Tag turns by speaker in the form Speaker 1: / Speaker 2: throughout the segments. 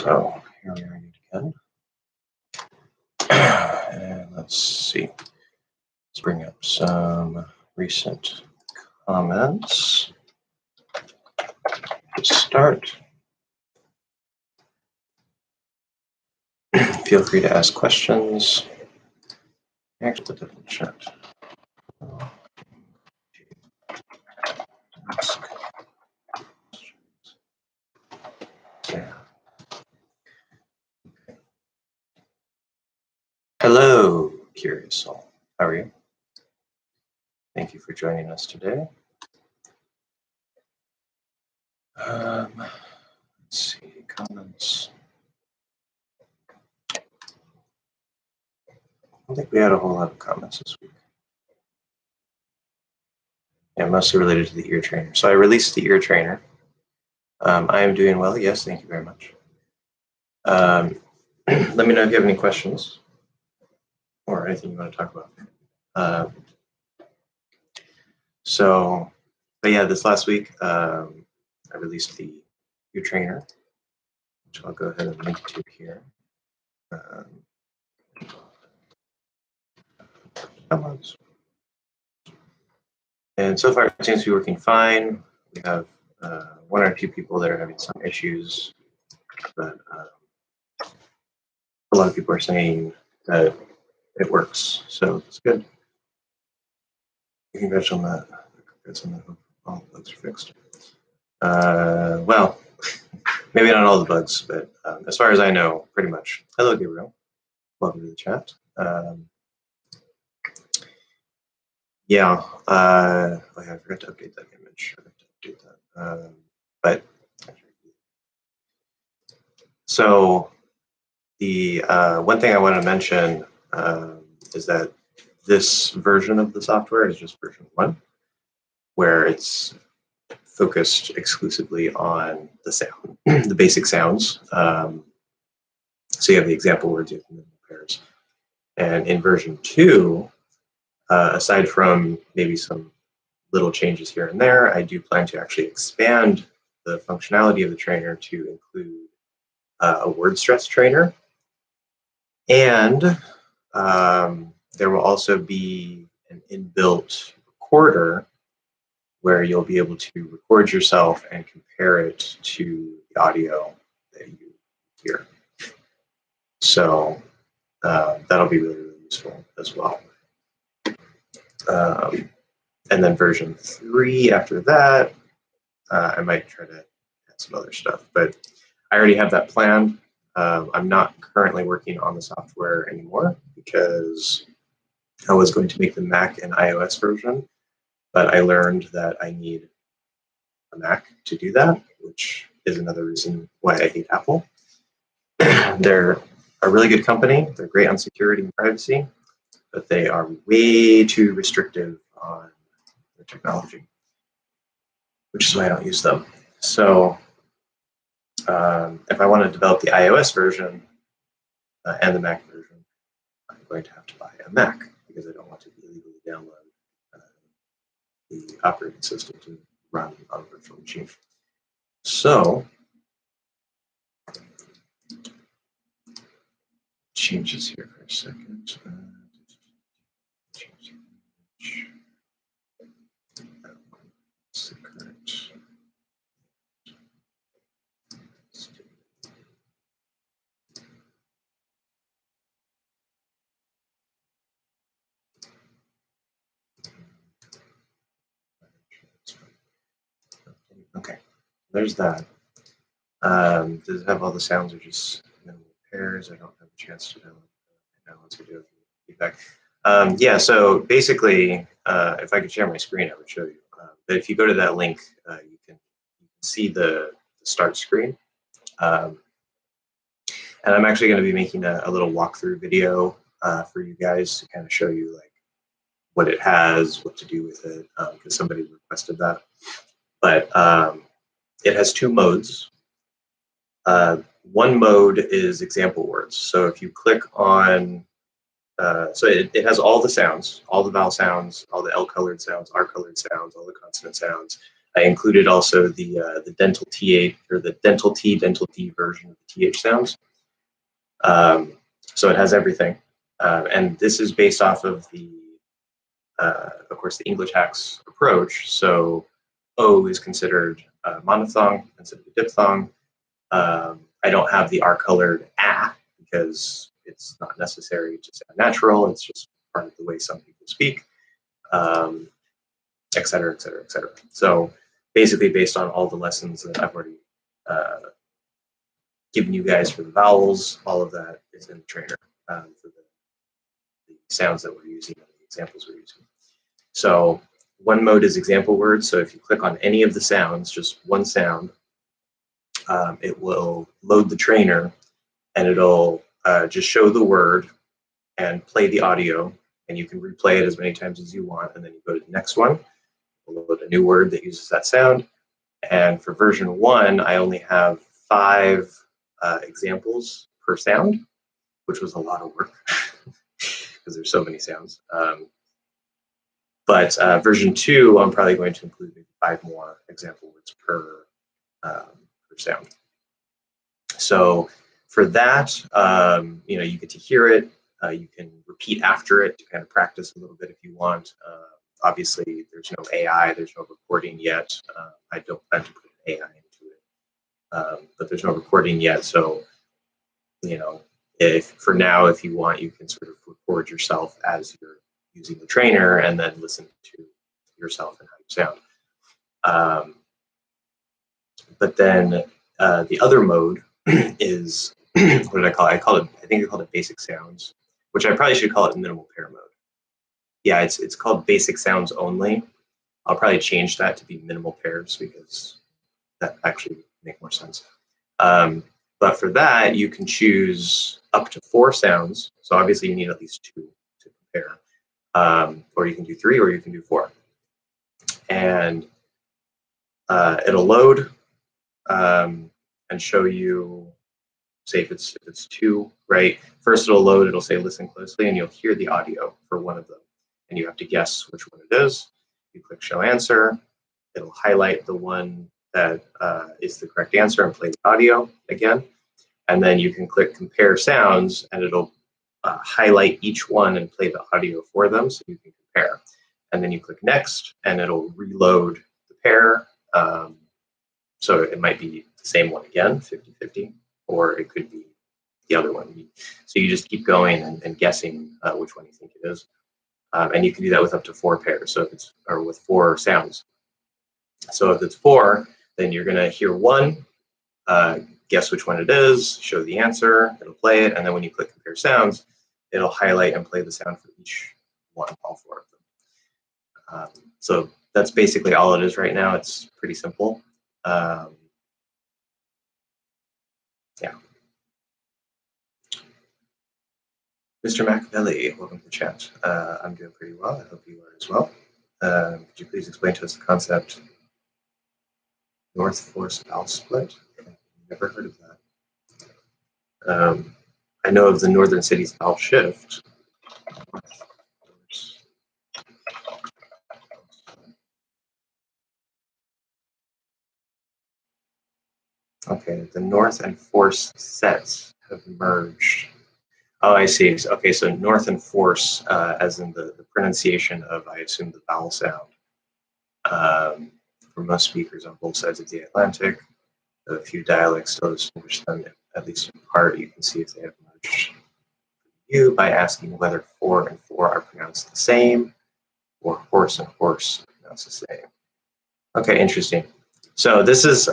Speaker 1: So here we are again. And let's see. Let's bring up some recent comments to start. Feel free to ask questions. Actually, put that in the chat. Yeah. Hello, Curious Soul. How are you? Thank you for joining us today. Let's see, comments. I don't think we had a whole lot of comments this week. Yeah, mostly related to the ear trainer. So I released the ear trainer. I am doing well. Yes, thank you very much. Let me know if you have any questions or anything you want to talk about. But yeah, this last week, I released the ear trainer, which I'll go ahead and link to here. And so far, it seems to be working fine. We have one or two people that are having some issues, but a lot of people are saying that it works, so it's good. Congrats on that. Congrats on that. All the bugs are fixed. Well, maybe not all the bugs, but as far as I know, pretty much. Hello, Gabriel. Welcome to the chat. Yeah, I forgot to update that image. I forgot to update that. But so the one thing I want to mention is that this version of the software is just version 1, where it's focused exclusively on the sound, the basic sounds. So you have the example words, you have the minimal pairs. And in version 2, aside from maybe some little changes here and there, I do plan to actually expand the functionality of the trainer to include a word stress trainer. And there will also be an inbuilt recorder where you'll be able to record yourself and compare it to the audio that you hear. So that'll be really, really useful as well. And then version 3 after that, I might try to add some other stuff, but I already have that planned. I'm not currently working on the software anymore because I was going to make the Mac and iOS version, but I learned that I need a Mac to do that, which is another reason why I hate Apple. They're a really good company. They're great on security and privacy, but they are way too restrictive on their technology, which is why I don't use them. So if I want to develop the iOS version and the Mac version, I'm going to have to buy a Mac because I don't want to illegally download the operating system to run on a virtual machine. So changes here for a second. Okay, there's that. Does it have all the sounds or just minimal pairs? I don't have a chance to know. Now let's do feedback. Yeah, so basically, if I could share my screen, I would show you. But if you go to that link, you can see the start screen. And I'm actually going to be making a little walkthrough video for you guys to kind of show you like what it has, what to do with it, because somebody requested that. But it has 2 modes. One mode is example words. So if you click on, so it has all the sounds, all the vowel sounds, all the L-colored sounds, R-colored sounds, all the consonant sounds, I included also the dental th or the dental t dental d version of the th sounds. So it has everything, and this is based off of of course, the English hacks approach. So O is considered a monophthong instead of a diphthong. I don't have the R-colored A because it's not necessary to sound natural. It's just part of the way some people speak, et cetera, et cetera, et cetera. So basically based on all the lessons that I've already given you guys for the vowels, all of that is in the trainer for the sounds that we're using and the examples we're using. So one mode is example words. So if you click on any of the sounds, just one sound, it will load the trainer and it'll just show the word and play the audio, and you can replay it as many times as you want, and then you go to the next one, we'll load a new word that uses that sound. And for version 1, I only have 5 examples per sound, which was a lot of work because there's so many sounds. But version 2, I'm probably going to include maybe 5 more example words per sound. So for that, you get to hear it. You can repeat after it to kind of practice a little bit if you want. Obviously, there's no AI, there's no recording yet. I don't plan to put an AI into it, but there's no recording yet. So, if for now, if you want, you can sort of record yourself as you're using the trainer and then listen to yourself and how you sound. But then the other mode is, what did I call it? I think I called it basic sounds, which I probably should call it minimal pair mode. Yeah, it's called basic sounds only. I'll probably change that to be minimal pairs because that actually would make more sense. But for that, you can choose up to 4 sounds. So obviously you need at least 2 to compare. Or you can do 3 or you can do 4. And it'll load and show you, say if it's 2, right? First it'll load, it'll say listen closely, and you'll hear the audio for one of them. And you have to guess which one it is. You click show answer, it'll highlight the one that is the correct answer and play the audio again. And then you can click compare sounds and it'll highlight each one and play the audio for them so you can compare. And then you click next and it'll reload the pair. So it might be the same one again, 50-50, or it could be the other one. So you just keep going and guessing which one you think it is. And you can do that with up to 4 pairs, so if it's, or with 4 sounds. So if it's 4, then you're gonna hear one, guess which one it is, show the answer, it'll play it, and then when you click compare sounds, it'll highlight and play the sound for each one, all 4 of them. So that's basically all it is right now. It's pretty simple. Yeah. Mr. Machiavelli, welcome to the chat. I'm doing pretty well. I hope you are as well. Could you please explain to us the concept North Force vowel split? I've never heard of that. I know of the Northern Cities vowel shift. Okay, the North and Force sets have merged. Oh, I see. Okay, so North and Force, as in the pronunciation of, I assume, the vowel sound. For most speakers on both sides of the Atlantic, a few dialects still distinguish them, at least in part. You can see if they have merged you by asking whether 4 and 4 are pronounced the same, or horse and horse are pronounced the same. Okay, interesting. So this is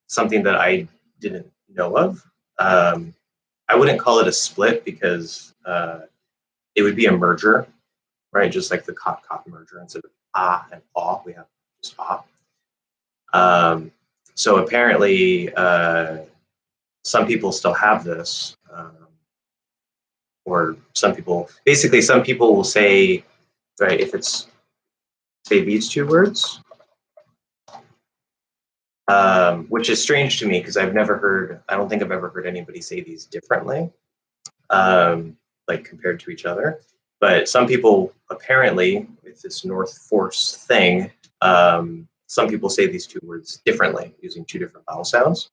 Speaker 1: something that I didn't know of. I wouldn't call it a split because it would be a merger, right? Just like the cop merger. Instead of ah and aw, we have just ah. So apparently, some people still have this, or some people will say, right, if it's, say, these 2 words, which is strange to me because I don't think I've ever heard anybody say these differently, like compared to each other. But some people apparently, with this North Force thing, some people say these two words differently using two different vowel sounds.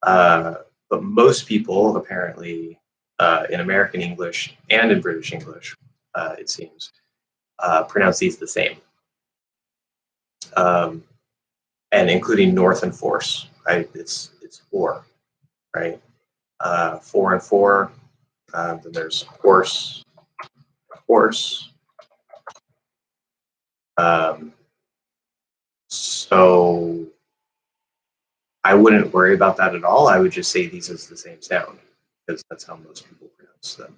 Speaker 1: But most people, apparently, in American English and in British English, it seems, pronounce these the same. And including north and force, right? It's or, right? 4 and 4. Then there's horse, horse. So I wouldn't worry about that at all. I would just say these as the same sound because that's how most people pronounce them.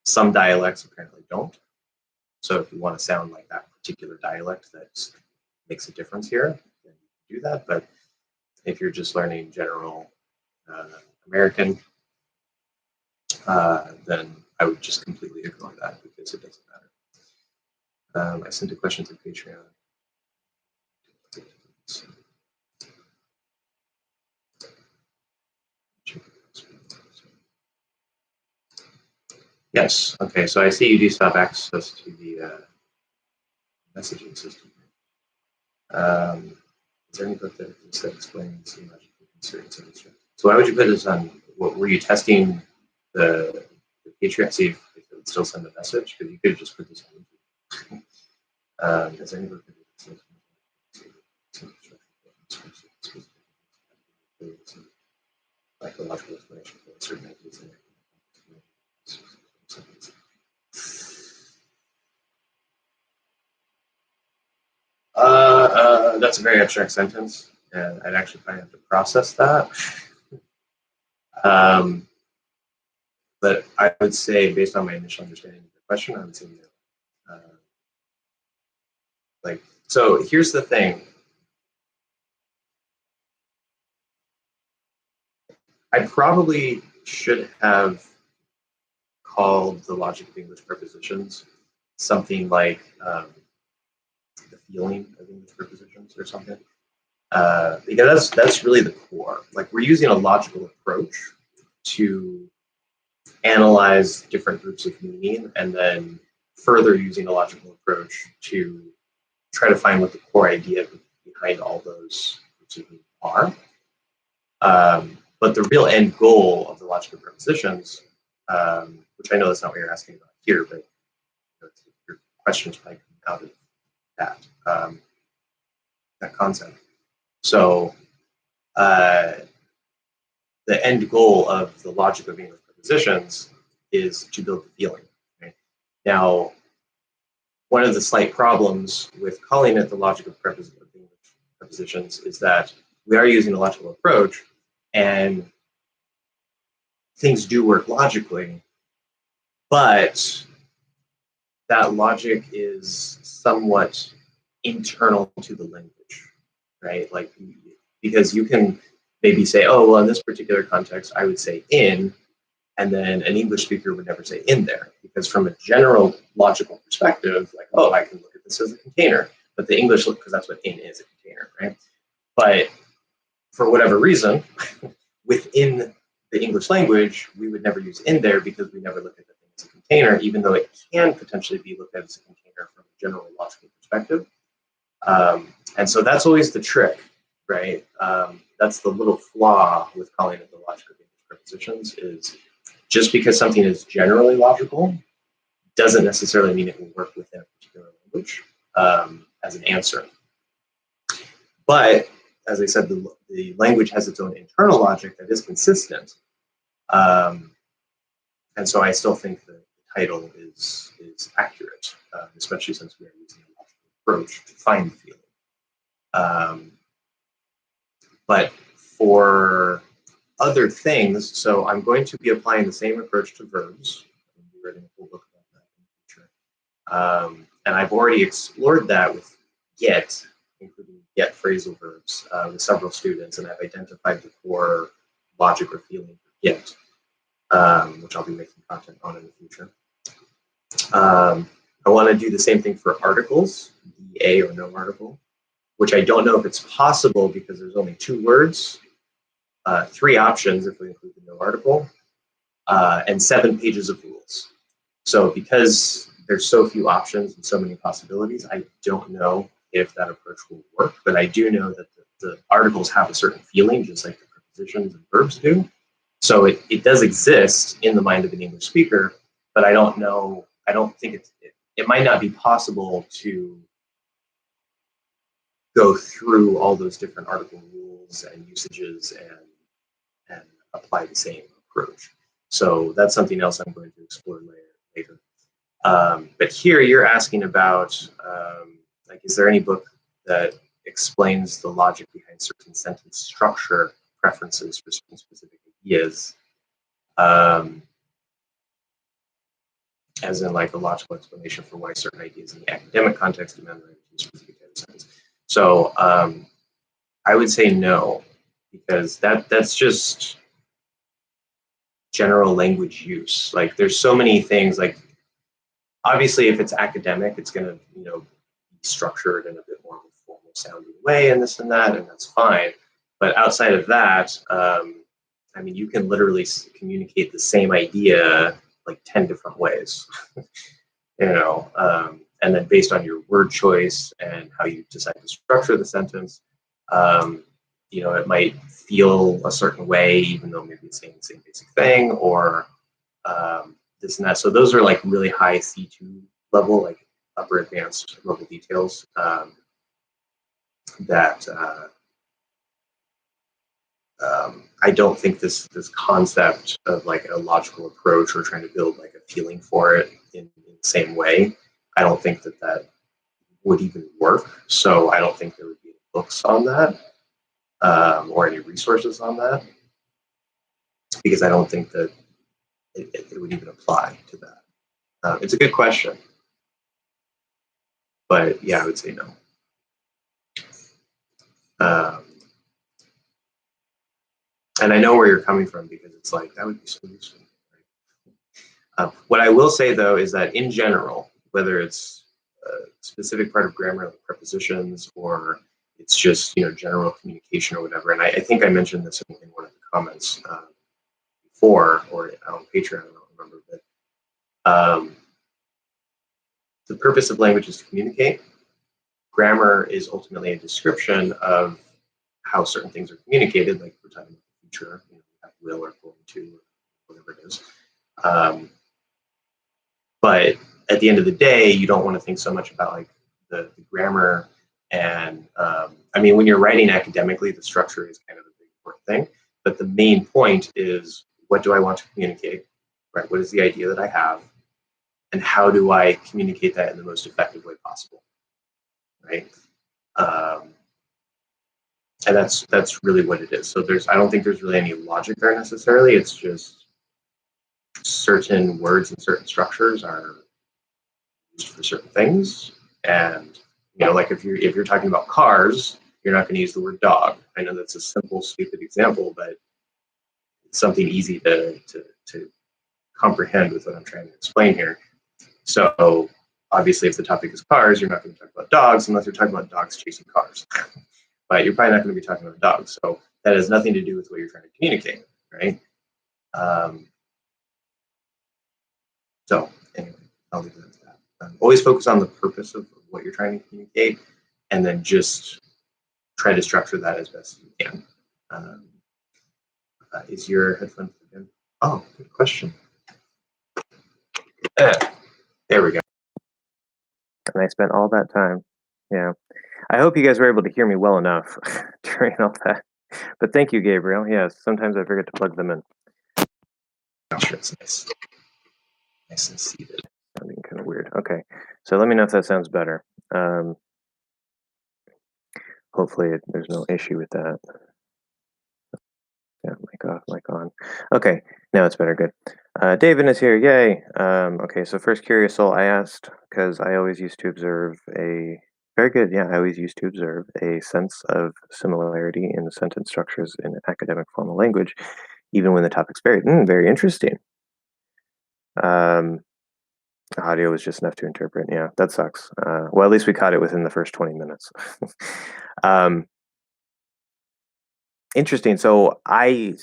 Speaker 1: Some dialects apparently don't. So if you want to sound like that particular dialect that makes a difference here, then you can do that. But if you're just learning general American, then I would just completely ignore that because it doesn't matter. I sent a question to Patreon. Yes. Okay. So I see you do still have access to the messaging system. Is there any book that instead explains the logic of certain sentences? So why would you put this on? What were you testing the Patriots? See if it would still send a message? Because you could have just put this on. Is there any book that explains psychological explanation for certain ideas? That's a very abstract sentence, and I'd actually probably have to process that. But I would say, based on my initial understanding of the question, I would say no. So here's the thing. I probably should have called the logic of English prepositions something like the feeling of English prepositions or something. Because that's really the core. Like, we're using a logical approach to analyze different groups of meaning, and then further using a logical approach to try to find what the core idea behind all those groups of meaning are. But the real end goal of the logic of prepositions, which I know that's not what you're asking about here, but your questions might come out of that concept. So the end goal of the logic of English prepositions is to build the feeling. Right? Now, one of the slight problems with calling it the logic of prepositions is that we are using a logical approach, and things do work logically, but that logic is somewhat internal to the language, right? Like, because you can maybe say, oh, well, in this particular context, I would say in, and then an English speaker would never say in there, because from a general logical perspective, like, oh, I can look at this as a container, but the English look, because that's what in is, a container, right? But for whatever reason, within the English language, we would never use in there because we never look at the thing as a container, even though it can potentially be looked at as a container from a general logical perspective. And so that's always the trick, right? That's the little flaw with calling it the logic of English prepositions, is just because something is generally logical doesn't necessarily mean it will work within a particular language as an answer. But as I said, the language has its own internal logic that is consistent. And so I still think the title is accurate, especially since we are using a logical approach to find the feeling. But for other things, so I'm going to be applying the same approach to verbs. I'm going to be writing a full book about that in the future. And I've already explored that with get, including get phrasal verbs with several students, and I've identified the core logic or feeling for get, which I'll be making content on in the future. I want to do the same thing for articles, a or no article, which I don't know if it's possible because there's only 2 words, 3 options if we include the no article, and 7 pages of rules. So because there's so few options and so many possibilities, I don't know if that approach will work, but I do know that the articles have a certain feeling, just like the prepositions and verbs do. So it does exist in the mind of an English speaker, but I don't know, I don't think it might not be possible to go through all those different article rules and usages and apply the same approach. So that's something else I'm going to explore later. But here you're asking about, like, is there any book that explains the logic behind certain sentence structure preferences for certain specific ideas? As in, like, a logical explanation for why certain ideas in the academic context demand a specific type of sentence. So I would say no, because that's just general language use. Like, there's so many things, like, obviously if it's academic, it's going to, be structured in a bit more of a formal sounding way and this and that, and that's fine. But outside of that, I mean, you can literally communicate the same idea like 10 different ways. And then based on your word choice and how you decide to structure the sentence, it might feel a certain way, even though maybe it's saying the same basic thing, or this and that. So those are like really high C2 level, like upper advanced level details that I don't think this concept of like a logical approach or trying to build like a feeling for it in the same way, I don't think that would even work. So I don't think there would be books on that or any resources on that, because I don't think that it would even apply to that. It's a good question, but yeah, I would say no. And I know where you're coming from, because it's like, that would be so useful. Right? What I will say, though, is that in general, whether it's a specific part of grammar, like prepositions, or it's just general communication or whatever, and I think I mentioned this in one of the comments before, or on Patreon, I don't remember, but the purpose of language is to communicate. Grammar is ultimately a description of how certain things are communicated, like we're talking about the future, will or going to, or whatever it is. But at the end of the day, you don't want to think so much about like the grammar. And I mean, when you're writing academically, the structure is kind of a big important thing. But the main point is, what do I want to communicate? Right? What is the idea that I have? And how do I communicate that in the most effective way possible? Right? And that's really what it is. So I don't think there's really any logic there necessarily. It's just certain words and certain structures are used for certain things. And like if you're talking about cars, you're not going to use the word dog. I know that's a simple, stupid example, but it's something easy to comprehend with what I'm trying to explain here. So obviously, if the topic is cars, you're not going to talk about dogs unless you're talking about dogs chasing cars. But you're probably not going to be talking about dogs. So that has nothing to do with what you're trying to communicate, right? So anyway, I'll leave it at that. Always focus on the purpose of what you're trying to communicate, and then just try to structure that as best as you can. Is your headphone in? Oh, good question. There we go.
Speaker 2: And I spent all that time. Yeah. I hope you guys were able to hear me well enough during all that. But thank you, Gabriel. Yes, sometimes I forget to plug them in.
Speaker 1: Oh, sure, it's nice. Nice and seated.
Speaker 2: Sounding kind of weird. Okay. So let me know if that sounds better. Hopefully there's no issue with that. Yeah, mic off, mic on. Okay, now it's better. Good. David is here. Yay. Okay, so first curious soul, I asked because I always used to observe a very good. Yeah, I always used to observe a sense of similarity in the sentence structures in academic formal language, even when the topics varied. Very interesting. Audio was just enough to interpret. Yeah, that sucks. Well, at least we caught it within the first 20 minutes. Interesting. So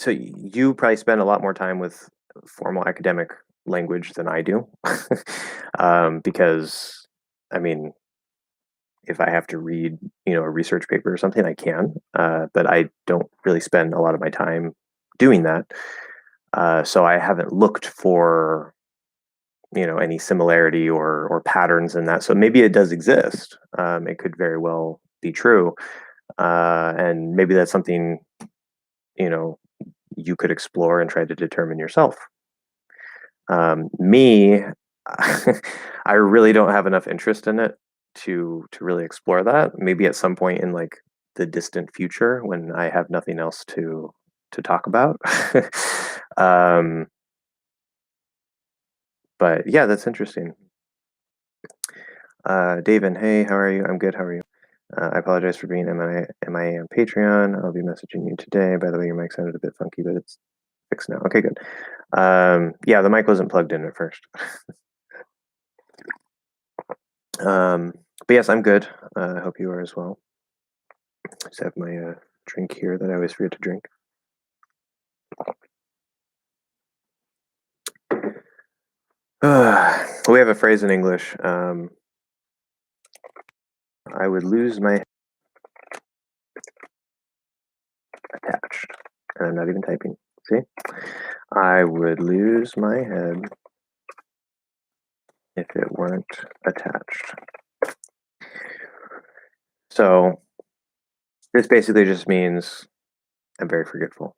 Speaker 2: you probably spend a lot more time with formal academic language than I do, because I mean, if I have to read, a research paper or something, I can. But I don't really spend a lot of my time doing that. So I haven't looked for, any similarity or patterns in that. So maybe it does exist. It could very well be true. And maybe that's something, you know, you could explore and try to determine yourself. Me, I really don't have enough interest in it to really explore that. Maybe at some point in like the distant future when I have nothing else to talk about. um, but yeah, that's interesting. David, hey, how are you? I'm good. How are you? I apologize for being MIA on Patreon. I'll be messaging you today. By the way, your mic sounded a bit funky, but it's fixed now. Okay, good. Yeah, the mic wasn't plugged in at first. But yes, I'm good. I hope you are as well. Just have my drink here that I always forget to drink. We have a phrase in English. I would lose my attached. And I'm not even typing. See? I would lose my head if it weren't attached. So this basically just means I'm very forgetful,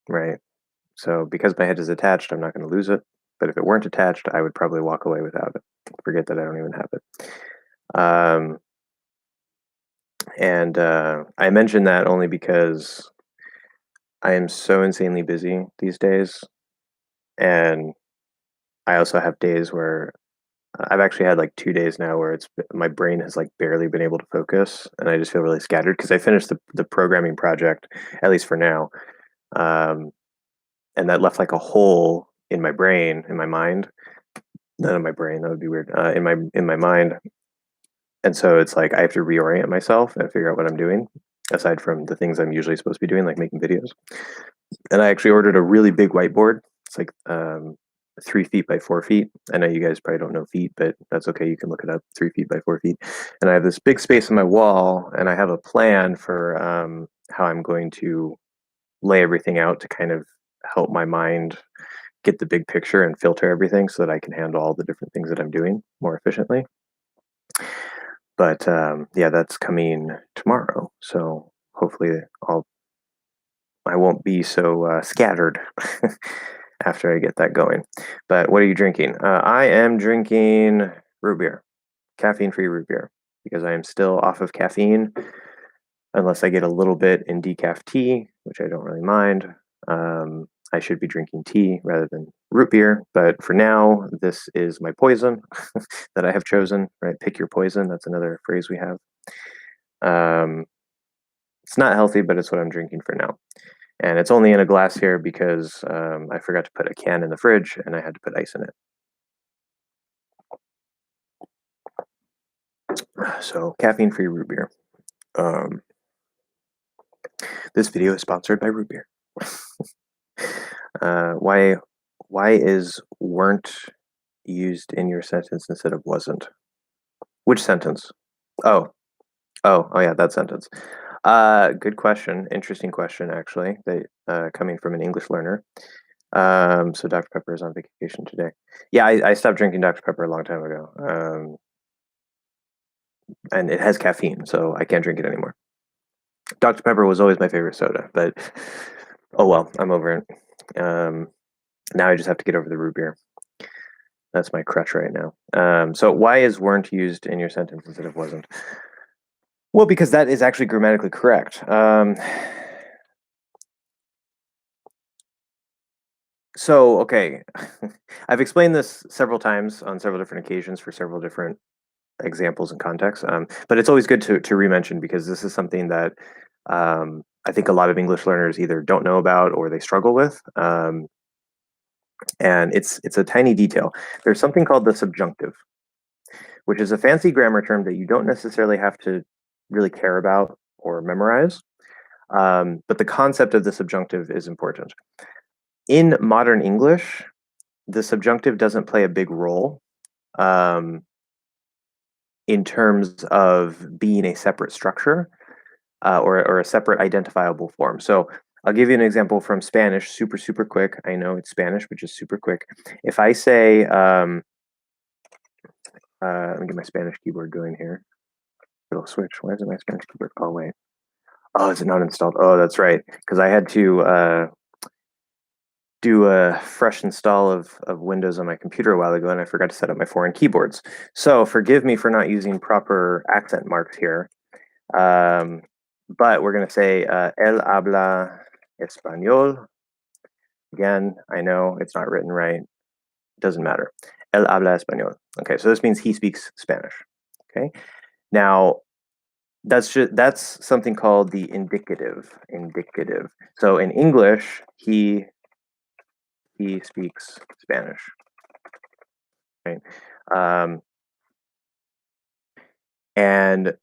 Speaker 2: right? So because my head is attached, I'm not going to lose it. But if it weren't attached, I would probably walk away without it. Forget that I don't even have it. And I mention that only because I am so insanely busy these days. And I also have days where I've actually had like 2 days now where my brain has like barely been able to focus, and I just feel really scattered because I finished the programming project, at least for now, and that left like a hole in my brain, in my mind. Not in my brain, that would be weird. In my mind, and so it's like I have to reorient myself and figure out what I'm doing, aside from the things I'm usually supposed to be doing, like making videos. And I actually ordered a really big whiteboard. It's like 3 feet by 4 feet. I know you guys probably don't know feet, but that's okay. You can look it up. 3 feet by 4 feet. And I have this big space on my wall, and I have a plan for how I'm going to lay everything out to kind of help my mind get the big picture and filter everything so that I can handle all the different things that I'm doing more efficiently. But yeah, that's coming tomorrow. So hopefully I won't be so scattered after I get that going. But what are you drinking? I am drinking root beer, caffeine-free root beer, because I am still off of caffeine, unless I get a little bit in decaf tea, which I don't really mind. I should be drinking tea rather than root beer, but for now, this is my poison that I have chosen. Right, pick your poison. That's another phrase we have. It's not healthy, but it's what I'm drinking for now. And it's only in a glass here because I forgot to put a can in the fridge and I had to put ice in it. So caffeine-free root beer. This video is sponsored by root beer. Why is weren't used in your sentence instead of wasn't? Which sentence? Oh yeah, that sentence. Good question. Interesting question, actually. Coming from an English learner. So Dr. Pepper is on vacation today. Yeah, I stopped drinking Dr. Pepper a long time ago. And it has caffeine, so I can't drink it anymore. Dr. Pepper was always my favorite soda, but oh well, I'm over it. Now I just have to get over the root beer. That's my crutch right now. So why is weren't used in your sentence instead of wasn't? Well, because that is actually grammatically correct. So, okay, I've explained this several times on several different occasions for several different examples and contexts, but it's always good to re-mention because this is something that I think a lot of English learners either don't know about or they struggle with. And it's a tiny detail. There's something called the subjunctive, which is a fancy grammar term that you don't necessarily have to really care about or memorize. But the concept of the subjunctive is important. In modern English, the subjunctive doesn't play a big role. in terms of being a separate structure or a separate identifiable form. So I'll give you an example from Spanish, super quick. I know it's Spanish, but just super quick. If I say, let me get my Spanish keyboard going here. Little switch. Why isn't my Spanish keyboard? Oh, wait. Oh, is it not installed? Oh, that's right. Because I had to do a fresh install of Windows on my computer a while ago, and I forgot to set up my foreign keyboards. So forgive me for not using proper accent marks here. But we're going to say, él habla español. Again, I know it's not written right. It doesn't matter. Él habla español. Okay, so this means he speaks Spanish. Okay, now that's something called the indicative. Indicative. So in English, he speaks Spanish. Right, and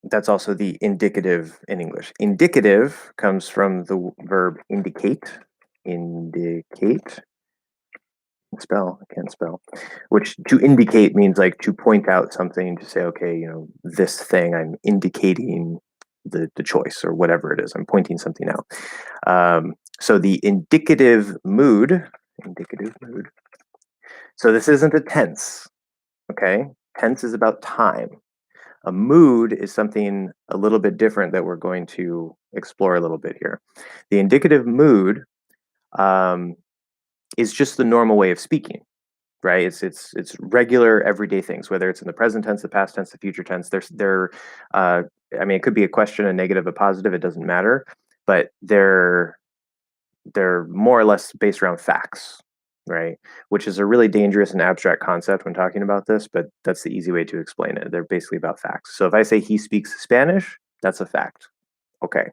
Speaker 2: that's also the indicative in English. Indicative comes from the verb indicate. Indicate. I can't spell. Which to indicate means like to point out something, to say, okay, you know, this thing, I'm indicating the choice or whatever it is. I'm pointing something out. So the indicative mood. So this isn't a tense, okay? Tense is about time. A mood is something a little bit different that we're going to explore a little bit here. The indicative mood is just the normal way of speaking, right? It's regular everyday things, whether it's in the present tense, the past tense, the future tense. I mean, it could be a question, a negative, a positive. It doesn't matter, but they're more or less based around facts, right? Which is a really dangerous and abstract concept when talking about this, but that's the easy way to explain it. They're basically about facts. So if I say he speaks Spanish, that's a fact. Okay.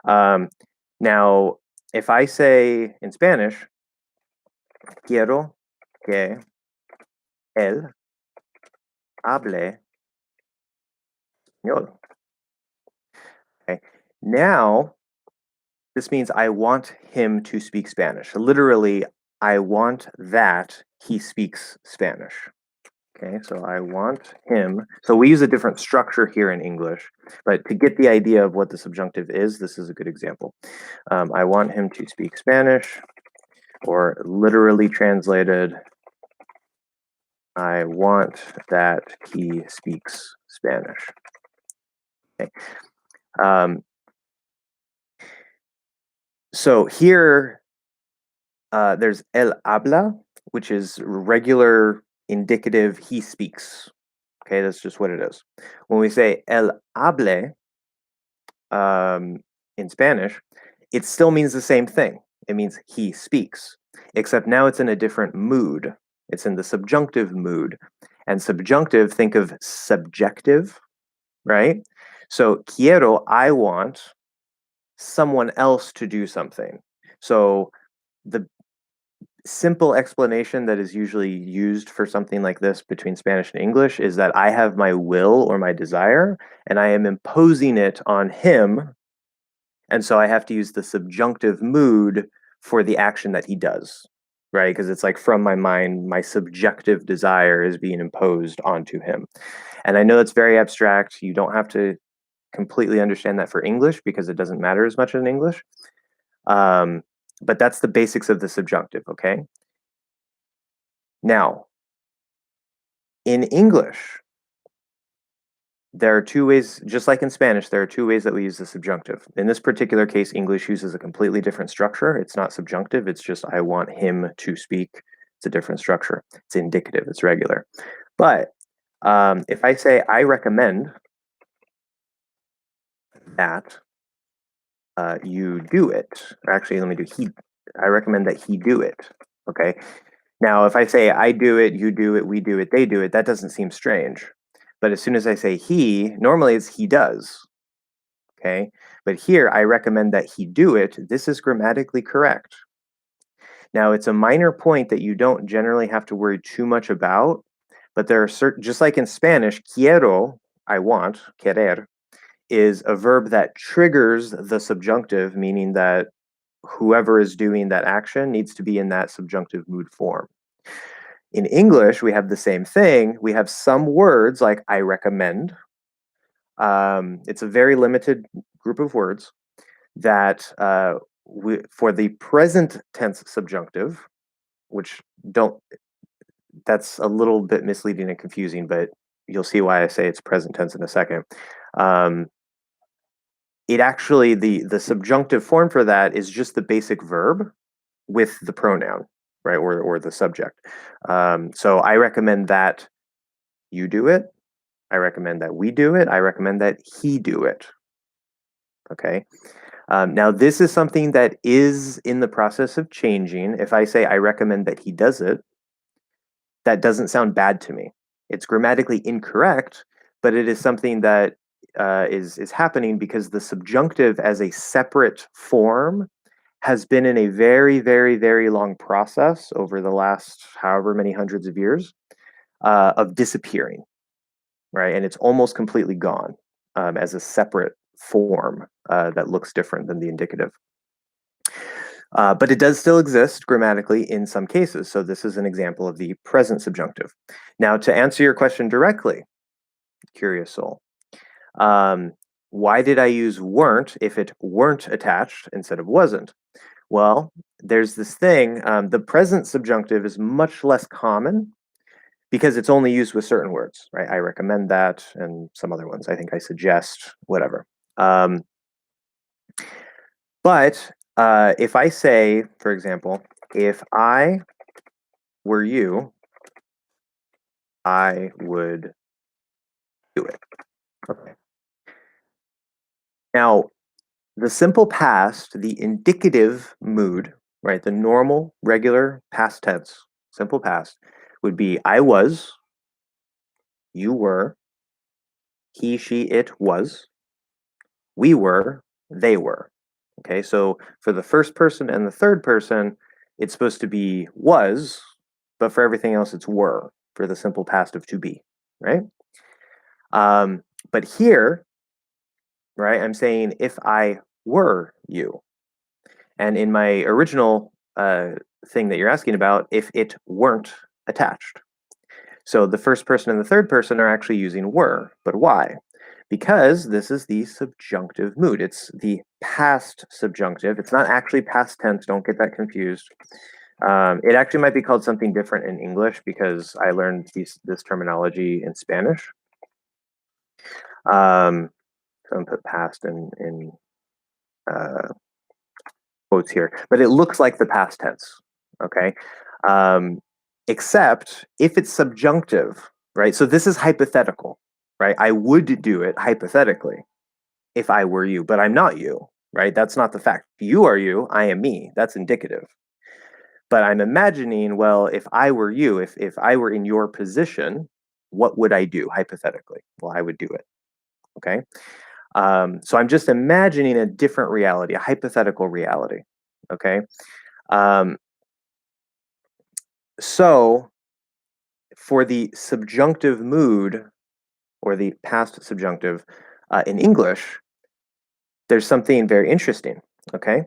Speaker 2: Now, if I say in Spanish, quiero que él hable español. Okay. Now, this means I want him to speak Spanish. Literally, I want that he speaks Spanish. Okay, so I want him. So we use a different structure here in English, but to get the idea of what the subjunctive is, this is a good example. I want him to speak Spanish, or literally translated, I want that he speaks Spanish. Okay. So here, there's él habla, which is regular indicative, he speaks. Okay, that's just what it is. When we say él hable in Spanish, it still means the same thing. It means he speaks, except now it's in a different mood. It's in the subjunctive mood. And subjunctive, think of subjective, right? So quiero, I want someone else to do something. So the simple explanation that is usually used for something like this between Spanish and English is that I have my will or my desire, and I am imposing it on him. And so I have to use the subjunctive mood for the action that he does, right? Because it's like from my mind, my subjective desire is being imposed onto him. And I know that's very abstract. You don't have to completely understand that for English because it doesn't matter as much in English. But that's the basics of the subjunctive, okay? Now, in English, there are two ways, just like in Spanish, there are two ways that we use the subjunctive. In this particular case, English uses a completely different structure. It's not subjunctive, it's just I want him to speak. It's a different structure. It's indicative, it's regular. But if I say I recommend that you do it, or actually let me do I recommend that he do it, okay? Now, if I say I do it, you do it, we do it, they do it, that doesn't seem strange. But as soon as I say he, normally it's he does, okay? But here, I recommend that he do it. This is grammatically correct. Now, it's a minor point that you don't generally have to worry too much about, but there are certain, just like in Spanish, quiero, I want, querer, is a verb that triggers the subjunctive, meaning that whoever is doing that action needs to be in that subjunctive mood form. In English, we have the same thing. We have some words like I recommend. It's a very limited group of words that for the present tense subjunctive, which that's a little bit misleading and confusing, but you'll see why I say it's present tense in a second. It actually, the subjunctive form for that is just the basic verb with the pronoun, right, or the subject. So I recommend that you do it. I recommend that we do it. I recommend that he do it. Okay. Now, this is something that is in the process of changing. If I say I recommend that he does it, that doesn't sound bad to me. It's grammatically incorrect, but it is something that is happening because the subjunctive as a separate form has been in a very, very, very long process over the last however many hundreds of years of disappearing, right? And it's almost completely gone as a separate form that looks different than the indicative. But it does still exist grammatically in some cases. So this is an example of the present subjunctive. Now, to answer your question directly, curious soul, why did I use weren't if it weren't attached instead of wasn't? Well, there's this thing, the present subjunctive is much less common because it's only used with certain words, right? I recommend that and some other ones. I think I suggest, whatever. But if I say, for example, if I were you, I would do it. Okay. Now, the simple past, the indicative mood, right? The normal, regular past tense, simple past, would be I was, you were, he, she, it was, we were, they were. Okay, so for the first person and the third person, it's supposed to be was, but for everything else, it's were for the simple past of to be, right? But here, right, I'm saying if I were you. And in my original thing that you're asking about, if it weren't attached. So the first person and the third person are actually using were, but why? Because this is the subjunctive mood. It's the past subjunctive. It's not actually past tense. Don't get that confused. It actually might be called something different in English because I learned this terminology in Spanish. So I'm gonna put past in quotes here, but it looks like the past tense. Okay, except if it's subjunctive, right? So this is hypothetical, right? I would do it hypothetically if I were you, but I'm not you, right? That's not the fact. You are you, I am me. That's indicative. But I'm imagining, well, if I were you, if I were in your position, what would I do hypothetically? Well, I would do it. Okay. So I'm just imagining a different reality, a hypothetical reality. Okay. So for the subjunctive mood or the past subjunctive in English, there's something very interesting. Okay.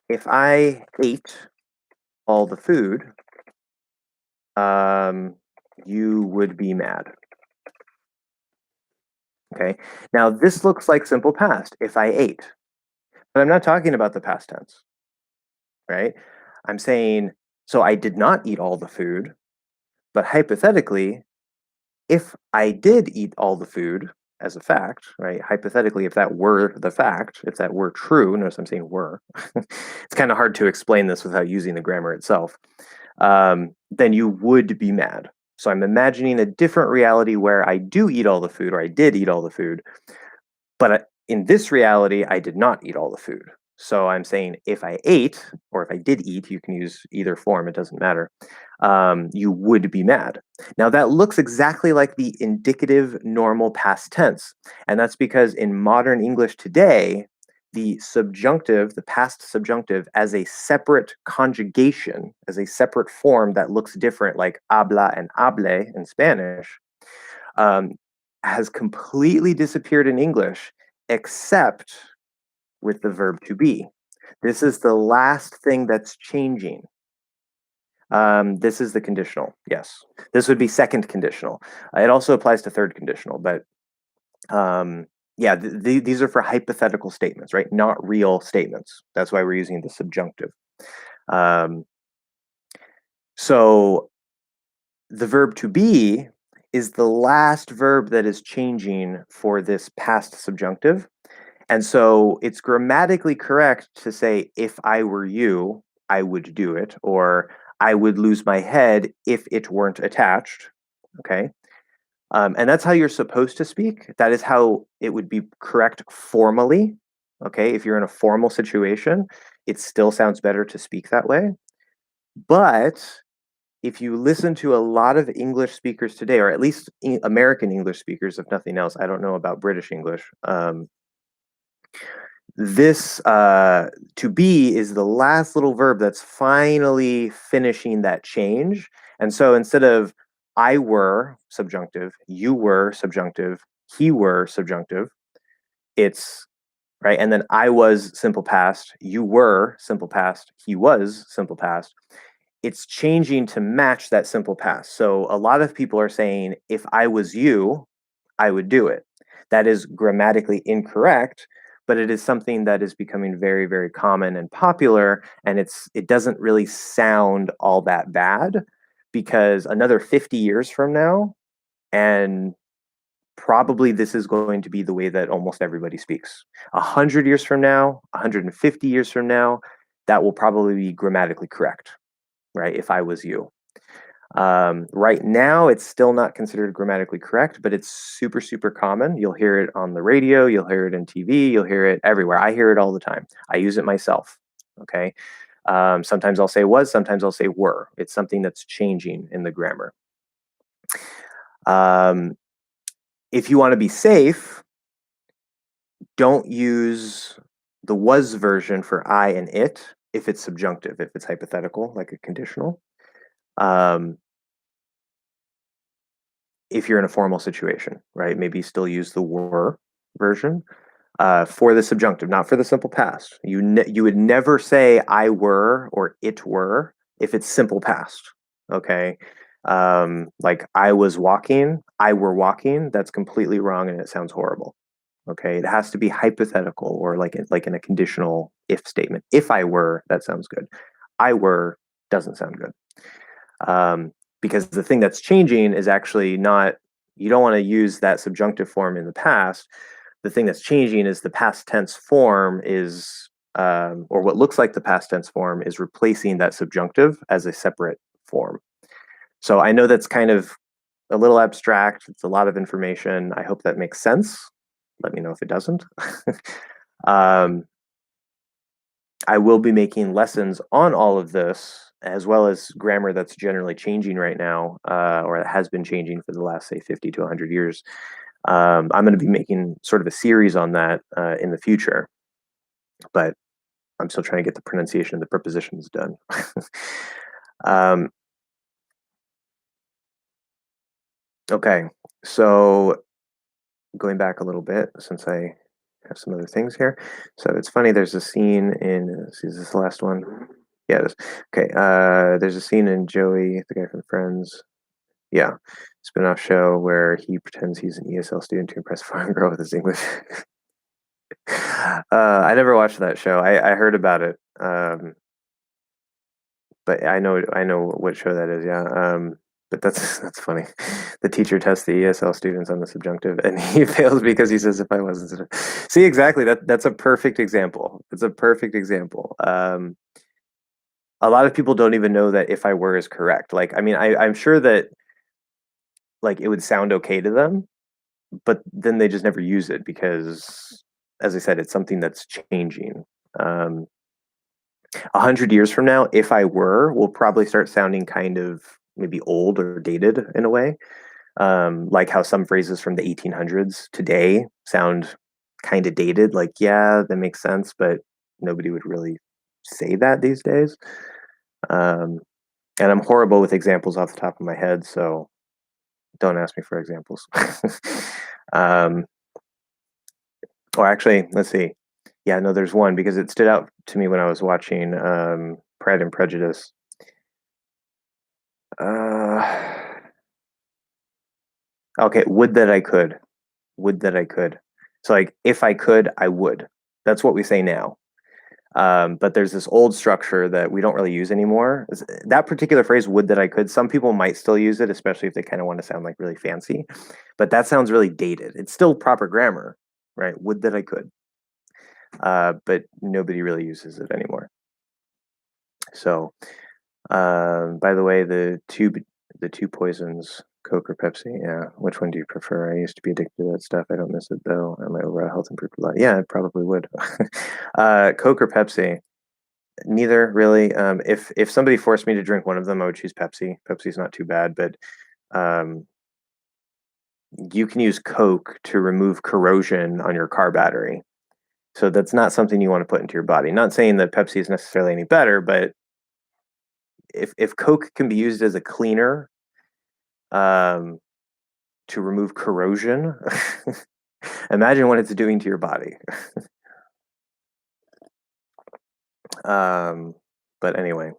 Speaker 2: If I ate all the food, you would be mad. Okay. Now this looks like simple past. If I ate, but I'm not talking about the past tense, right? I'm saying so I did not eat all the food, but hypothetically, if I did eat all the food as a fact, right? Hypothetically, if that were the fact, if that were true, notice I'm saying were, it's kind of hard to explain this without using the grammar itself, then you would be mad. So I'm imagining a different reality where I do eat all the food, or I did eat all the food, but in this reality, I did not eat all the food. So I'm saying if I ate, or if I did eat, you can use either form, it doesn't matter, you would be mad. Now that looks exactly like the indicative normal past tense. And that's because in modern English today, the subjunctive, the past subjunctive, as a separate conjugation, as a separate form that looks different, like habla and hable in Spanish, has completely disappeared in English, except with the verb to be. This is the last thing that's changing. This is the conditional. Yes, this would be second conditional. It also applies to third conditional, but yeah, these are for hypothetical statements, right? Not real statements. That's why we're using the subjunctive. So the verb to be is the last verb that is changing for this past subjunctive. And so it's grammatically correct to say, if I were you, I would do it, or I would lose my head if it weren't attached. Okay. And that's how you're supposed to speak. That is how it would be correct formally. Okay. If you're in a formal situation, it still sounds better to speak that way. But if you listen to a lot of English speakers today, or at least American English speakers, if nothing else, I don't know about British English. This to be is the last little verb that's finally finishing that change. And so instead of I were subjunctive, you were subjunctive, he were subjunctive, it's right. And then I was simple past, you were simple past, he was simple past. It's changing to match that simple past. So a lot of people are saying, if I was you, I would do it. That is grammatically incorrect, but it is something that is becoming very, very common and popular. And it doesn't really sound all that bad, because another 50 years from now, and probably this is going to be the way that almost everybody speaks. 100 years from now, 150 years from now, that will probably be grammatically correct, right? If I was you. Right now, it's still not considered grammatically correct, but it's super, super common. You'll hear it on the radio, you'll hear it in TV, you'll hear it everywhere. I hear it all the time. I use it myself. Okay. Sometimes I'll say was, sometimes I'll say were. It's something that's changing in the grammar. If you want to be safe, don't use the was version for I and it if it's subjunctive, if it's hypothetical, like a conditional. If you're in a formal situation, right? Maybe still use the were version for the subjunctive, not for the simple past. You would never say I were or it were if it's simple past. Okay. Like I was walking, I were walking. That's completely wrong and it sounds horrible. Okay. It has to be hypothetical, or like in a conditional if statement. If I were, that sounds good. I were doesn't sound good. Because the thing that's changing is actually not, you don't want to use that subjunctive form in the past. The thing that's changing is the past tense form is, or what looks like the past tense form is replacing that subjunctive as a separate form. So I know that's kind of a little abstract. It's a lot of information. I hope that makes sense. Let me know if it doesn't. I will be making lessons on all of this, as well as grammar that's generally changing right now, or that has been changing for the last, say, 50 to 100 years. I'm going to be making sort of a series on that in the future, but I'm still trying to get the pronunciation of the prepositions done. Okay, so going back a little bit, since I have some other things here. So it's funny, there's a scene in, is this the last one? Yeah, it is. Okay, there's a scene in Joey, the guy from Friends. Yeah, spin-off show where he pretends he's an ESL student to impress a foreign girl with his English. I never watched that show. I heard about it, but I know what show that is. Yeah, but that's funny. The teacher tests the ESL students on the subjunctive, and he fails because he says, "If I wasn't." See, exactly. That's a perfect example. It's a perfect example. A lot of people don't even know that "if I were" is correct. Like, I mean, I'm sure that like it would sound okay to them, but then they just never use it because, as I said, it's something that's changing. 100 years from now, "if I were" will probably start sounding kind of maybe old or dated in a way, like how some phrases from the 1800s today sound kind of dated. Like, yeah, that makes sense, but nobody would really say that these days. Um, and I'm horrible with examples off the top of my head, so don't ask me for examples. um, or actually, let's see. Yeah, no, there's one because it stood out to me when I was watching Pride and Prejudice. Okay, would that I could. Would that I could. So like if I could, I would. That's what we say now. But there's this old structure that we don't really use anymore. That particular phrase, would that I could, some people might still use it, especially if they kind of want to sound like really fancy. But that sounds really dated. It's still proper grammar, right? Would that I could. But nobody really uses it anymore. So, by the way, the two poisons, Coke or Pepsi, yeah. Which one do you prefer? I used to be addicted to that stuff. I don't miss it though. And my overall health improved a lot. Yeah, I probably would. Coke or Pepsi? Neither really. If somebody forced me to drink one of them, I would choose Pepsi. Pepsi's not too bad, but um, you can use Coke to remove corrosion on your car battery. So that's not something you want to put into your body. Not saying that Pepsi is necessarily any better, but if Coke can be used as a cleaner um, to remove corrosion, imagine what it's doing to your body. But anyway,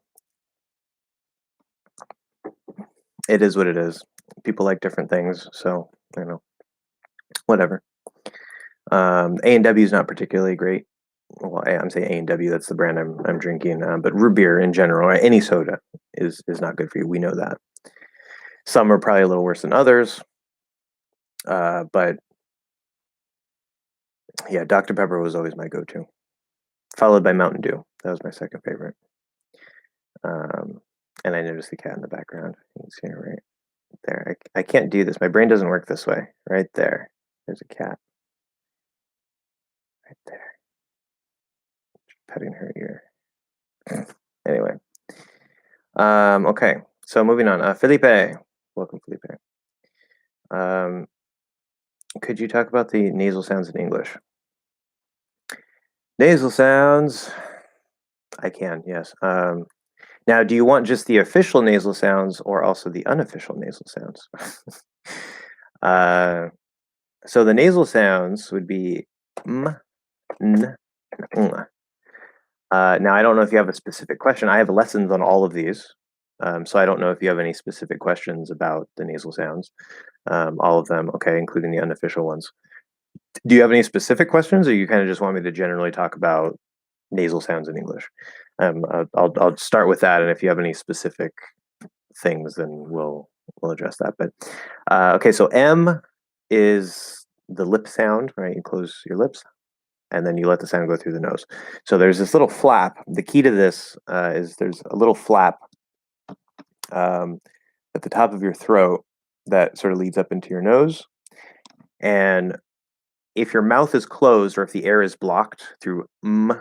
Speaker 2: it is what it is. People like different things, so you know, whatever. A&W is not particularly great. Well, I'm saying A&W. That's the brand I'm drinking. But root beer in general, or any soda, is not good for you. We know that. Some are probably a little worse than others. But yeah, Dr. Pepper was always my go-to, followed by Mountain Dew. That was my second favorite. And I noticed the cat in the background. You can see it right there. I can't do this. My brain doesn't work this way. Right there. There's a cat. Right there. Petting her ear. Anyway. Okay. So moving on. Felipe. Welcome, Felipe. Could you talk about the nasal sounds in English? Nasal sounds. I can, yes. Now, do you want just the official nasal sounds or also the unofficial nasal sounds? So the nasal sounds would be m, n, ng. Now, I don't know if you have a specific question. I have lessons on all of these, so I don't know if you have any specific questions about the nasal sounds. All of them, okay, including the unofficial ones. Do you have any specific questions, or you kind of just want me to generally talk about nasal sounds in English? I'll start with that, and if you have any specific things, then we'll address that. But okay, so M is the lip sound, right? You close your lips, and then you let the sound go through the nose. So there's this little flap. The key to this is there's a little flap at the top of your throat that sort of leads up into your nose, and if your mouth is closed or if the air is blocked through n,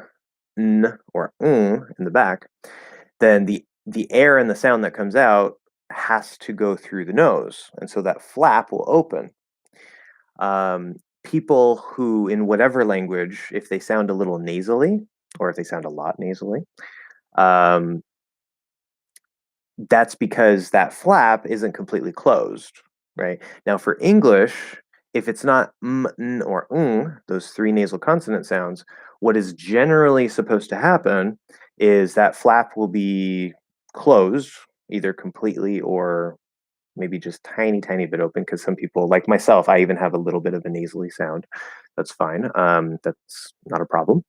Speaker 2: or in the back, then the air and the sound that comes out has to go through the nose, and so that flap will open. People who, in whatever language, if they sound a little nasally or if they sound a lot nasally, um, that's because that flap isn't completely closed, right? Now, for English, if it's not n, or those three nasal consonant sounds, what is generally supposed to happen is that flap will be closed, either completely or maybe just tiny bit open, because some people, like myself, I even have a little bit of a nasally sound. That's fine. That's not a problem.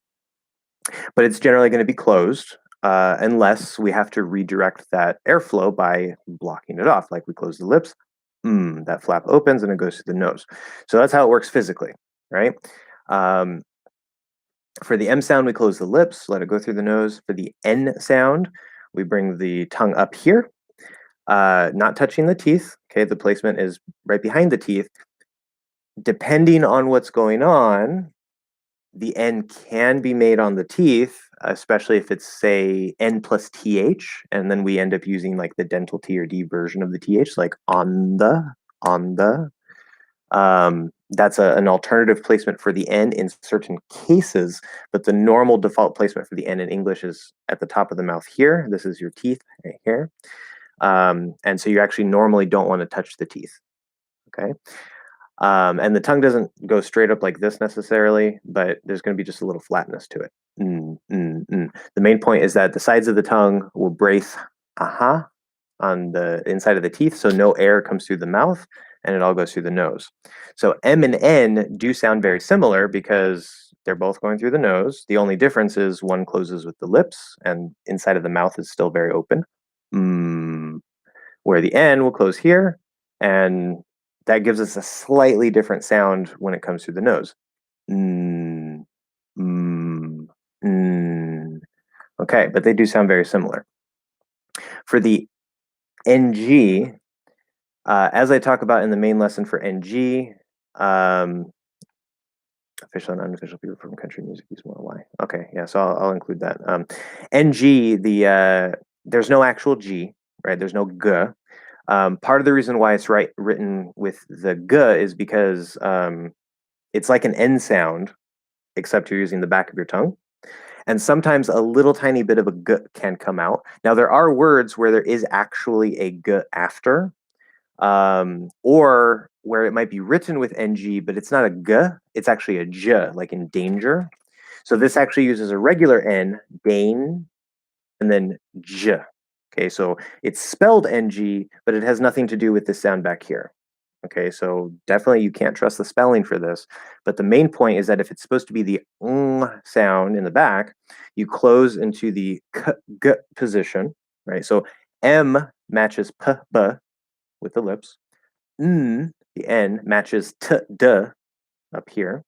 Speaker 2: But it's generally going to be closed unless we have to redirect that airflow by blocking it off, like we close the lips. That flap opens and it goes to the nose. So that's how it works physically, right? For the M sound, we close the lips, let it go through the nose. For the N sound, we bring the tongue up here, not touching the teeth. Okay, the placement is right behind the teeth. Depending on what's going on, the N can be made on the teeth, especially if it's, say, N plus TH, and then we end up using like the dental T or D version of the TH, like on the. That's an alternative placement for the N in certain cases, but the normal default placement for the N in English is at the top of the mouth here. This is your teeth right here. And so you actually normally don't want to touch the teeth, okay? And the tongue doesn't go straight up like this necessarily, but there's going to be just a little flatness to it. The main point is that the sides of the tongue will brace, on the inside of the teeth, so no air comes through the mouth, and it all goes through the nose. So M and N do sound very similar because they're both going through the nose. The only difference is one closes with the lips, and inside of the mouth is still very open. Where the N will close here, and that gives us a slightly different sound when it comes through the nose. Okay, but they do sound very similar. For the NG, as I talk about in the main lesson for NG, official and unofficial people from country music use more Y. Okay, yeah, so I'll include that. NG, there's no actual G, right? There's no G. Part of the reason why it's written with the G is because it's like an N sound, except you're using the back of your tongue. And sometimes a little tiny bit of a G can come out. Now, there are words where there is actually a G after, or where it might be written with NG, but it's not a G, it's actually a J, like in danger. So this actually uses a regular N, Dane, and then J. Okay, so it's spelled NG, but it has nothing to do with this sound back here. Okay, so definitely you can't trust the spelling for this. But the main point is that if it's supposed to be the sound in the back, you close into the g position, right? So M matches p, b with the lips. The N matches t, d up here.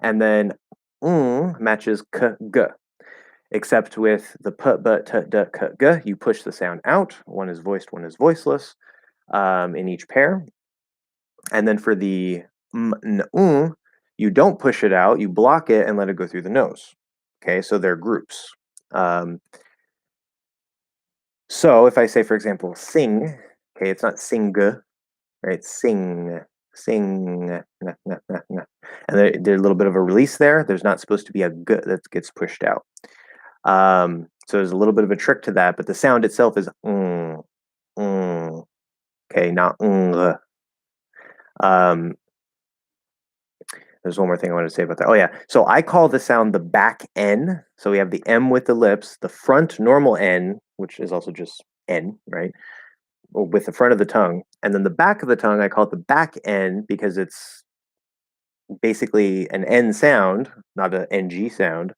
Speaker 2: And then matches k, g. Except with the p, b, t, d, k, g, you push the sound out. One is voiced, one is voiceless in each pair. And then for the you don't push it out, you block it and let it go through the nose. Okay, so they're groups. So if I say, for example, sing, okay, it's not sing, right? Sing, sing, nah, nah, nah, nah. And there's a little bit of a release there. There's not supposed to be a g that gets pushed out. So there's a little bit of a trick to that, but the sound itself is okay, not there's one more thing I want to say about that. Oh yeah, so I call the sound the back N. So we have the M with the lips, the front normal N, which is also just N, right? With the front of the tongue, and then the back of the tongue, I call it the back N because it's basically an N sound, not an NG sound,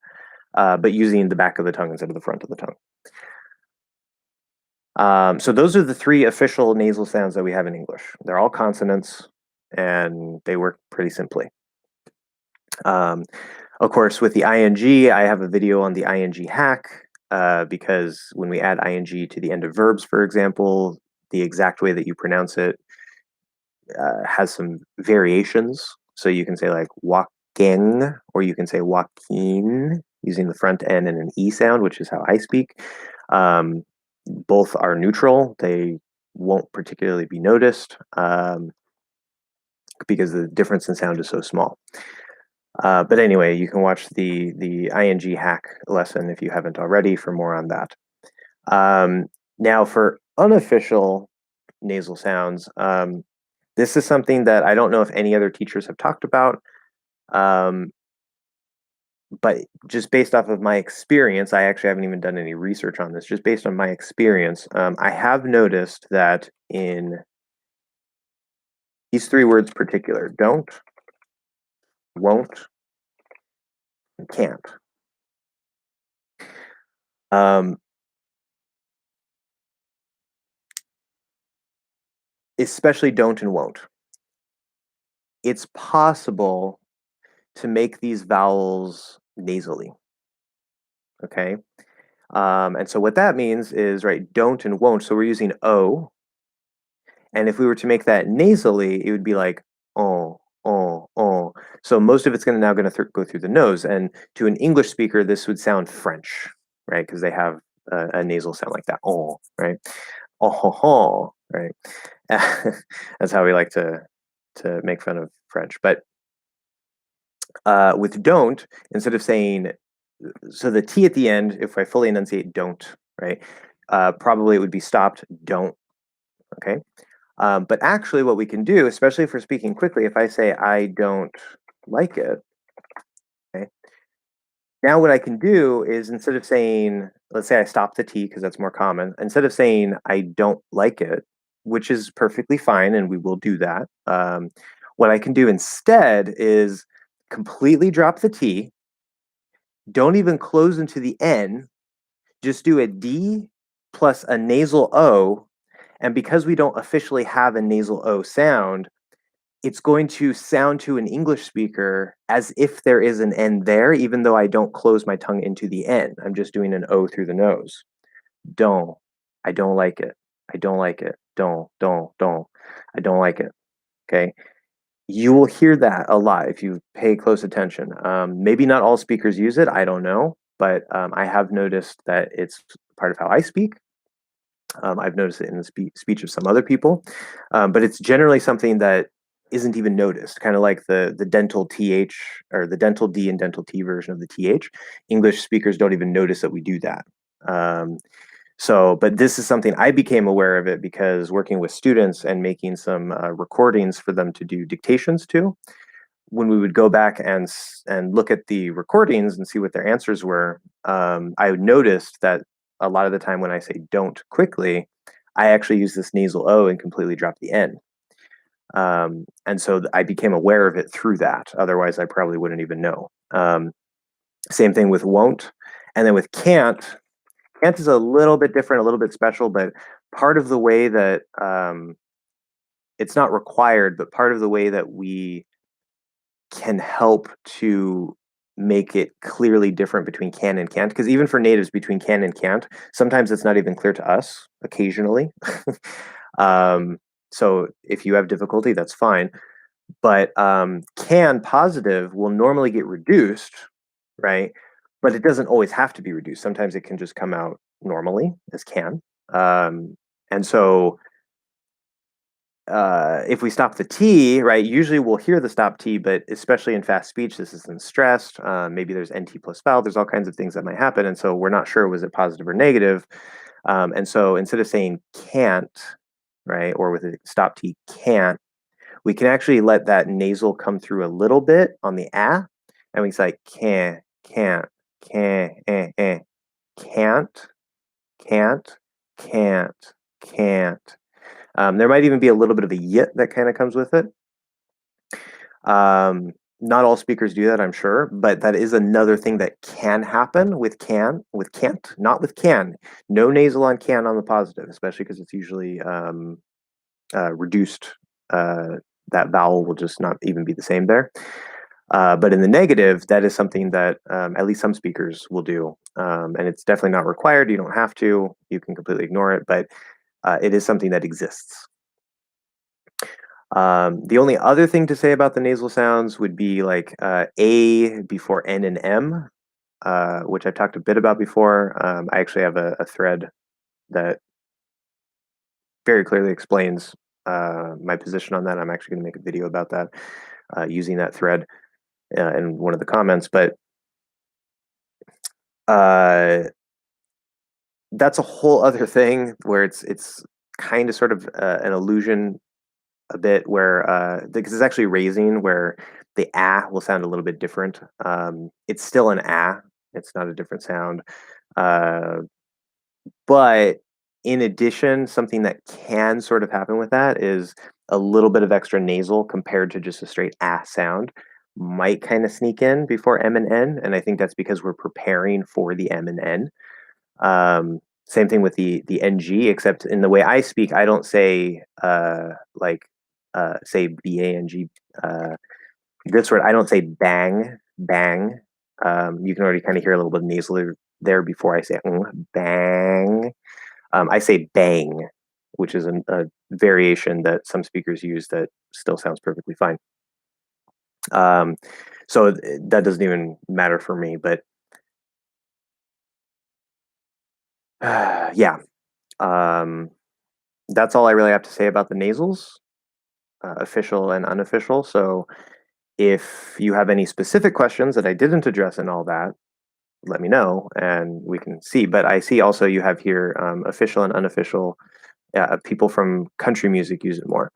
Speaker 2: but using the back of the tongue instead of the front of the tongue. So those are the three official nasal sounds that we have in English. They're all consonants, and they work pretty simply. Of course, with the ing, I have a video on the ing hack because when we add ing to the end of verbs, for example, the exact way that you pronounce it has some variations. So you can say like walking, or you can say walking using the front N and an E sound, which is how I speak. Both are neutral. They won't particularly be noticed because the difference in sound is so small. But anyway, you can watch the ing hack lesson if you haven't already for more on that. Now for unofficial nasal sounds, this is something that I don't know if any other teachers have talked about, but just based off of my experience, I actually haven't even done any research on this, just based on my experience, I have noticed that in these three words particular, don't, won't, and can't. Especially don't and won't. It's possible to make these vowels nasally. Okay. And so what that means is, right, don't and won't. So we're using O. And if we were to make that nasally, it would be like oh, oh, oh. So most of it's now going to go through the nose. And to an English speaker, this would sound French, right? Because they have a nasal sound like that. Oh, right? Oh, ho, ho, right? That's how we like to make fun of French. But with don't, instead of saying, so the T at the end, if I fully enunciate don't, right, probably it would be stopped, don't, okay? But actually what we can do, especially if we're speaking quickly, if I say I don't like it, okay, now what I can do is instead of saying let's say I stop the T because that's more common. Instead of saying I don't like it, which is perfectly fine, and we will do that. What I can do instead is completely drop the T. Don't even close into the N. Just do a D plus a nasal O. And because we don't officially have a nasal O sound, it's going to sound to an English speaker as if there is an N there, even though I don't close my tongue into the N. I'm just doing an O through the nose. Don't. I don't like it. I don't like it. Don't. I don't like it. Okay. You will hear that a lot if you pay close attention. Maybe not all speakers use it. I don't know. But I have noticed that it's part of how I speak. I've noticed it in the speech of some other people. But it's generally something that isn't even noticed, kind of like the dental th or the dental D and dental T version of the th. English speakers don't even notice that we do that. But this is something I became aware of it because working with students and making some recordings for them to do dictations to. When we would go back and look at the recordings and see what their answers were, I noticed that a lot of the time when I say "don't" quickly, I actually use this nasal O and completely drop the N. And so I became aware of it through that. Otherwise, I probably wouldn't even know. Same thing with "won't," and then with "can't." Can't is a little bit different, a little bit special, but part of the way that it's not required, but part of the way that we can help to make it clearly different between can and can't, because even for natives, between can and can't, sometimes it's not even clear to us occasionally. um, so if you have difficulty, that's fine. But can positive will normally get reduced, right? But it doesn't always have to be reduced. Sometimes it can just come out normally as can. And so if we stop the T, right, usually we'll hear the stop T, but especially in fast speech, this isn't stressed. Maybe there's NT plus vowel. There's all kinds of things that might happen. And so we're not sure, was it positive or negative? And so instead of saying can't, right, or with a stop T, can't, we can actually let that nasal come through a little bit on the ah, and we say can't, can't, can't, can't. There might even be a little bit of a yit that kind of comes with it. Not all speakers do that, I'm sure, but that is another thing that can happen with can't, not with can. No nasal on can on the positive, especially because it's usually reduced. That vowel will just not even be the same there. But in the negative, that is something that at least some speakers will do. And it's definitely not required. You don't have to. You can completely ignore it, but it is something that exists. The only other thing to say about the nasal sounds would be like A before N and M, which I've talked a bit about before. I actually have a thread that very clearly explains my position on that. I'm actually going to make a video about that using that thread in one of the comments. But that's a whole other thing where it's kind of sort of an illusion a bit where because it's actually raising where the ah will sound a little bit different. It's still an ah. It's not a different sound. But in addition, something that can sort of happen with that is a little bit of extra nasal compared to just a straight ah sound might kind of sneak in before M and N. And I think that's because we're preparing for the M and N. Same thing with the NG, except in the way I speak, I don't say say BANG. This word, I don't say bang, bang. You can already kind of hear a little bit of nasal there before I say bang. I say bang, which is a variation that some speakers use that still sounds perfectly fine. So that doesn't even matter for me, but yeah. That's all I really have to say about the nasals, official and unofficial. So if you have any specific questions that I didn't address in all that, let me know and we can see. But I see also you have here official and unofficial. People from country music use it more.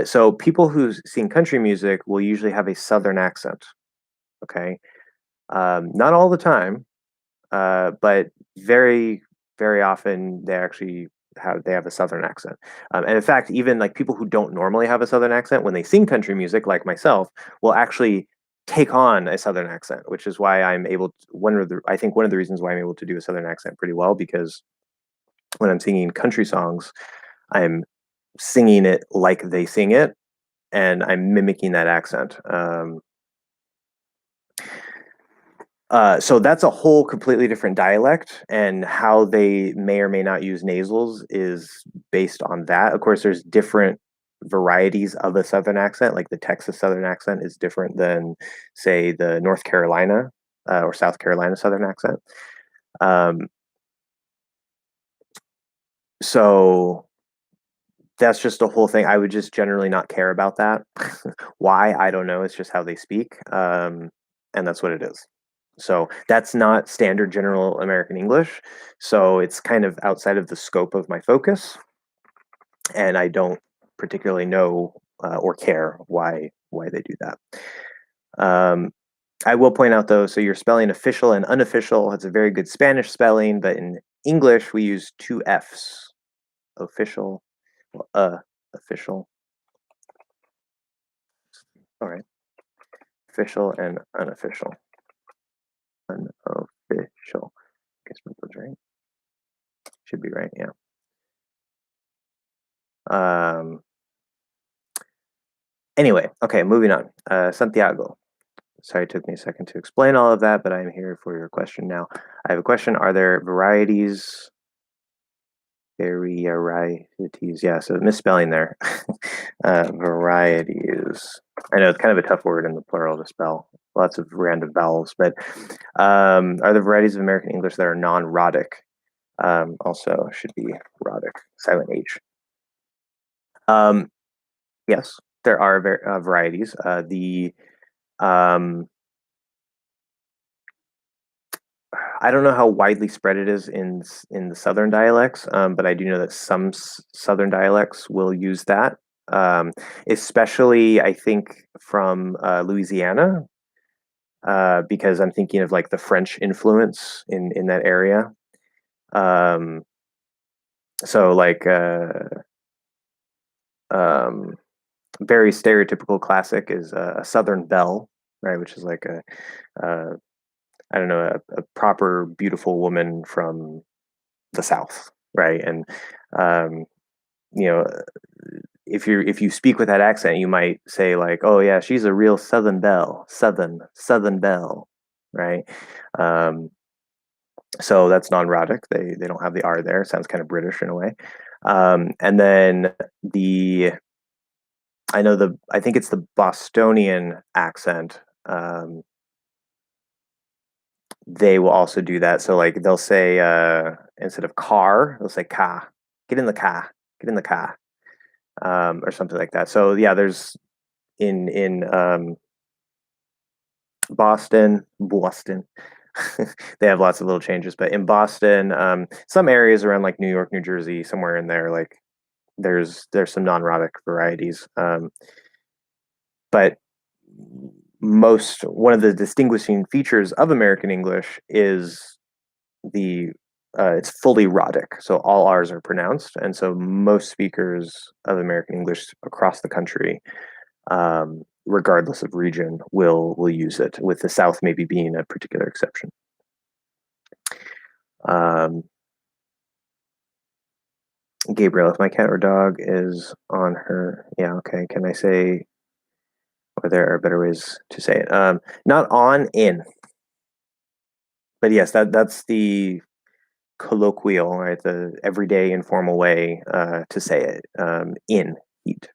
Speaker 2: So people who sing country music will usually have a southern accent. Okay, not all the time. but very, very often they actually have a Southern accent. And in fact, even like people who don't normally have a Southern accent, when they sing country music, like myself, will actually take on a Southern accent, which is why I'm able to, I think one of the reasons why I'm able to do a Southern accent pretty well, because when I'm singing country songs, I'm singing it like they sing it, and I'm mimicking that accent. So that's a whole completely different dialect, and how they may or may not use nasals is based on that. Of course, there's different varieties of a Southern accent. Like the Texas Southern accent is different than, say, the North Carolina or South Carolina Southern accent. Um, so that's just a whole thing. I would just generally not care about that. Why? I don't know. It's just how they speak. And that's what it is. So that's not standard general American English. So it's kind of outside of the scope of my focus. And I don't particularly know or care why they do that. Um, I will point out though, so you're spelling official and unofficial. It's a very good Spanish spelling, but in English we use two F's. Official, official. All right. Official and unofficial. Unofficial. Guess that was right. Should be right, yeah. Anyway, okay, moving on. Santiago. Sorry, it took me a second to explain all of that, but I'm here for your question now. I have a question. Are there varieties? Varieties. Yeah, so misspelling there. Varieties. I know it's kind of a tough word in the plural to spell. Lots of random vowels, but are there varieties of American English that are non-rhotic? Also should be rhotic, silent H. Yes, there are varieties. Um, I don't know how widely spread it is in the southern dialects, but I do know that some southern dialects will use that, um, especially I think from Louisiana, because I'm thinking of like the French influence in that area. Um, so like um, very stereotypical classic is a Southern belle, right? Which is like uh, I don't know, a proper beautiful woman from the South, right? And um, you know, if you speak with that accent, you might say like, "Oh yeah, she's a real Southern belle, Southern belle," right? Um, so that's non-rhotic. They don't have the R there. It sounds kind of British in a way. And then the I think it's the Bostonian accent. They will also do that. So like they'll say instead of car, they'll say car. Get in the car. Get in the car. Or something like that. So yeah, there's in Boston. They have lots of little changes, but in Boston, some areas around like New York, New Jersey, somewhere in there, like there's some non-rhotic varieties. But one of the distinguishing features of American English is the it's fully rhotic, so all R's are pronounced, and so most speakers of American English across the country, regardless of region, will use it. With the South maybe being a particular exception. Um, Gabriel, if my cat or dog is on her, yeah, okay. Can I say, or there are better ways to say it? Not on, in. But yes, that's the colloquial, right? The everyday informal way to say it. In, eat.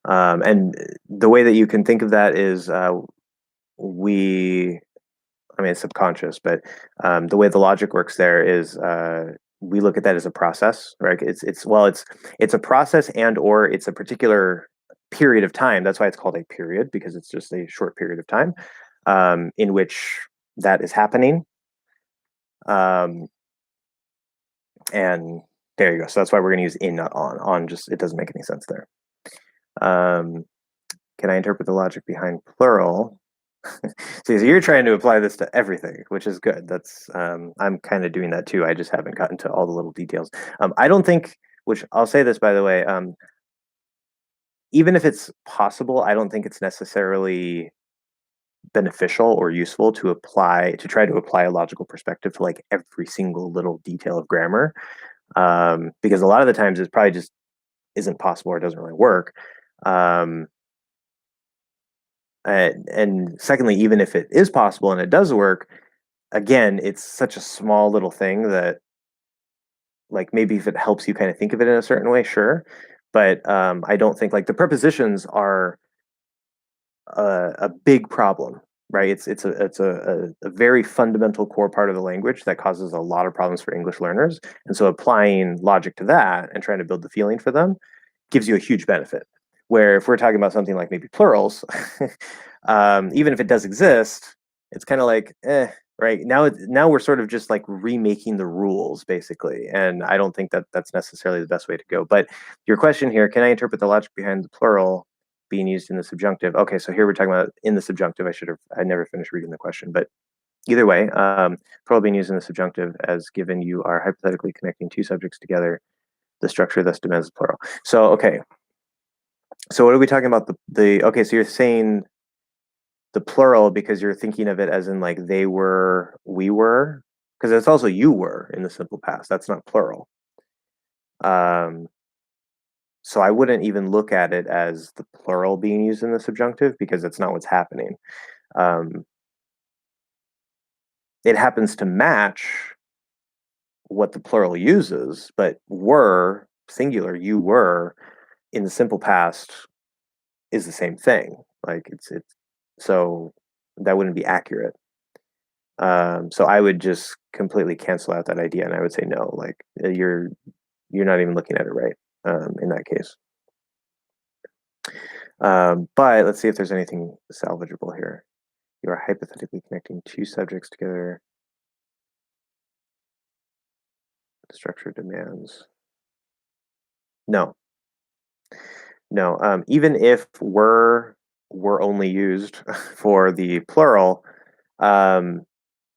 Speaker 2: And the way that you can think of that is we, I mean, it's subconscious, but the way the logic works there is we look at that as a process, right? It's a process and or it's a particular period of time. That's why it's called a period, because it's just a short period of time in which that is happening. Um, and there you go. So that's why we're going to use in, not on. On just it doesn't make any sense there. Can I interpret the logic behind plural? So you're trying to apply this to everything, which is good. That's I'm kind of doing that too. I just haven't gotten to all the little details. I don't think, which I'll say this by the way, even if it's possible, I don't think it's necessarily beneficial or useful to try to apply a logical perspective to like every single little detail of grammar, because a lot of the times it probably just isn't possible or doesn't really work. Um, and secondly, even if it is possible and it does work, again, it's such a small little thing that, like, maybe if it helps you kind of think of it in a certain way, sure. But I don't think like the prepositions are a big problem, right? It's a very fundamental core part of the language that causes a lot of problems for English learners. And so applying logic to that and trying to build the feeling for them gives you a huge benefit. Where if we're talking about something like maybe plurals, even if it does exist, it's kind of like, right now we're sort of just like remaking the rules basically, and I don't think that that's necessarily the best way to go. But your question here, can I interpret the logic behind the plural being used in the subjunctive? Okay, so here we're talking about in the subjunctive. I never finished reading the question, but either way, plural being used in the subjunctive as given you are hypothetically connecting two subjects together. The structure thus demands plural. So okay, so what are we talking about? The okay, so you're saying the plural because you're thinking of it as in like they were, we were, because it's also you were in the simple past. That's not plural. Um, so I wouldn't even look at it as the plural being used in the subjunctive because it's not what's happening. Um, it happens to match what the plural uses, but were, singular, you were, in the simple past is the same thing. Like it's so that wouldn't be accurate. So I would just completely cancel out that idea, and I would say no. Like you're not even looking at it right in that case. But let's see if there's anything salvageable here. You are hypothetically connecting two subjects together. The structure demands. No, no. Even if were only used for the plural, um,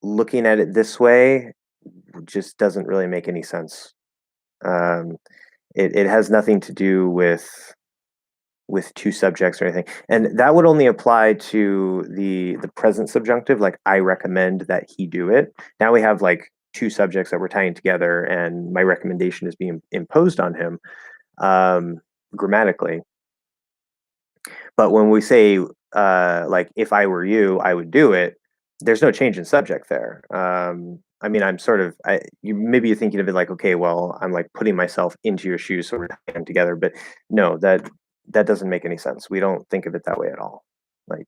Speaker 2: looking at it this way just doesn't really make any sense. Um, it has nothing to do with two subjects or anything, and that would only apply to the present subjunctive, like I recommend that he do it. Now we have like two subjects that we're tying together and my recommendation is being imposed on him, um, grammatically. But when we say like if I were you I would do it, there's no change in subject there. I mean, I'm sort of maybe you're thinking of it like, okay, well, I'm like putting myself into your shoes, so we're tying them together. But no, that doesn't make any sense. We don't think of it that way at all. Like,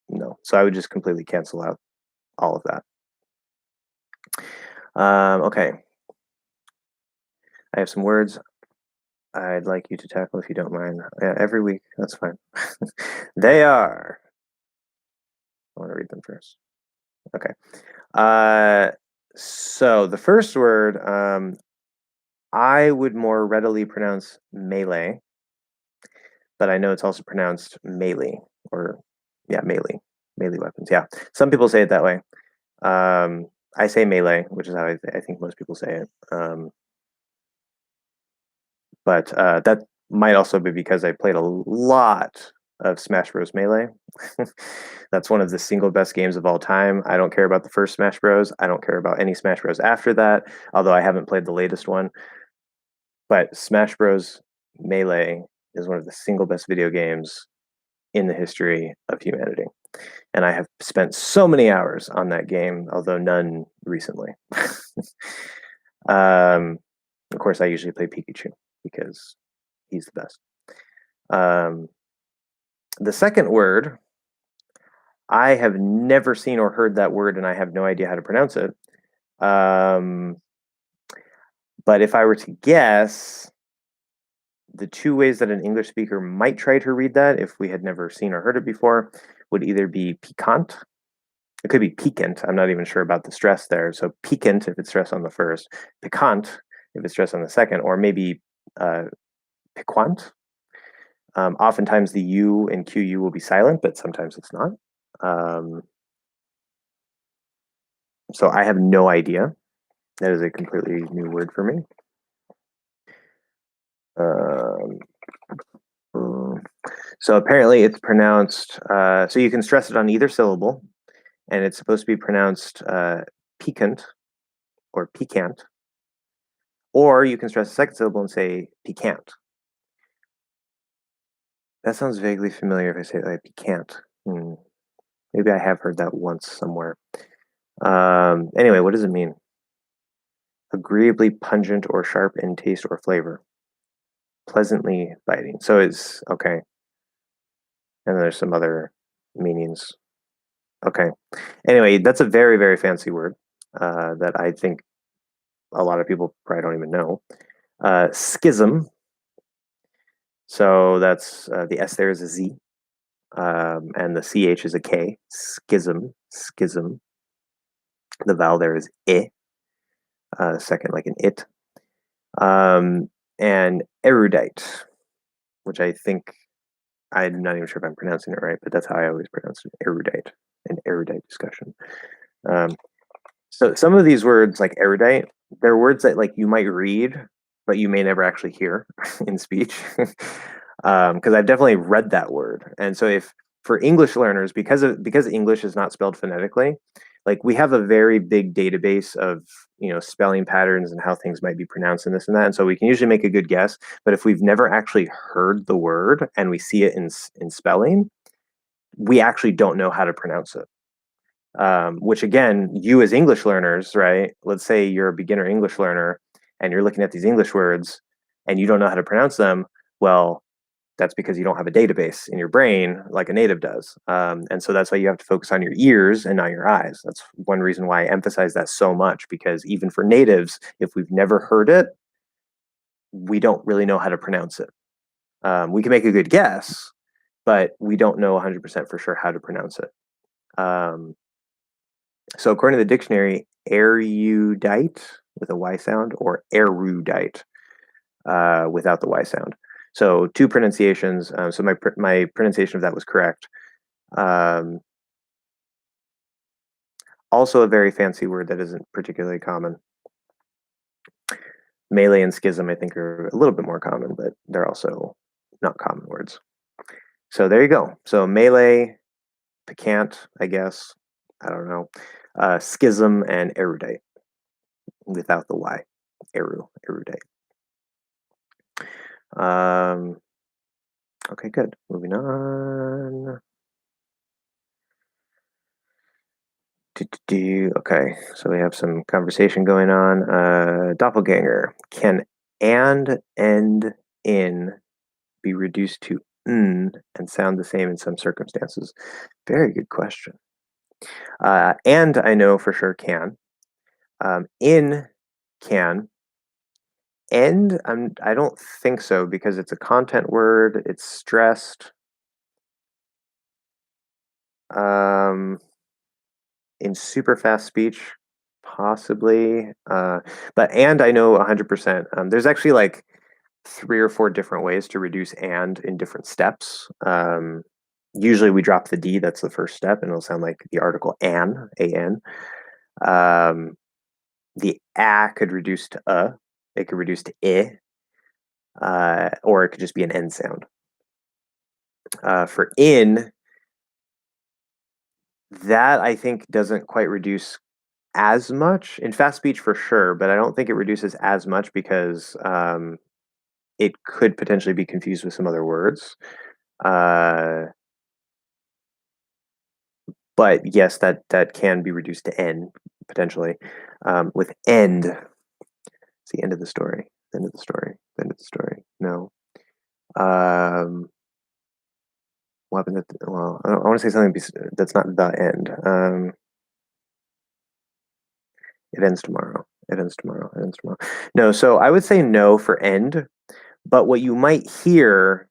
Speaker 2: no. So I would just completely cancel out all of that. Okay. I have some words I'd like you to tackle if you don't mind. Every week, that's fine. They are. I want to read them first. Okay. So the first word, I would more readily pronounce melee, but I know it's also pronounced melee, or yeah, melee weapons. Yeah, some people say it that way. I say melee, which is how I think most people say it. But that might also be because I played a lot of Smash Bros. Melee. That's one of the single best games of all time. I don't care about the first Smash Bros. I don't care about any Smash Bros. After that, although I haven't played the latest one. But Smash Bros. Melee is one of the single best video games in the history of humanity. And I have spent so many hours on that game, although none recently. Of course, I usually play Pikachu because he's the best. The second word, I have never seen or heard that word, and I have no idea how to pronounce it. But if I were to guess, the two ways that an English speaker might try to read that, if we had never seen or heard it before, would either be piquant. It could be piquant. I'm not even sure about the stress there. So piquant if it's stressed on the first, piquant if it's stressed on the second, or maybe piquant. Oftentimes the U in QU will be silent, but sometimes it's not. So I have no idea. That is a completely new word for me. So apparently it's pronounced, so you can stress it on either syllable, and it's supposed to be pronounced piquant or piquant, or you can stress the second syllable and say piquant. That sounds vaguely familiar if I say it like piquant. Maybe I have heard that once somewhere. Anyway, what does it mean? Agreeably pungent or sharp in taste or flavor. Pleasantly biting. So it's okay. And there's some other meanings. Okay. Anyway, that's a very, very fancy word that I think a lot of people probably don't even know. Schism. So that's the S there is a Z, and the CH is a K. Schism. Schism. The vowel there is I. Second, like an it. And erudite, which I think I'm not even sure if I'm pronouncing it right, but that's how I always pronounce it. Erudite, an erudite discussion. So some of these words, like erudite, they're words that like you might read, but you may never actually hear in speech. Because I've definitely read that word, and so if for English learners, because English is not spelled phonetically, like we have a very big database of spelling patterns and how things might be pronounced and this and that, and so we can usually make a good guess. But if we've never actually heard the word and we see it in spelling, we actually don't know how to pronounce it. Which again, you as English learners, right? Let's say you're a beginner English learner and you're looking at these English words and you don't know how to pronounce them. Well, that's because you don't have a database in your brain like a native does. And so that's why you have to focus on your ears and not your eyes. That's one reason why I emphasize that so much, because even for natives, if we've never heard it, we don't really know how to pronounce it. We can make a good guess, but we don't know 100% for sure how to pronounce it. So according to the dictionary, erudite with a Y sound or erudite without the Y sound. So two pronunciations. So my pronunciation of that was correct. Also a very fancy word that isn't particularly common. Melee and schism, I think, are a little bit more common, but they're also not common words. So there you go. So melee, piquant, I guess. I don't know. Schism and erudite without the Y. Erudite. Okay, good. Moving on. Okay, so we have some conversation going on. Doppelganger. Can and in be reduced to n and sound the same in some circumstances? Very good question. And I know for sure can. In can. End, I don't think so, because it's a content word. It's stressed. In super fast speech, possibly. But and I know 100%. There's actually like 3 or 4 different ways to reduce and in different steps. Usually we drop the D, that's the first step, and it'll sound like the article an, A-N. The a could reduce to it could reduce to or it could just be an N sound. For in, that I think doesn't quite reduce as much in fast speech for sure, but I don't think it reduces as much because it could potentially be confused with some other words. But yes, that can be reduced to N potentially. With end, it's the end of the story. End of the story. End of the story. No. What happened at well, I want to say something that's not the end. It ends tomorrow. It ends tomorrow. It ends tomorrow. No, so I would say no for end, but what you might hear,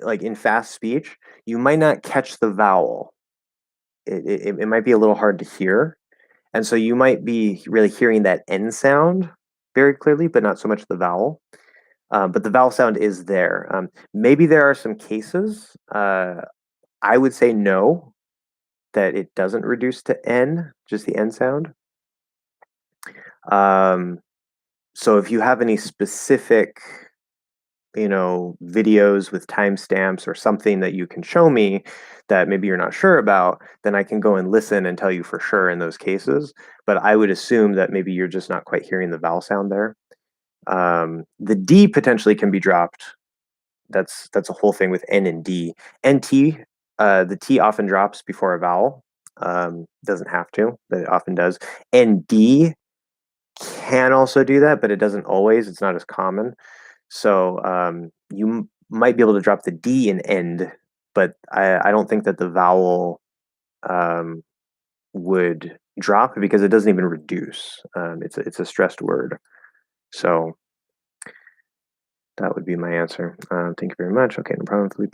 Speaker 2: like in fast speech, you might not catch the vowel. It might be a little hard to hear. And so you might be really hearing that N sound very clearly, but not so much the vowel. But the vowel sound is there. Maybe there are some cases. I would say no, that it doesn't reduce to N, just the N sound. So if you have any specific, videos with timestamps or something that you can show me that maybe you're not sure about, then I can go and listen and tell you for sure in those cases. But I would assume that maybe you're just not quite hearing the vowel sound there. The D potentially can be dropped. That's a whole thing with N and D. NT, the T often drops before a vowel. Doesn't have to, but it often does. And D can also do that, but it doesn't always. It's not as common. So you might be able to drop the D in end, but I don't think that the vowel um, would drop because it doesn't even reduce. It's a stressed word. So that would be my answer. Thank you very much. Okay, no problem, Felipe.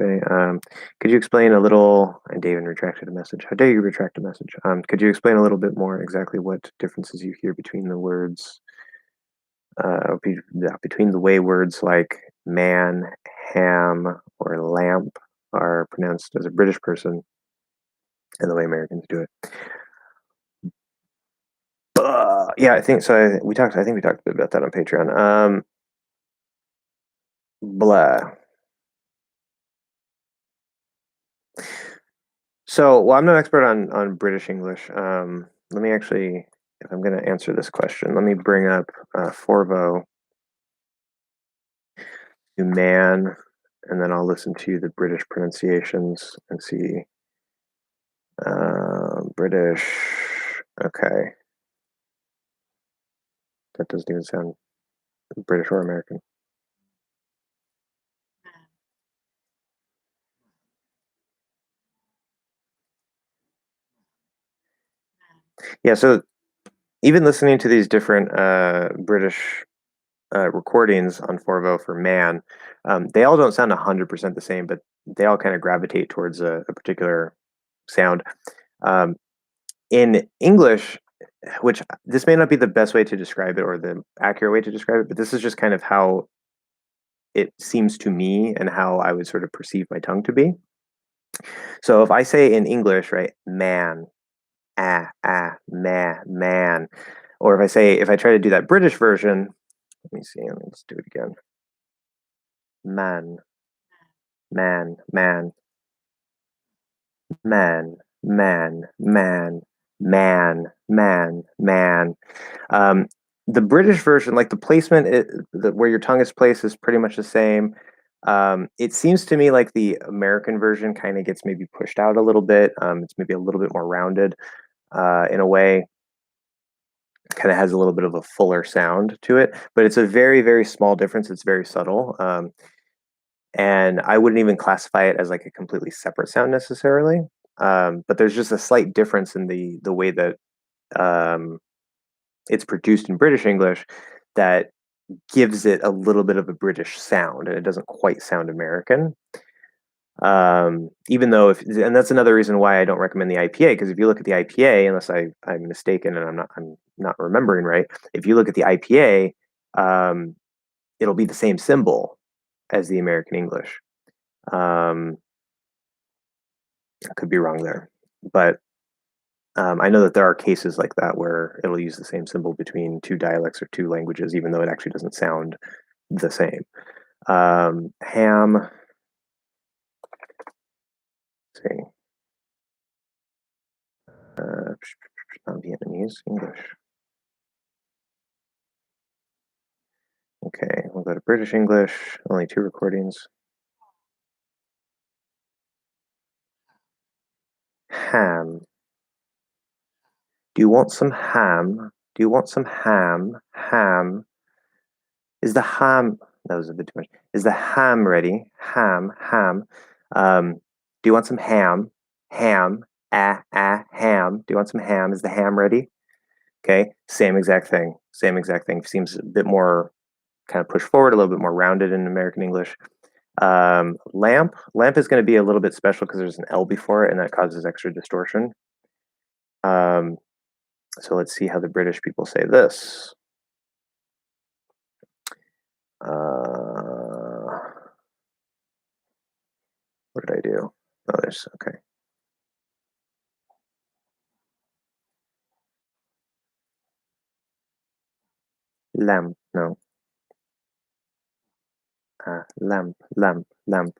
Speaker 2: Could you explain a little? And David retracted a message. How dare you retract a message? Could you explain a little bit more exactly what differences you hear between the words, between the way words like man, ham, or lamp are pronounced as a British person and the way Americans do it? Yeah, I think so. I think we talked a bit about that on Patreon. Blah. So, well, I'm no expert on British English. Let me actually, if I'm going to answer this question, let me bring up Forvo to man, and then I'll listen to the British pronunciations and see. British. Okay, that doesn't even sound British or American. Yeah, so even listening to these different British recordings on Forvo for man, they all don't sound 100% the same, but they all kind of gravitate towards a particular sound. In English, which this may not be the best way to describe it or the accurate way to describe it, but this is just kind of how it seems to me and how I would sort of perceive my tongue to be. So if I say in English, right, man, man, or if I try to do that British version, let me see, let's do it again. Man, man, man, man, man, man, man. The British version, like the placement, where your tongue is placed, is pretty much the same. It seems to me like the American version kind of gets maybe pushed out a little bit. It's maybe a little bit more rounded in a way. Kind of has a little bit of a fuller sound to it, but it's a very, very small difference. It's very subtle. And I wouldn't even classify it as like a completely separate sound necessarily. But there's just a slight difference in the way that um, it's produced in British English that gives it a little bit of a British sound, and it doesn't quite sound American. Even though and that's another reason why I don't recommend the IPA, because if you look at the IPA, unless I'm mistaken and I'm not remembering right, if you look at the IPA, it'll be the same symbol as the American English. I could be wrong there, but I know that there are cases like that where it'll use the same symbol between two dialects or two languages, even though it actually doesn't sound the same. Ham, let's see, non-Vietnamese, English. Okay, we'll go to British English, only 2 recordings. Ham. Do you want some ham? Do you want some ham? Ham. Is the ham, that was a bit too much. Is the ham ready? Ham, ham. Do you want some ham? Ham. Ham. Do you want some ham? Is the ham ready? Okay, same exact thing. Same exact thing. Seems a bit more kind of pushed forward, a little bit more rounded in American English. Lamp. Lamp is going to be a little bit special because there's an L before it, and that causes extra distortion. So let's see how the British people say this. What did I do? Oh, there's okay. lamp, no. Lamp, lamp, lamp,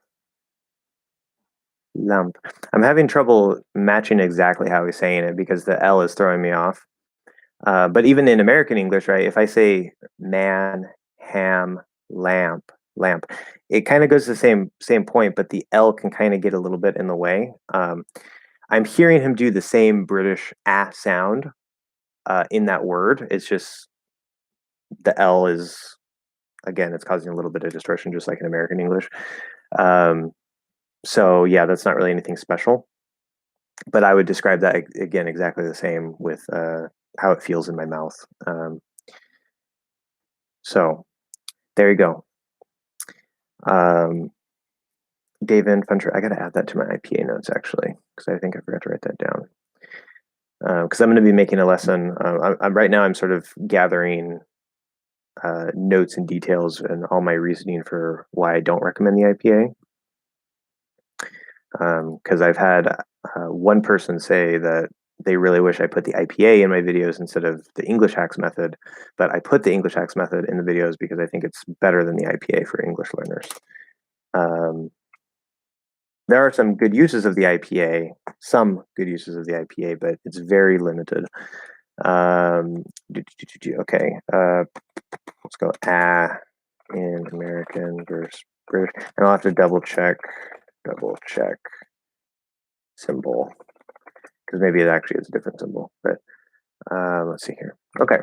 Speaker 2: lamp. I'm having trouble matching exactly how he's saying it because the L is throwing me off. But even in American English, right, if I say man, ham, lamp, lamp, it kind of goes to the same point, but the L can kind of get a little bit in the way. I'm hearing him do the same British sound in that word. It's just the L is, again, it's causing a little bit of distortion, just like in American English. So yeah, that's not really anything special. But I would describe that again exactly the same with how it feels in my mouth. So there you go. David Funcher, I got to add that to my IPA notes actually, because I think I forgot to write that down. Because I'm going to be making a lesson. I'm right now. I'm sort of gathering notes and details and all my reasoning for why I don't recommend the IPA. Because I've had one person say that they really wish I put the IPA in my videos instead of the English Hacks method, but I put the English Hacks method in the videos because I think it's better than the IPA for English learners. There are some good uses of the IPA, but it's very limited. Okay, let's go in American versus British, and I'll have to double check symbol, because maybe it actually is a different symbol, but let's see here. Okay.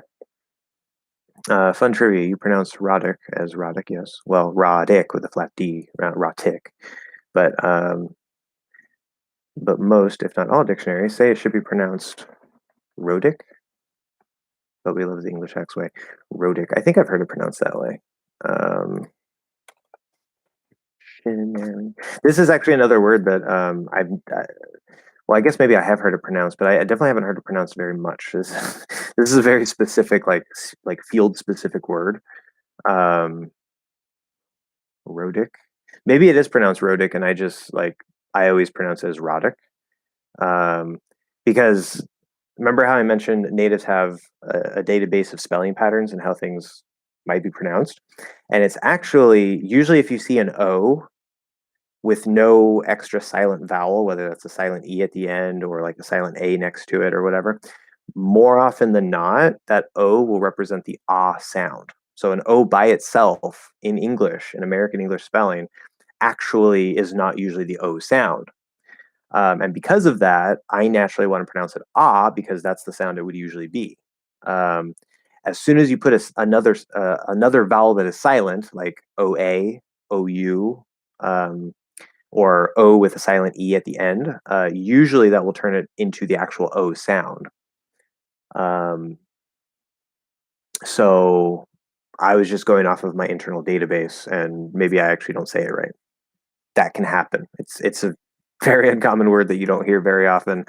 Speaker 2: Fun trivia, you pronounce Roddick as Roddick, yes. Well, Roddick with a flat D, Rotic. But most, if not all dictionaries, say it should be pronounced Rodick. But we love the English X way. Rodick. I think I've heard it pronounced that way. This is actually another word that well, I guess maybe I have heard it pronounced, but I definitely haven't heard it pronounced very much. This is a very specific, like field specific word. Rodick. Maybe it is pronounced Rodick, and I always pronounce it as Roddick. Because remember how I mentioned natives have a database of spelling patterns and how things might be pronounced, and it's actually usually if you see an O with no extra silent vowel, whether that's a silent E at the end or like a silent A next to it or whatever, more often than not, that O will represent the ah sound. So an O by itself in English, in American English spelling, actually is not usually the O sound. And because of that, I naturally want to pronounce it ah because that's the sound it would usually be. As soon as you put another vowel that is silent, like OA, OU, or O with a silent E at the end, usually that will turn it into the actual O sound. So I was just going off of my internal database, and maybe I actually don't say it right. That can happen. It's a very uncommon word that you don't hear very often.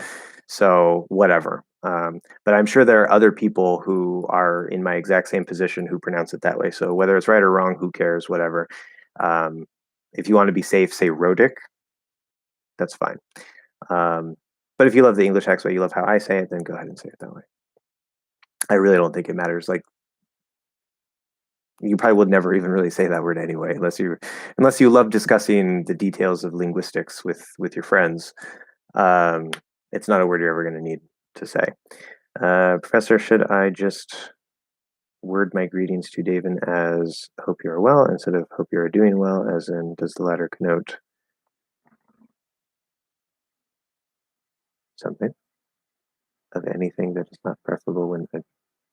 Speaker 2: So whatever. But I'm sure there are other people who are in my exact same position who pronounce it that way. So whether it's right or wrong, who cares? Whatever. If you want to be safe, say Rodick. That's fine. But if you love the English X way, you love how I say it, then go ahead and say it that way. I really don't think it matters. Like, you probably would never even really say that word anyway, unless you love discussing the details of linguistics with your friends. It's not a word you're ever going to need to say. Professor, should I just word my greetings to David as hope you are well instead of hope you are doing well, as in does the latter connote something of anything that is not preferable when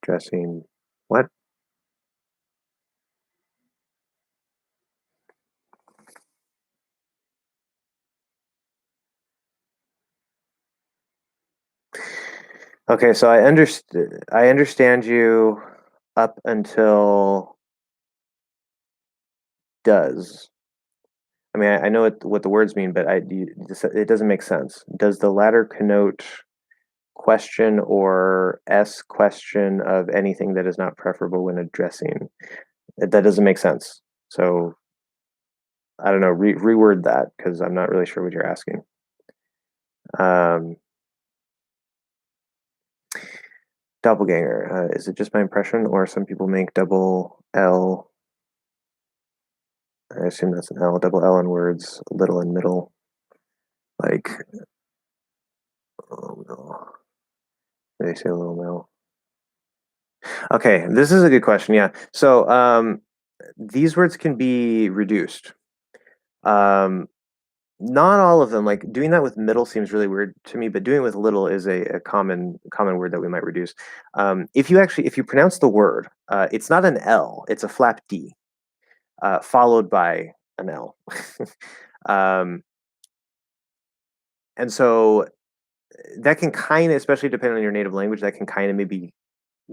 Speaker 2: addressing what? Okay, so I understand you up until does. I mean, I know what the words mean, but it doesn't make sense. Does the latter connote question or question of anything that is not preferable when addressing? That doesn't make sense. So I don't know. Reword that because I'm not really sure what you're asking. Doppelganger. Is it just my impression, or some people make double L? I assume that's an L, double L in words, little and middle. Like, oh no. They say little middle. Okay, this is a good question. Yeah. So these words can be reduced. Not all of them. Like doing that with middle seems really weird to me, but doing it with little is a common word that we might reduce. If you pronounce the word, it's not an L, it's a flap D, followed by an L. um, and so that can kind of, especially depending on your native language, that can kind of maybe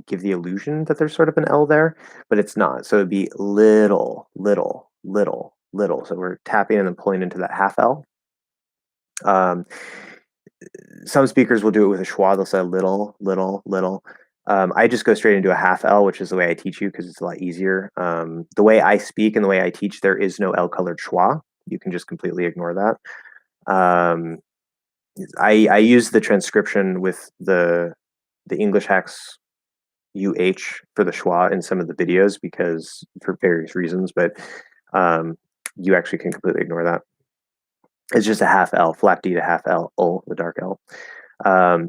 Speaker 2: give the illusion that there's sort of an L there, but it's not. So it'd be little, little, little, little. So we're tapping and then pulling into that half L. Some speakers will do it with a schwa. They'll say little, little, little. I just go straight into a half L, which is the way I teach you because it's a lot easier. The way I speak and the way I teach, there is no L-colored schwa. You can just completely ignore that. I use the transcription with the English Hacks UH for the schwa in some of the videos because for various reasons, but you actually can completely ignore that. It's just a half L, flat D to half L, O, the dark L.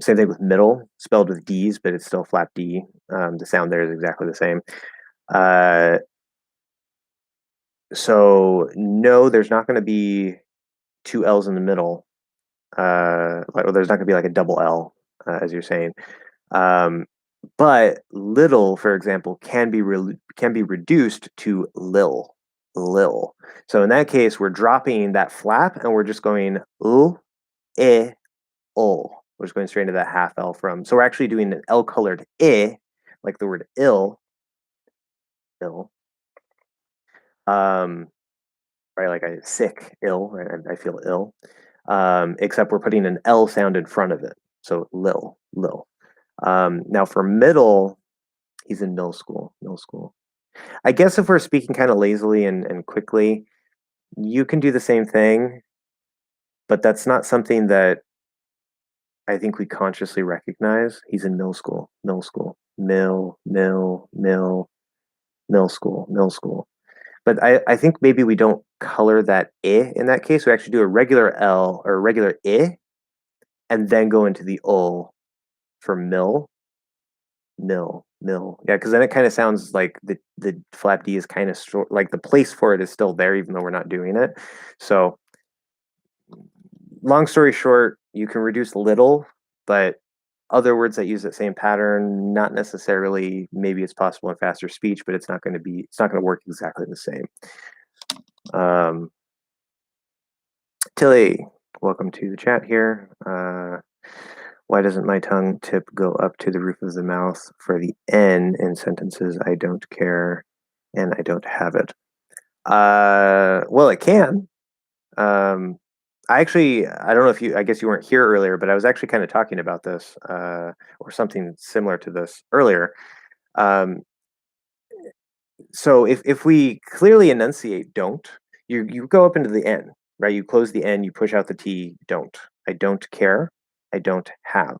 Speaker 2: Same thing with middle, spelled with D's, but it's still flat D. The sound there is exactly the same. So no, there's not going to be two L's in the middle. There's not going to be like a double L, as you're saying. But little, for example, can be reduced to lil, lil. So in that case, we're dropping that flap and we're just going l, eh, ol. We're just going straight into that half L from. So we're actually doing an L colored I, like the word ill, ill. Right, like I sick, ill. Right, I feel ill. Except we're putting an L sound in front of it. So lil, lil. Now for middle, he's in middle school. Middle school. I guess if we're speaking kind of lazily and quickly, you can do the same thing, but that's not something that I think we consciously recognize. He's in middle school, middle school, middle school, middle school. But I think maybe we don't color that I in that case. We actually do a regular L or a regular I and then go into the O for mill. Yeah, because then it kind of sounds like the flap D is kind of short, like the place for it is still there, even though we're not doing it. So, long story short, you can reduce little, but other words that use that same pattern, not necessarily. Maybe it's possible in faster speech, but it's not going to work exactly the same. Tilly, welcome to the chat here. Why doesn't my tongue tip go up to the roof of the mouth for the N in sentences? I don't care and I don't have it. Well, it can. I don't know if I guess you weren't here earlier, but I was actually kind of talking about this or something similar to this earlier. So if we clearly enunciate don't, you go up into the N, right? You close the N, you push out the T, don't. I don't care. I don't have.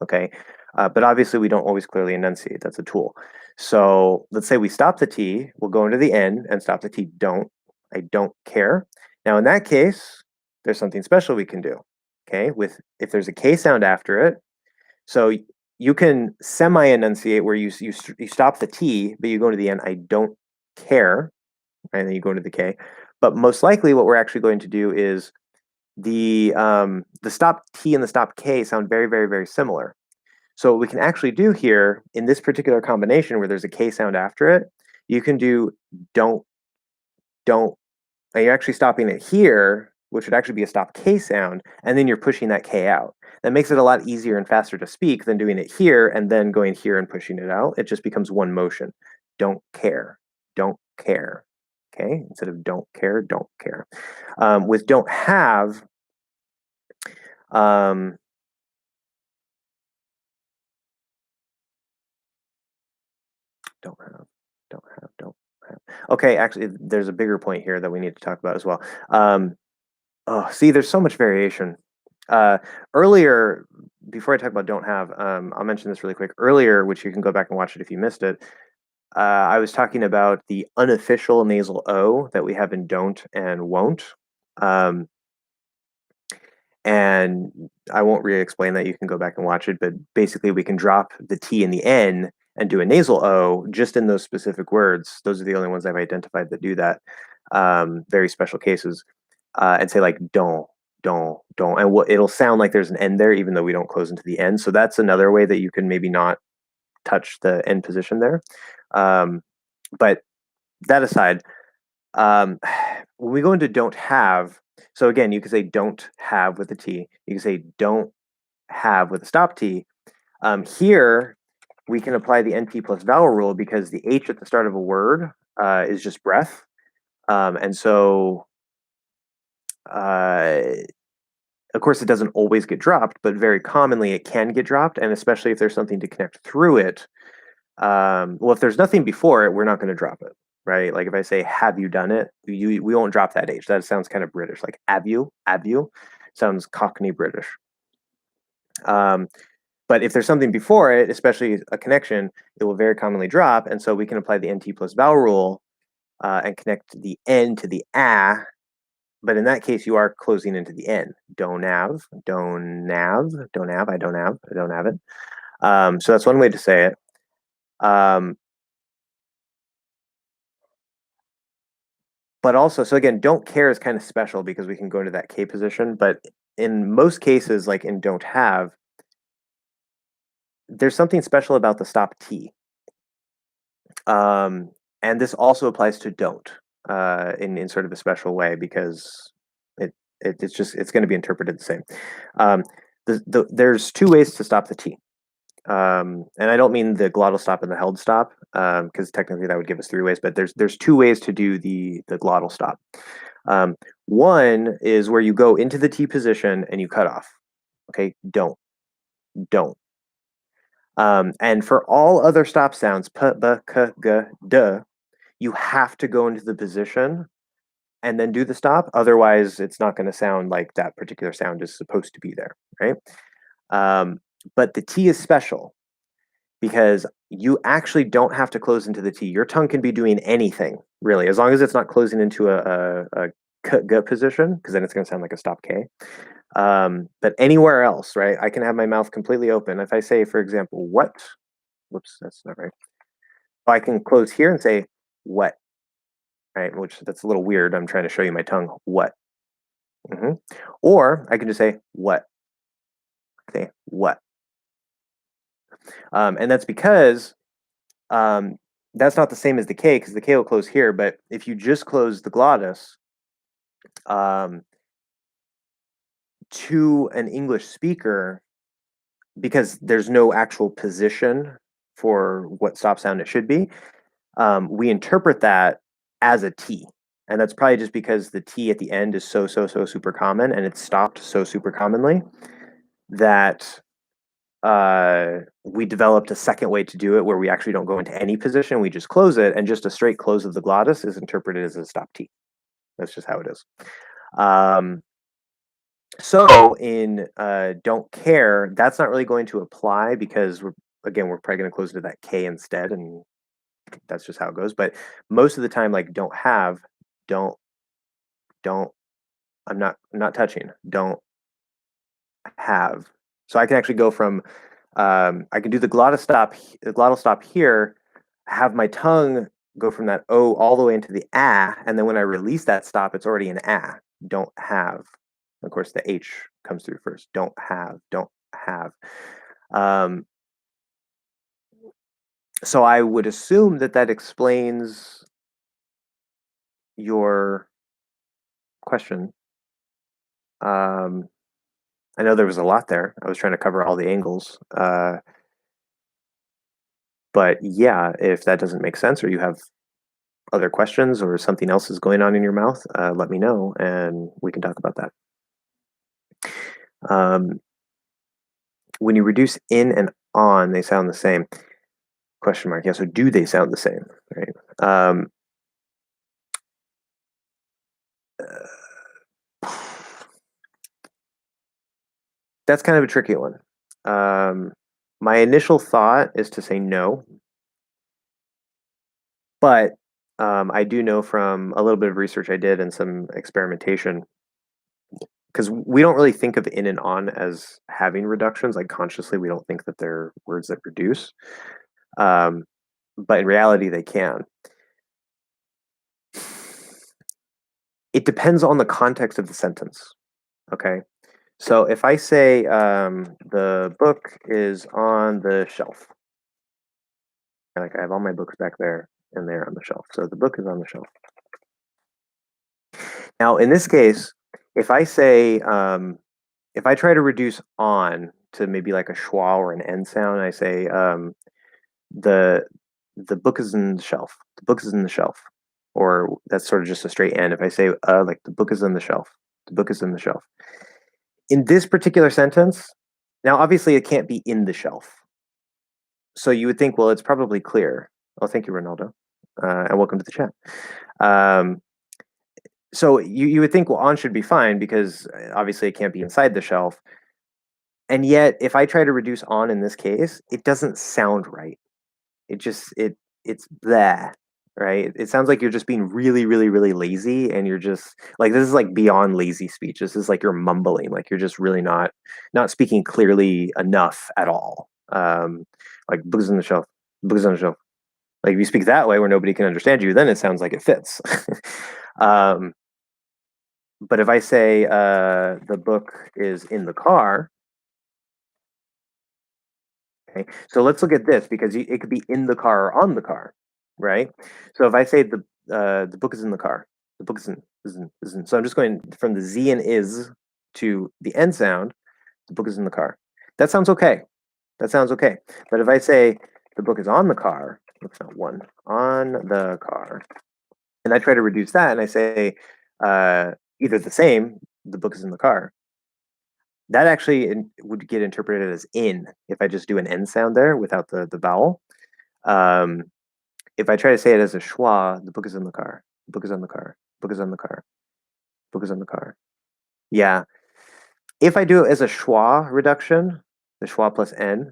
Speaker 2: Okay. But obviously we don't always clearly enunciate. That's a tool. So let's say we stop the T, we'll go into the N and stop the T, don't. I don't care. Now in that case, there's something special we can do. Okay. If there's a K sound after it, so you can semi-enunciate where you stop the T, but you go to the N, I don't care, and then you go into the K. But most likely what we're actually going to do is the stop T and the stop K sound very, very, very similar. So what we can actually do here in this particular combination where there's a K sound after it, you can do don't. And you're actually stopping it here, which would actually be a stop K sound, and then you're pushing that K out. That makes it a lot easier and faster to speak than doing it here and then going here and pushing it out. It just becomes one motion. Don't care. Don't care. Okay? Instead of don't care, don't care. With don't have, don't have, don't have, don't have. Okay, actually, there's a bigger point here that we need to talk about as well. See, there's so much variation. Earlier, before I talk about don't have, I'll mention this really quick. Earlier, which you can go back and watch it if you missed it, I was talking about the unofficial nasal O that we have in don't and won't. Um, and I won't re-explain that. You can go back and watch it. But basically, we can drop the T and the N and do a nasal O just in those specific words. Those are the only ones I've identified that do that. Very special cases. And say like don't, don't. And it'll sound like there's an N there, even though we don't close into the N. So that's another way that you can maybe not touch the N position there. But that aside, when we go into don't have, so again, you can say don't have with a T. You can say don't have with a stop T. Here, we can apply the NP plus vowel rule because the H at the start of a word is just breath. And so, of course, it doesn't always get dropped, but very commonly it can get dropped. And especially if there's something to connect through it. Well, if there's nothing before it, we're not going to drop it, right? Like if I say, have you done it? We won't drop that H. That sounds kind of British, like have you? Sounds Cockney British. But if there's something before it, especially a connection, it will very commonly drop. And so we can apply the NT plus vowel rule and connect the N to the A. But in that case, you are closing into the N. Don't have, don't have, don't have, I don't have, I don't have it. So that's one way to say it. But also, so again, don't care is kind of special because we can go into that K position. But in most cases, like in don't have, there's something special about the stop T. And this also applies to don't in sort of a special way because it's going to be interpreted the same. There's two ways to stop the T. And I don't mean the glottal stop and the held stop, because technically that would give us three ways, but there's two ways to do the glottal stop. One is where you go into the T position and you cut off. Okay, don't. And for all other stop sounds, p, b, k, g, d, you have to go into the position and then do the stop. Otherwise, it's not going to sound like that particular sound is supposed to be there, right? But the T is special because you actually don't have to close into the T. Your tongue can be doing anything, really, as long as it's not closing into a g position, because then it's going to sound like a stop K. But anywhere else, right, I can have my mouth completely open. If I say, for example, what, whoops, that's not right. I can close here and say, what, right, which that's a little weird. I'm trying to show you my tongue, what. Or I can just say, what, say, what. And that's because that's not the same as the K, because the K will close here. But if you just close the glottis to an English speaker, because there's no actual position for what stop sound it should be, we interpret that as a T. And that's probably just because the T at the end is so super common, and it's stopped so super commonly that we developed a second way to do it where we actually don't go into any position. We just close it, and just a straight close of the glottis is interpreted as a stop T. That's just how it is. So in don't care, that's not really going to apply because we're probably going to close to that K instead, and that's just how it goes. But most of the time, like don't have, don't, I'm not touching, don't have. So I can actually go from I can do the glottal stop here, have my tongue go from that O all the way into the A, and then when I release that stop, it's already an A. Don't have. Of course, the H comes through first. Don't have. So I would assume that explains your question. I know there was a lot there. I was trying to cover all the angles. But yeah, if that doesn't make sense or you have other questions or something else is going on in your mouth, let me know and we can talk about that. When you reduce in and on, they sound the same. Question mark. Yeah, so do they sound the same? Right. That's kind of a tricky one. My initial thought is to say no, but I do know from a little bit of research I did and some experimentation, because we don't really think of in and on as having reductions. Like consciously, we don't think that they're words that reduce, um, but in reality, they can. It depends on the context of the sentence. Okay. So if I say the book is on the shelf, like I have all my books back there and they're on the shelf. So the book is on the shelf. Now, in this case, if I say, if I try to reduce on to maybe like a schwa or an n sound, I say the the book is in the shelf. The book is in the shelf, or that's sort of just a straight n. If I say like the book is in the shelf, the book is in the shelf. In this particular sentence, now obviously it can't be in the shelf. So you would think, well, it's probably clear. Oh, thank you, Ronaldo, and welcome to the chat. Um, so you would think, well, on should be fine because obviously it can't be inside the shelf. And yet, if I try to reduce on in this case, it doesn't sound right. It just it's that right. It sounds like you're just being really, really, really lazy, and you're just like this is like beyond lazy speech. This is like you're mumbling, like you're just really not speaking clearly enough at all. Like books on the shelf, books on the shelf. Like if you speak that way where nobody can understand you, then it sounds like it fits. um, but if I say the book is in the car, okay, so let's look at this because it could be in the car or on the car, right? So if I say the book is in the car, the book isn't. So I'm just going from the z and is to the n sound. The book is in the car. That sounds okay. That sounds okay. But if I say the book is on the car, that's not one on the car, and I try to reduce that, and I say either the same, the book is in the car. That actually would get interpreted as in if I just do an n sound there without the vowel. Um, if I try to say it as a schwa, the book is in the car. The book is on the car. The book is on the car. The book is on the car. Yeah. If I do it as a schwa reduction, the schwa plus n,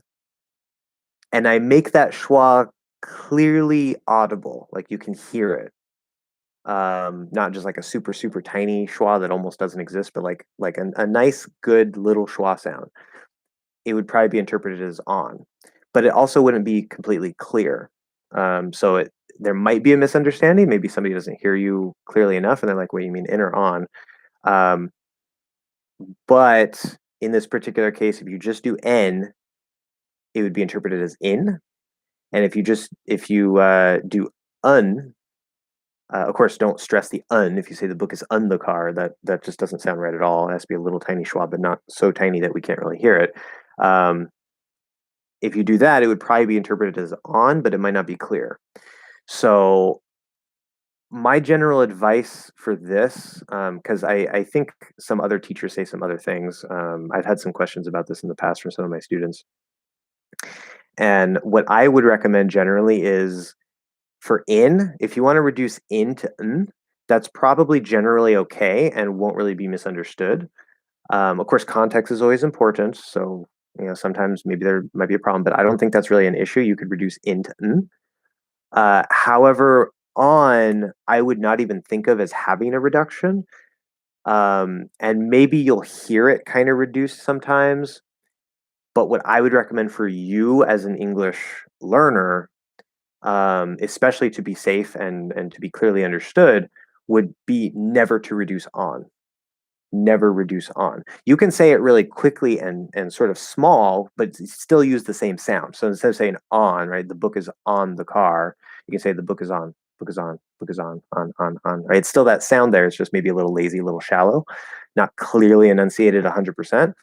Speaker 2: and I make that schwa clearly audible, like you can hear it, not just like a super super tiny schwa that almost doesn't exist, but like a nice good little schwa sound, it would probably be interpreted as on, but it also wouldn't be completely clear. So there might be a misunderstanding. Maybe somebody doesn't hear you clearly enough, and they're like, "Wait, you mean in or on?" Um, but in this particular case, if you just do n, it would be interpreted as in, and if you do un, of course, don't stress the un. If you say the book is on the car, that just doesn't sound right at all. It has to be a little tiny schwa, but not so tiny that we can't really hear it. If you do that, it would probably be interpreted as on, but it might not be clear. So my general advice for this, because I think some other teachers say some other things. I've had some questions about this in the past from some of my students. And what I would recommend generally is for in, if you want to reduce in to n, that's probably generally okay and won't really be misunderstood. Of course, context is always important. So, sometimes maybe there might be a problem, but I don't think that's really an issue. You could reduce in to n. However, on, I would not even think of as having a reduction. And maybe you'll hear it kind of reduced sometimes. But what I would recommend for you as an English learner, especially to be safe and to be clearly understood, would be never to reduce on. Never reduce on. You can say it really quickly and sort of small, but still use the same sound. So instead of saying on, right, the book is on the car, you can say the book is on, book is on, book is on, right? It's still that sound there. It's just maybe a little lazy, a little shallow, not clearly enunciated 100%,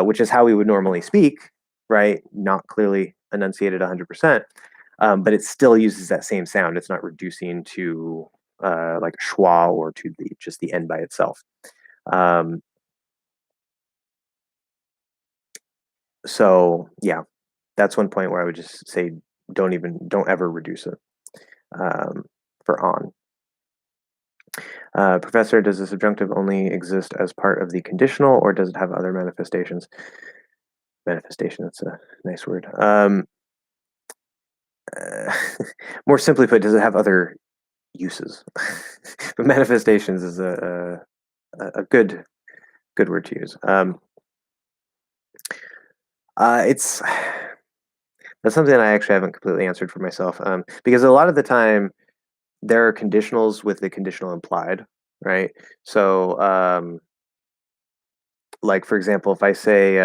Speaker 2: which is how we would normally speak, right? Not clearly enunciated 100%, but it still uses that same sound. It's not reducing to like a schwa or to just the end by itself. Um, so yeah, that's one point where I would just say don't ever reduce it um, for on. Professor, does the subjunctive only exist as part of the conditional, or does it have other manifestations? Manifestation, that's a nice word. More simply put, does it have other uses? But manifestations is a good word to use. It's that's something I actually haven't completely answered for myself, because a lot of the time there are conditionals with the conditional implied, right? So, like for example, if I say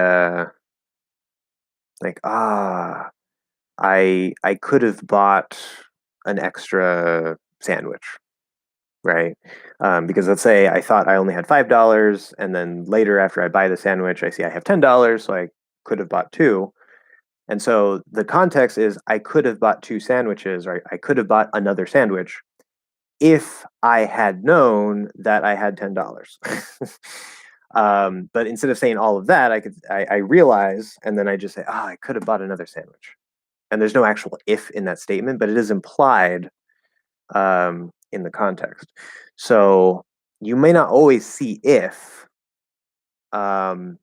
Speaker 2: like I could have bought an extra sandwich, right? Because let's say I thought I only had $5, and then later after I buy the sandwich, I see I have $10, so I could have bought two. And so the context is I could have bought two sandwiches, or I could have bought another sandwich if I had known that I had $10. But instead of saying all of that, I realize, and then I just say, I could have bought another sandwich. And there's no actual if in that statement, but it is implied in the context. So you may not always see if, but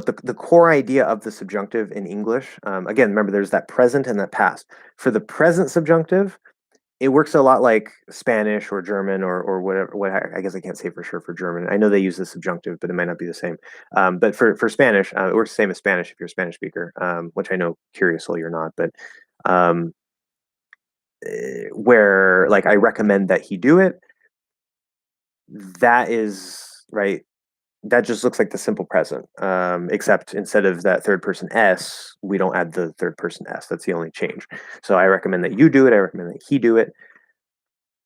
Speaker 2: the core idea of the subjunctive in English, again, remember there's that present and that past. For the present subjunctive, it works a lot like Spanish or German or whatever. I guess I can't say for sure for German. I know they use the subjunctive, but it might not be the same. But for Spanish, it works the same as Spanish if you're a Spanish speaker, which I know curiously you're not. But where like I recommend that he do it, that is right. That just looks like the simple present, except instead of that third person s, we don't add the third person s. That's the only change. So I recommend that you do it. I recommend that he do it.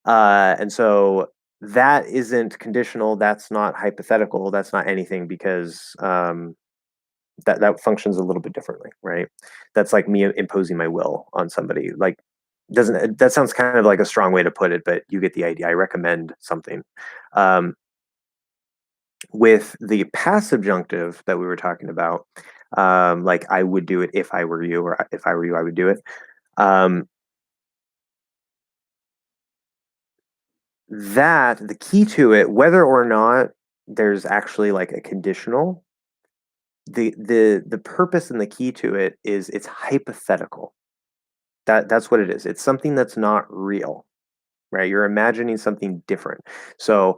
Speaker 2: And so that isn't conditional. That's not hypothetical. That's not anything because that functions a little bit differently, right? That's like me imposing my will on somebody. Like, doesn't that sounds kind of like a strong way to put it, but you get the idea. I recommend something. With the past subjunctive that we were talking about, like I would do it if I were you, or if I were you, I would do it. That the key to it, whether or not there's actually like a conditional, the purpose and the key to it is it's hypothetical. That's what it is. It's something that's not real, right? You're imagining something different. So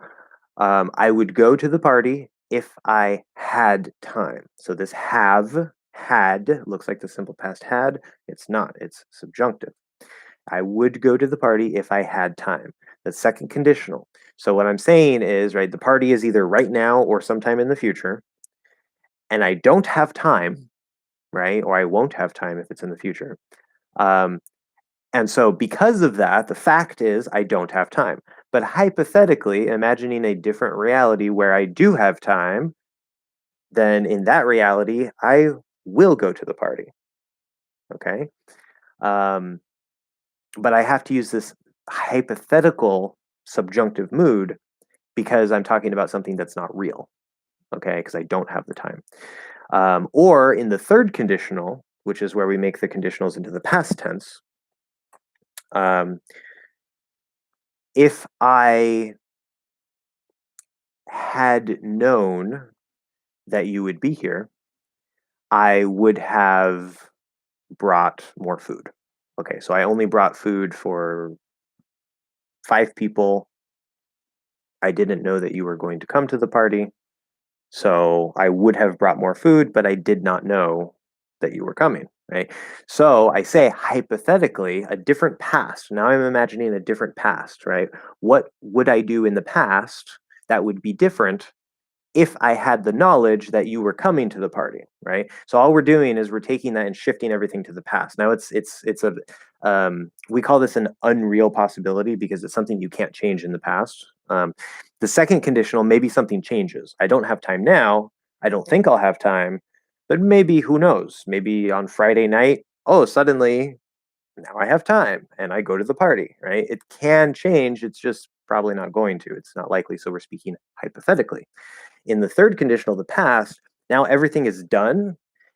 Speaker 2: I would go to the party if I had time. So this had looks like the simple past had. It's not. It's subjunctive. I would go to the party if I had time. The second conditional. So what I'm saying is, right, the party is either right now or sometime in the future, and I don't have time, right, or I won't have time if it's in the future. And so because of that, the fact is I don't have time. But hypothetically, imagining a different reality where I do have time, then in that reality, I will go to the party. Okay. But I have to use this hypothetical subjunctive mood because I'm talking about something that's not real. Okay. Because I don't have the time. Or in the third conditional, which is where we make the conditionals into the past tense, if I had known that you would be here, I would have brought more food. Okay, so I only brought food for 5 people. I didn't know that you were going to come to the party, so I would have brought more food, but I did not know that you were coming, right? So I say hypothetically a different past. Now I'm imagining a different past, right? What would I do in the past that would be different if I had the knowledge that you were coming to the party, right? So all we're doing is we're taking that and shifting everything to the past. Now it's a we call this an unreal possibility because it's something you can't change in the past. The second conditional, maybe something changes. I don't have time now. I don't think I'll have time, but maybe who knows? Maybe on Friday night, oh, suddenly now I have time and I go to the party, right? It can change. It's just probably not going to. It's not likely. So we're speaking hypothetically. In the third conditional, the past, now everything is done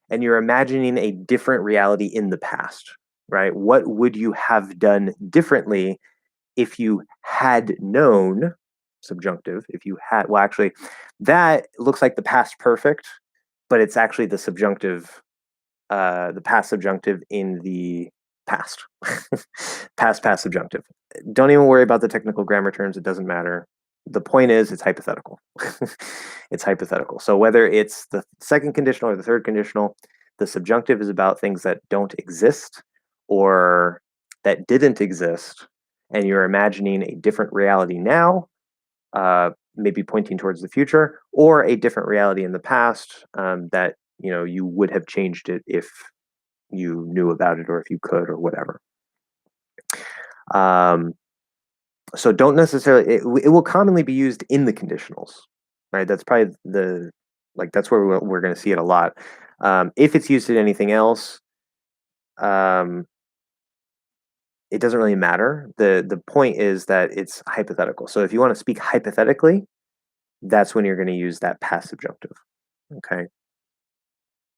Speaker 2: and you're imagining a different reality in the past, right? What would you have done differently if you had known subjunctive. If you had, well, actually, that looks like the past perfect, but it's actually the subjunctive, the past subjunctive in the past. Past subjunctive. Don't even worry about the technical grammar terms. It doesn't matter. The point is, it's hypothetical. It's hypothetical. So whether it's the second conditional or the third conditional, the subjunctive is about things that don't exist or that didn't exist, and you're imagining a different reality now, maybe pointing towards the future, or a different reality in the past, that you would have changed it if you knew about it or if you could or whatever. So don't necessarily, it will commonly be used in the conditionals, right? That's probably that's where we're going to see it a lot. If it's used in anything else, it doesn't really matter. The point is that it's hypothetical. So if you want to speak hypothetically, that's when you're going to use that past subjunctive. Okay.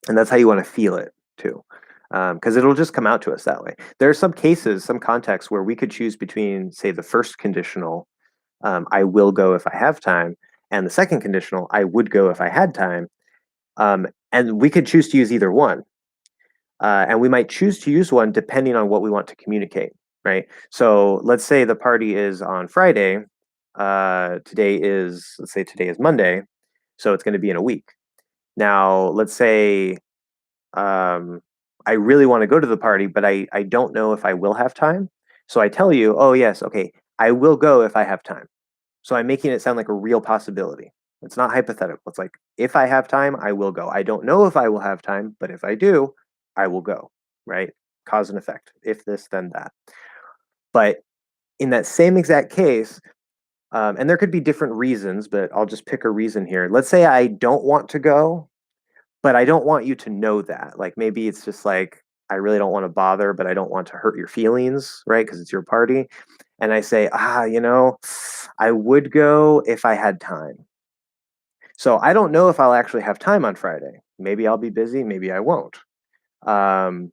Speaker 2: And that's how you want to feel it too. Because it'll just come out to us that way. There are some cases, some contexts where we could choose between, say, the first conditional, I will go if I have time, and the second conditional, I would go if I had time. And we could choose to use either one. And we might choose to use one depending on what we want to communicate, right? So let's say the party is on Friday. Let's say today is Monday. So it's going to be in a week. Now, let's say I really want to go to the party, but I don't know if I will have time. So I tell you, oh, yes, okay, I will go if I have time. So I'm making it sound like a real possibility. It's not hypothetical. It's like, if I have time, I will go. I don't know if I will have time, but if I do, I will go, right? Cause and effect. If this, then that. But in that same exact case, and there could be different reasons, but I'll just pick a reason here. Let's say I don't want to go, but I don't want you to know that. Like maybe it's just like, I really don't want to bother, but I don't want to hurt your feelings, right? Because it's your party. And I say, I would go if I had time. So I don't know if I'll actually have time on Friday. Maybe I'll be busy, maybe I won't. But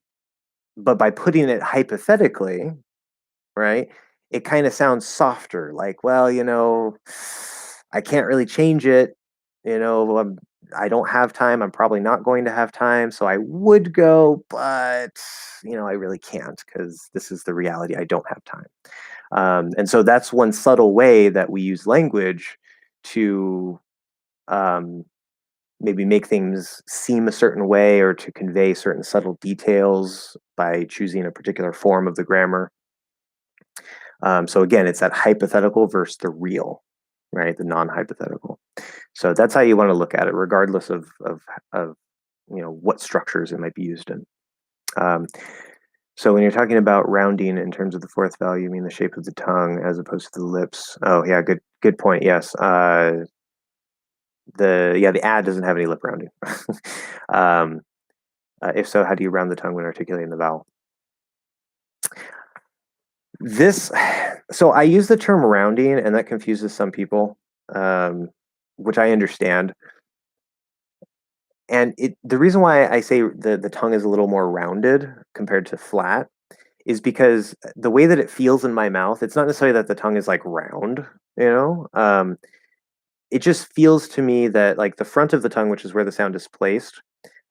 Speaker 2: by putting it hypothetically, right, it kind of sounds softer. Like, well, I can't really change it. I don't have time. I'm probably not going to have time. So I would go, but, I really can't because this is the reality. I don't have time. And so that's one subtle way that we use language to maybe make things seem a certain way or to convey certain subtle details by choosing a particular form of the grammar. So again, it's that hypothetical versus the real, right? The non-hypothetical. So that's how you want to look at it, regardless of what structures it might be used in. So when you're talking about rounding in terms of the fourth value, you mean the shape of the tongue as opposed to the lips. Oh yeah, good point. Yes. The ad doesn't have any lip rounding. If so, how do you round the tongue when articulating the vowel? So I use the term rounding, and that confuses some people, which I understand. And the reason why I say the tongue is a little more rounded compared to flat is because the way that it feels in my mouth, it's not necessarily that the tongue is like round, it just feels to me that like the front of the tongue, which is where the sound is placed,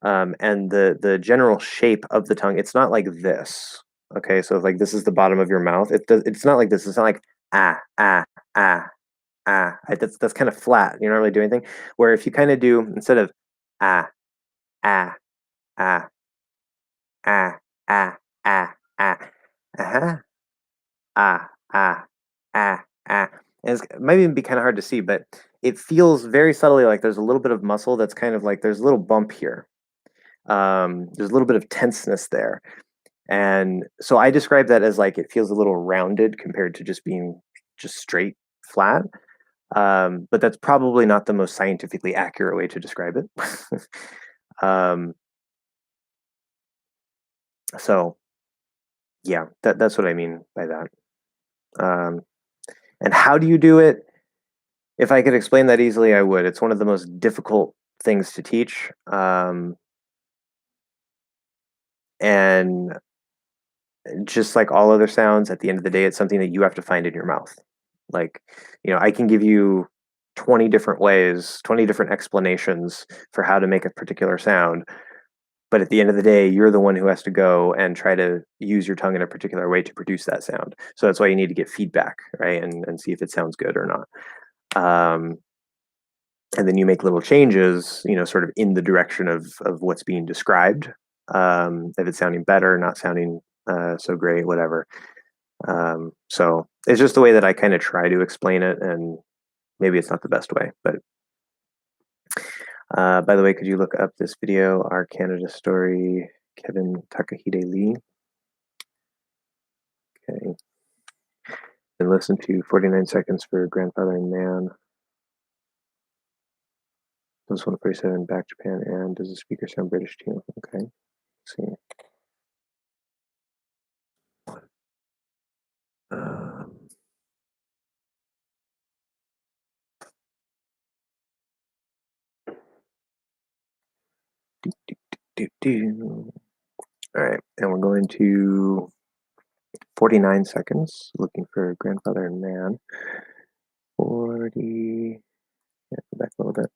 Speaker 2: and the general shape of the tongue, it's not like this. Okay, so like this is the bottom of your mouth. It's not like this. It's not like ah ah ah ah. That's kind of flat. You don't really do anything. Where if you kind of do instead of ah ah ah ah ah ah ah uh-huh ah ah ah ah, and it might even be kind of hard to see, but it feels very subtly like there's a little bit of muscle that's kind of like there's a little bump here. There's a little bit of tenseness there. And so I describe that as like it feels a little rounded compared to just being just straight flat. But that's probably not the most scientifically accurate way to describe it. So yeah, that's what I mean by that. And how do you do it? If I could explain that easily, I would. It's one of the most difficult things to teach. And just like all other sounds, at the end of the day, it's something that you have to find in your mouth. Like, I can give you 20 different ways, 20 different explanations for how to make a particular sound. But at the end of the day, you're the one who has to go and try to use your tongue in a particular way to produce that sound. So that's why you need to get feedback, right? And see if it sounds good or not. And then you make little changes, sort of in the direction of what's being described. If it's sounding better, not sounding so great, whatever. So it's just the way that I kind of try to explain it, and maybe it's not the best way. But by the way, could you look up this video, Our Canada Story, Kevin Takahide Lee? Okay. And listen to 49 Seconds for Grandfather and Man. Those 147 Back Japan, and does the speaker sound British to you? Okay. Let's see. All right, and we're going to 49 seconds, looking for Grandfather and Man. 40, yeah, go back a little bit.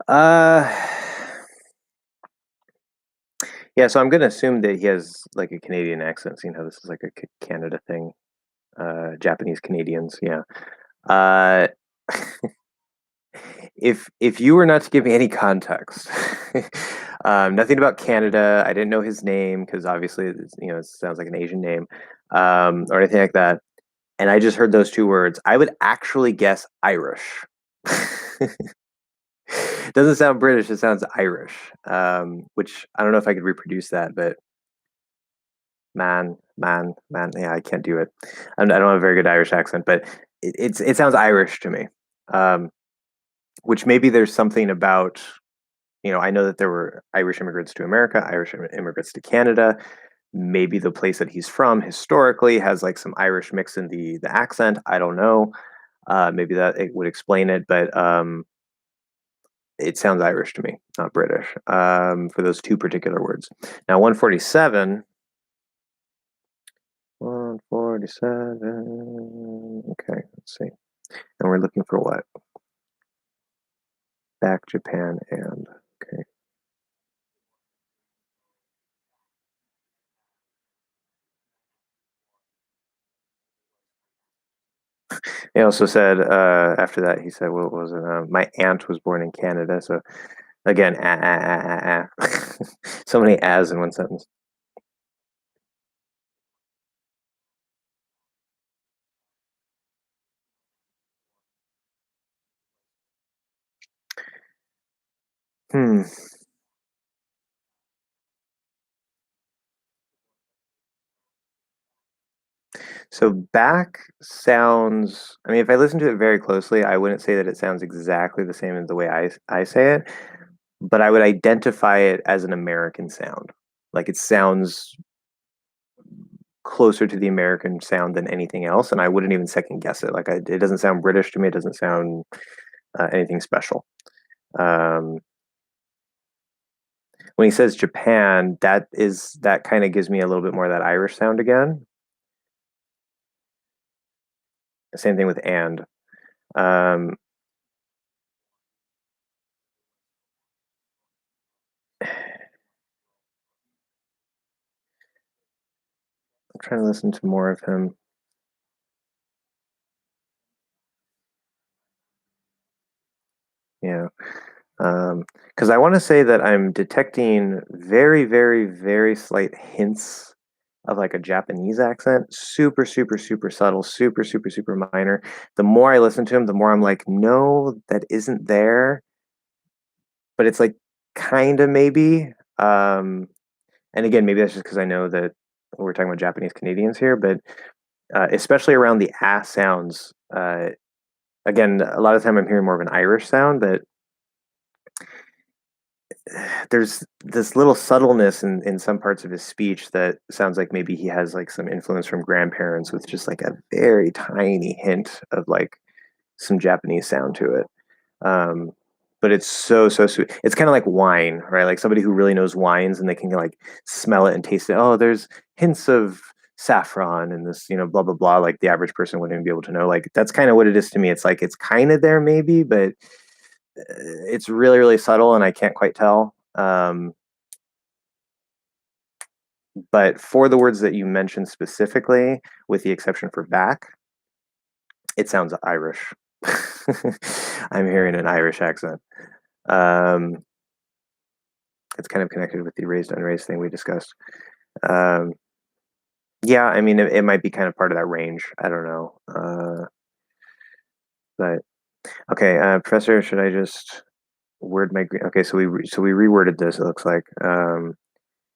Speaker 2: Uh, yeah, so I'm going to assume that he has like a Canadian accent, seeing how this is like a Canada thing. Japanese Canadians, yeah. If you were not to give me any context, nothing about Canada, I didn't know his name because obviously it sounds like an Asian name, or anything like that, and I just heard those two words, I would actually guess Irish. It doesn't sound British, it sounds Irish, which I don't know if I could reproduce that, but man, yeah, I can't do it. I don't have a very good Irish accent, but it sounds Irish to me. Which maybe there's something about, I know that there were Irish immigrants to America, Irish immigrants to Canada. Maybe the place that he's from historically has like some Irish mix in the accent. I don't know. Maybe that it would explain it, but it sounds Irish to me, not British, for those two particular words. Now, 147. 147. Okay, let's see. And we're looking for what? Back Japan and. Okay. He also said after that, he said, "What was it? My aunt was born in Canada." So again, so many as in one sentence. Hmm. So back sounds. I mean, if I listen to it very closely, I wouldn't say that it sounds exactly the same as the way I say it, but I would identify it as an American sound. Like it sounds closer to the American sound than anything else, and I wouldn't even second guess it. Like it doesn't sound British to me. It doesn't sound anything special. Um, when he says Japan, that kind of gives me a little bit more of that Irish sound again. Same thing with and. Um, I'm trying to listen to more of him. Yeah. Because I want to say that I'm detecting very, very, very slight hints of like a Japanese accent. Super, super, super subtle, super, super, super minor. The more I listen to him, the more I'm like, no, that isn't there. But it's like kind of maybe. And again, maybe that's just because I know that we're talking about Japanese Canadians here, but especially around the ass sounds. Again, a lot of the time I'm hearing more of an Irish sound, but there's this little subtleness in some parts of his speech that sounds like maybe he has like some influence from grandparents with just like a very tiny hint of like some Japanese sound to it. Um, but it's so sweet. It's kind of like wine, right? Like somebody who really knows wines and they can like smell it and taste it. Oh, there's hints of saffron and this, blah blah blah. Like the average person wouldn't even be able to know. Like that's kind of what it is to me. It's like it's kind of there maybe, but it's really subtle and I can't quite tell. But for the words that you mentioned specifically, with the exception for back, it sounds Irish. I'm hearing an Irish accent. Um, it's kind of connected with the raised unraised thing we discussed. Um, yeah, I mean, it might be kind of part of that range. I don't know. But okay, Professor, should I just word my okay? So we reworded this. It looks like.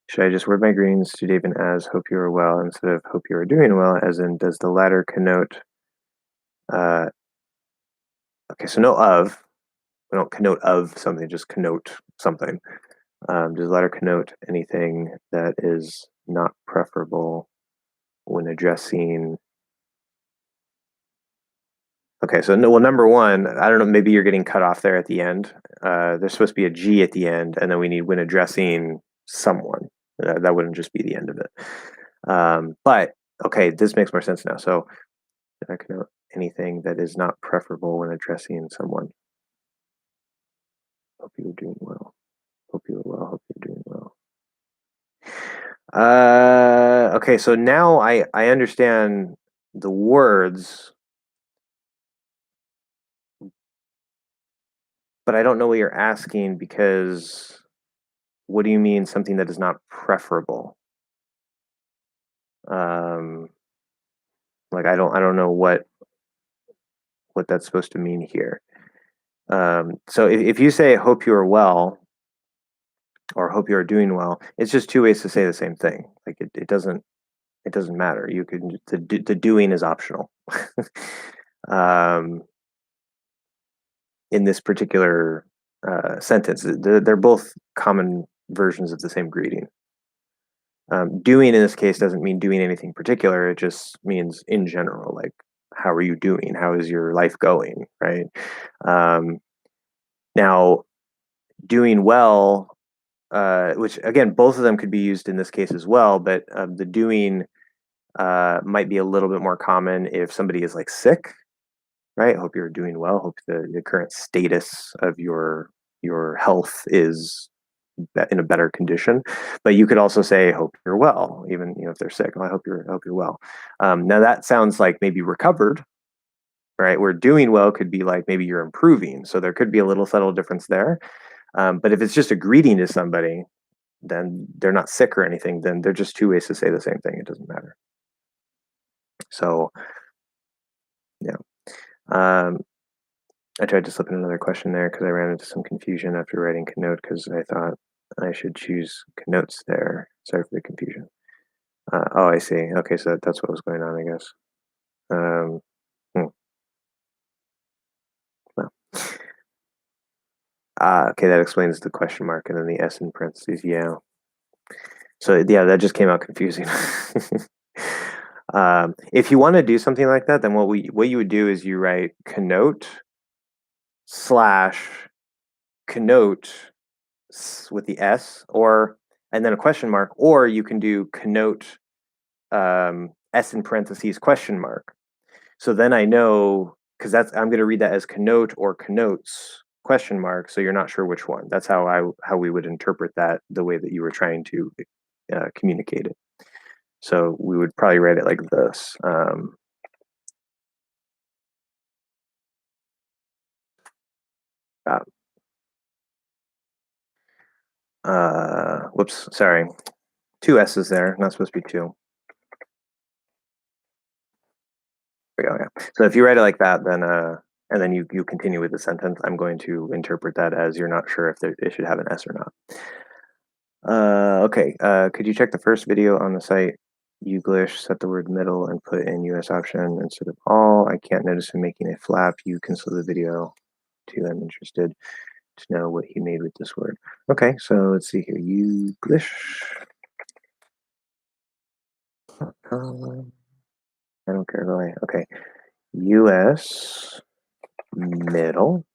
Speaker 2: Should I just word my greetings to David as "Hope you are well" instead of "Hope you are doing well"? As in, does the latter connote? Uh, okay, so no of. We don't connote of something. Just connote something. Does the latter connote anything that is not preferable when addressing? Okay, so no, well, number one, I don't know, maybe you're getting cut off there at the end. There's supposed to be a G at the end, and then we need when addressing someone. That wouldn't just be the end of it. But okay, this makes more sense now. So I connote anything that is not preferable when addressing someone. Hope you are doing well. Hope you are well. Hope you're doing well. Okay, so now I understand the words, but I don't know what you're asking because what do you mean something that is not preferable? Um, like I don't know what that's supposed to mean here. So if you say hope you are well or hope you are doing well, it's just two ways to say the same thing. Like it doesn't matter. You can the doing is optional. um, in this particular sentence, they're both common versions of the same greeting. Doing in this case doesn't mean doing anything particular. It just means in general, like how are you doing? How is your life going? Right. Um, now, doing well, which again, both of them could be used in this case as well, but the doing might be a little bit more common if somebody is like sick, right? Hope you're doing well. Hope the current status of your health is in a better condition. But you could also say, "Hope you're well," even if they're sick. "Oh, I hope you're well." Now that sounds like maybe recovered, right? Where doing well could be like maybe you're improving. So there could be a little subtle difference there. But if it's just a greeting to somebody, then they're not sick or anything. Then they're just two ways to say the same thing. It doesn't matter. So yeah. Um, I tried to slip in another question there because I ran into some confusion after writing connote because I thought I should choose connotes there. Sorry for the confusion. Oh, I see. Okay, so that's what was going on, I guess. Um, hmm, well. Okay, that explains the question mark and then the S in parentheses. Yeah. So yeah, that just came out confusing. If you want to do something like that, then what you would do is you write connote slash connote with the S or and then a question mark, or you can do connote S in parentheses question mark. So then I know because I'm going to read that as connote or connotes question mark. So you're not sure which one. That's how we would interpret that the way that you were trying to communicate it. So we would probably write it like this. Whoops, sorry. Two S's there, not supposed to be two. There we go, yeah. So if you write it like that, then and then you continue with the sentence, I'm going to interpret that as you're not sure if it should have an S or not. Okay, could you check the first video on the site? Uglish, set the word middle and put in US option instead of all. I can't notice him making a flap. You cancel the video too. I'm interested. to know what he made with this word. Okay, so let's see here. English. I don't care who I. Okay, U.S. middle.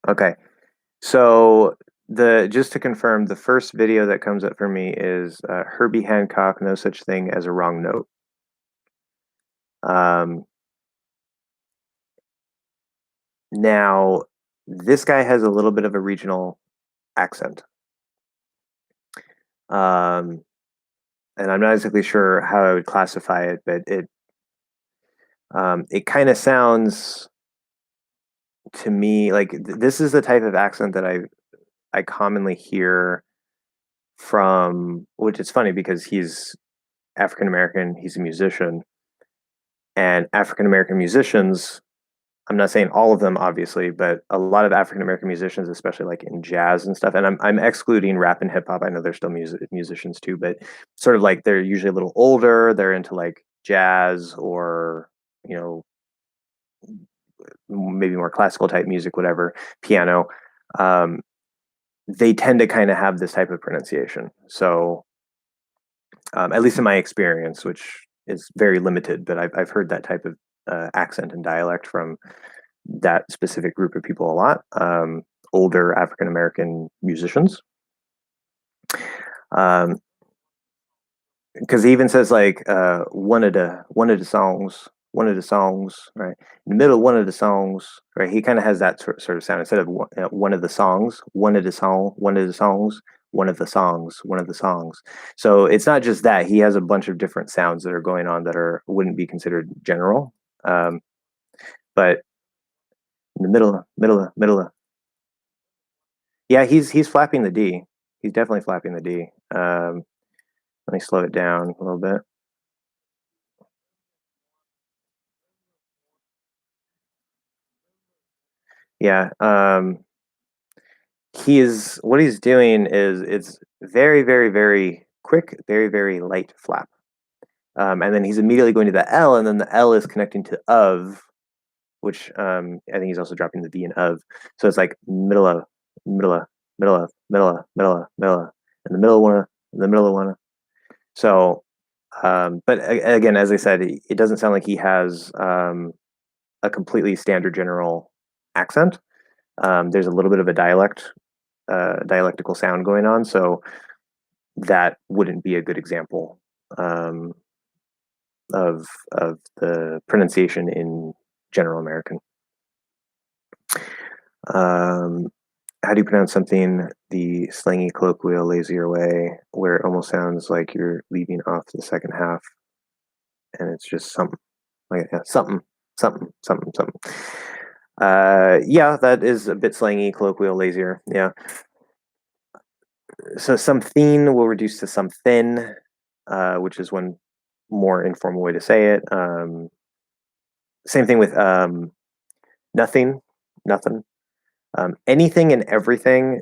Speaker 2: Okay, so just to confirm, the first video that comes up for me is Herbie Hancock, No Such Thing as a Wrong Note. Now, this guy has a little bit of a regional accent. And I'm not exactly sure how I would classify it, but it kind of sounds to me like this is the type of accent that I commonly hear from, which is funny because he's African American, he's a musician, and African American musicians, I'm not saying all of them obviously, but a lot of African American musicians, especially like in jazz and stuff, and I'm excluding rap and hip hop. I know they're still musicians too, but sort of like they're usually a little older, they're into like jazz or, you know, maybe more classical type music, whatever, piano. They tend to kind of have this type of pronunciation. So, at least in my experience, which is very limited, but I've heard that type of accent and dialect from that specific group of people a lot. Older African American musicians. Because he even says like one of the songs, right? In the middle of one of the songs, right? He kind of has that sort of sound instead of one of the songs, one of the song, one of the songs, one of the songs, one of the songs. So it's not just that he has a bunch of different sounds that are going on that are wouldn't be considered general, but in the middle, yeah, he's flapping the D. He's definitely flapping the D. Let me slow it down a little bit. Yeah. What he's doing is it's very, very, very quick, very, very light flap. And then he's immediately going to the L, and then the L is connecting to of, which I think he's also dropping the V in of. So it's like middle of, middle of, middle of, middle of, middle of, middle of, and the middle of one, the middle of one. So, but again, as I said, it doesn't sound like he has a completely standard general accent. There's a little bit of a dialectical sound going on, so that wouldn't be a good example of the pronunciation in General American. How do you pronounce something the slangy, colloquial, lazier way, where it almost sounds like you're leaving off the second half, and it's just something like something, something, something, something. Yeah, that is a bit slangy, colloquial, lazier. Yeah. So something will reduce to something, which is one more informal way to say it. Same thing with nothing, nothing. Anything and everything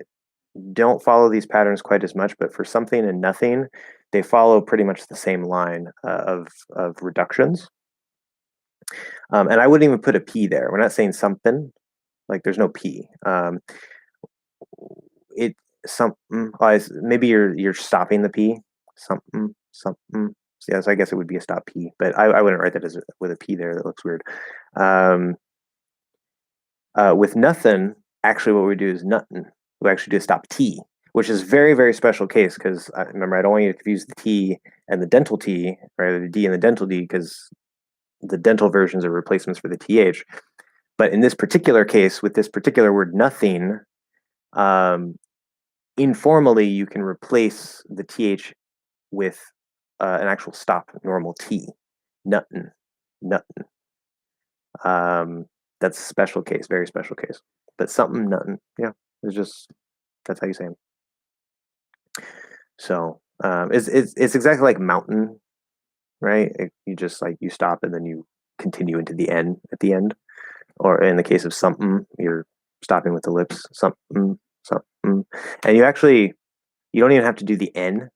Speaker 2: don't follow these patterns quite as much, but for something and nothing, they follow pretty much the same line of reductions. And I wouldn't even put a P there. We're not saying something, like there's no P. It something maybe you're stopping the P. Something, something. Yes, I guess it would be a stop P, but I wouldn't write that as with a P there. That looks weird. With nothing, actually, what we do is nothing. We actually do a stop T, which is very, very special case because remember, I don't want you to confuse the T and the dental T, or the D and the dental D, because the dental versions are replacements for the TH. But in this particular case, with this particular word, nothing, informally, you can replace the TH with an actual stop normal T. Nothing. Nothing. That's a special case, very special case. But something, nothing. Yeah, it's just, that's how you say them. So it's exactly like mountain, right? You just like, you stop and then you continue into the N at the end. Or in the case of something, you're stopping with the lips. Something, something. And you don't even have to do the N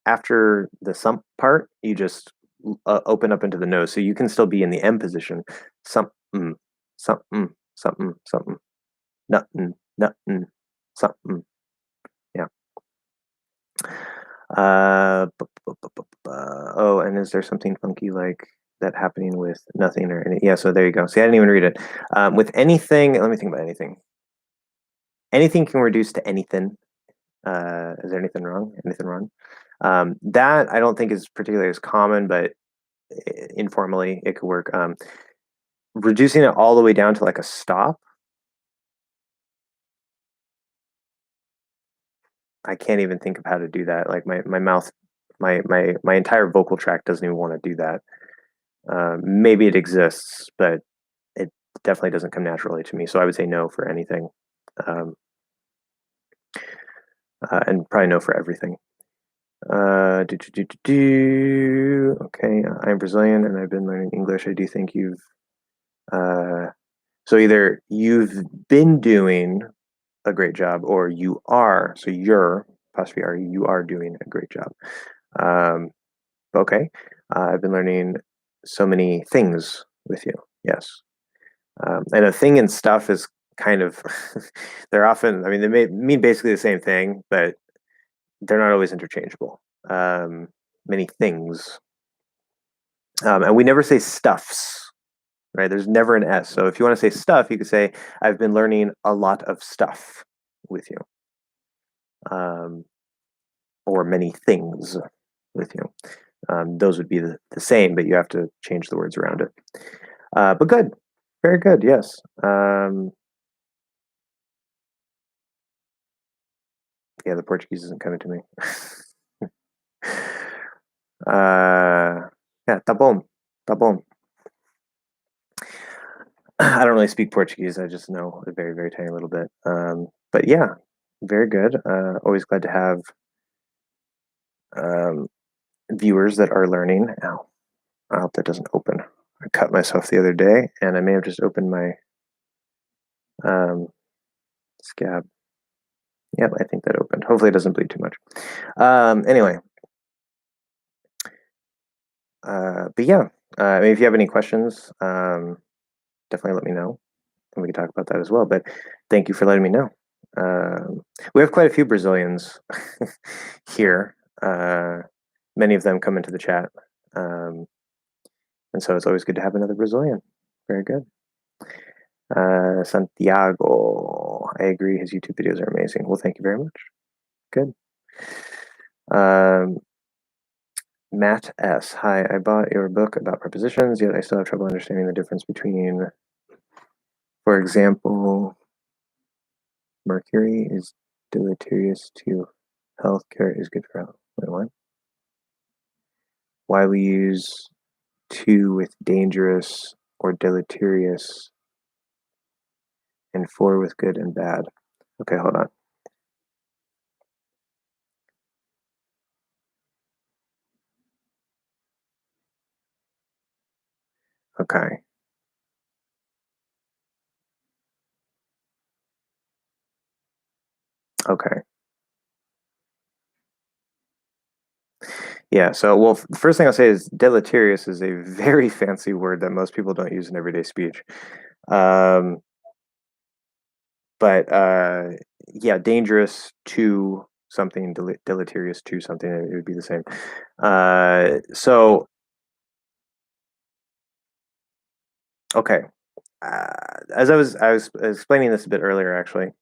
Speaker 2: after the sump part. You just open up into the nose. So you can still be in the M position. Something, something, something, something. Nothing, nothing, something. Yeah. Oh, and is there something funky like that happening with nothing or any? Yeah, so there you go. See, I didn't even read it. With anything, let me think about anything. Anything can reduce to anything. Is there anything wrong? Anything wrong? That I don't think is particularly as common, but informally it could work. Reducing it all the way down to like a stop. I can't even think of how to do that. Like my mouth, my entire vocal tract doesn't even want to do that. Maybe it exists, but it definitely doesn't come naturally to me. So I would say no for anything, um, and probably no for everything. Okay, I'm Brazilian and I've been learning English. I do think you've so either you've been doing a great job or you are. So you're apostrophe are you are doing a great job. Um, okay, I've been learning so many things with you. Yes. And a thing and stuff is kind of they're often, I mean, they may mean basically the same thing, but they're not always interchangeable. Many things. And we never say stuffs, right? There's never an S. So if you want to say stuff, you could say, I've been learning a lot of stuff with you. Or many things with you. Those would be the same, but you have to change the words around it. But good. Very good. Yes. Yeah, the Portuguese isn't coming to me. Yeah, tá bom. Tá bom. I don't really speak Portuguese. I just know a very, very tiny little bit. But yeah, very good. Always glad to have viewers that are learning. Ow, I hope that doesn't open. I cut myself the other day, and I may have just opened my scab. Yep, I think that opened. Hopefully it doesn't bleed too much. Anyway, but yeah, I mean, if you have any questions, definitely let me know, and we can talk about that as well. But thank you for letting me know. We have quite a few Brazilians here. Many of them come into the chat, and so it's always good to have another Brazilian. Very good. Santiago, I agree. His YouTube videos are amazing. Well, thank you very much. Good. Matt S. Hi, I bought your book about prepositions, yet I still have trouble understanding the difference between, for example, mercury is deleterious to health, carrot is good for health. Wait, what? Why we use to with dangerous or deleterious and for with good and bad. Okay, hold on. Okay. Okay. Yeah, so well, the first thing I'll say is deleterious is a very fancy word that most people don't use in everyday speech. But yeah, dangerous to something, deleterious to something, it would be the same. So okay, as I was explaining this a bit earlier, actually.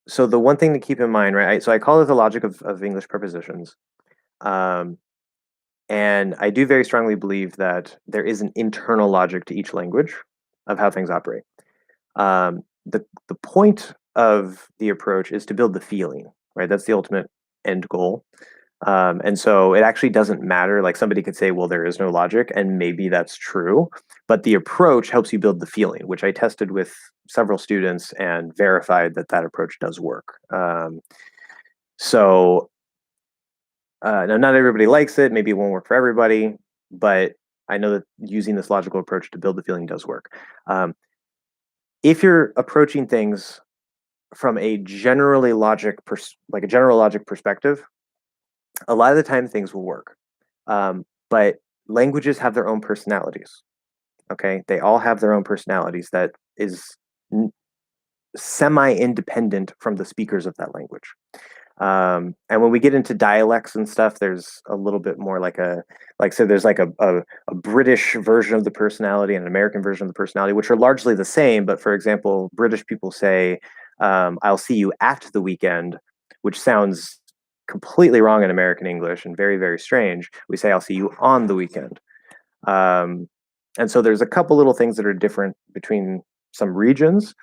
Speaker 2: So the one thing to keep in mind, right? So I call it the logic of English prepositions. And I do very strongly believe that there is an internal logic to each language of how things operate. The point of the approach is to build the feeling, right? That's the ultimate end goal. And so it actually doesn't matter. Like somebody could say, well, there is no logic, and maybe that's true, but the approach helps you build the feeling, which I tested with several students and verified that that approach does work. So now not everybody likes it. Maybe it won't work for everybody, but I know that using this logical approach to build the feeling does work. If you're approaching things from a generally like a general logic perspective, a lot of the time things will work. But languages have their own personalities. Okay, they all have their own personalities that is semi-independent from the speakers of that language. And when we get into dialects and stuff, there's a little bit more so there's like a British version of the personality and an American version of the personality, which are largely the same. But for example, British people say, I'll see you at the weekend, which sounds completely wrong in American English and very, very strange. We say, I'll see you on the weekend. And so there's a couple little things that are different between some regions.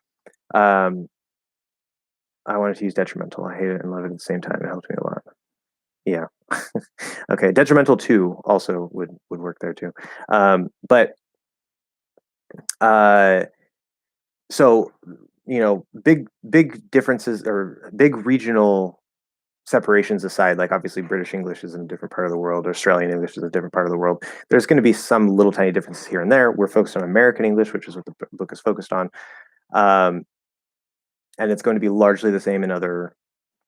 Speaker 2: I wanted to use detrimental. I hate it and love it at the same time. It helps me a lot. Yeah. Okay. Detrimental too also would work there too. But so big differences or big regional separations aside, like obviously British English is in a different part of the world, Australian English is a different part of the world. There's going to be some little tiny differences here and there. We're focused on American English, which is what the book is focused on. And it's going to be largely the same in other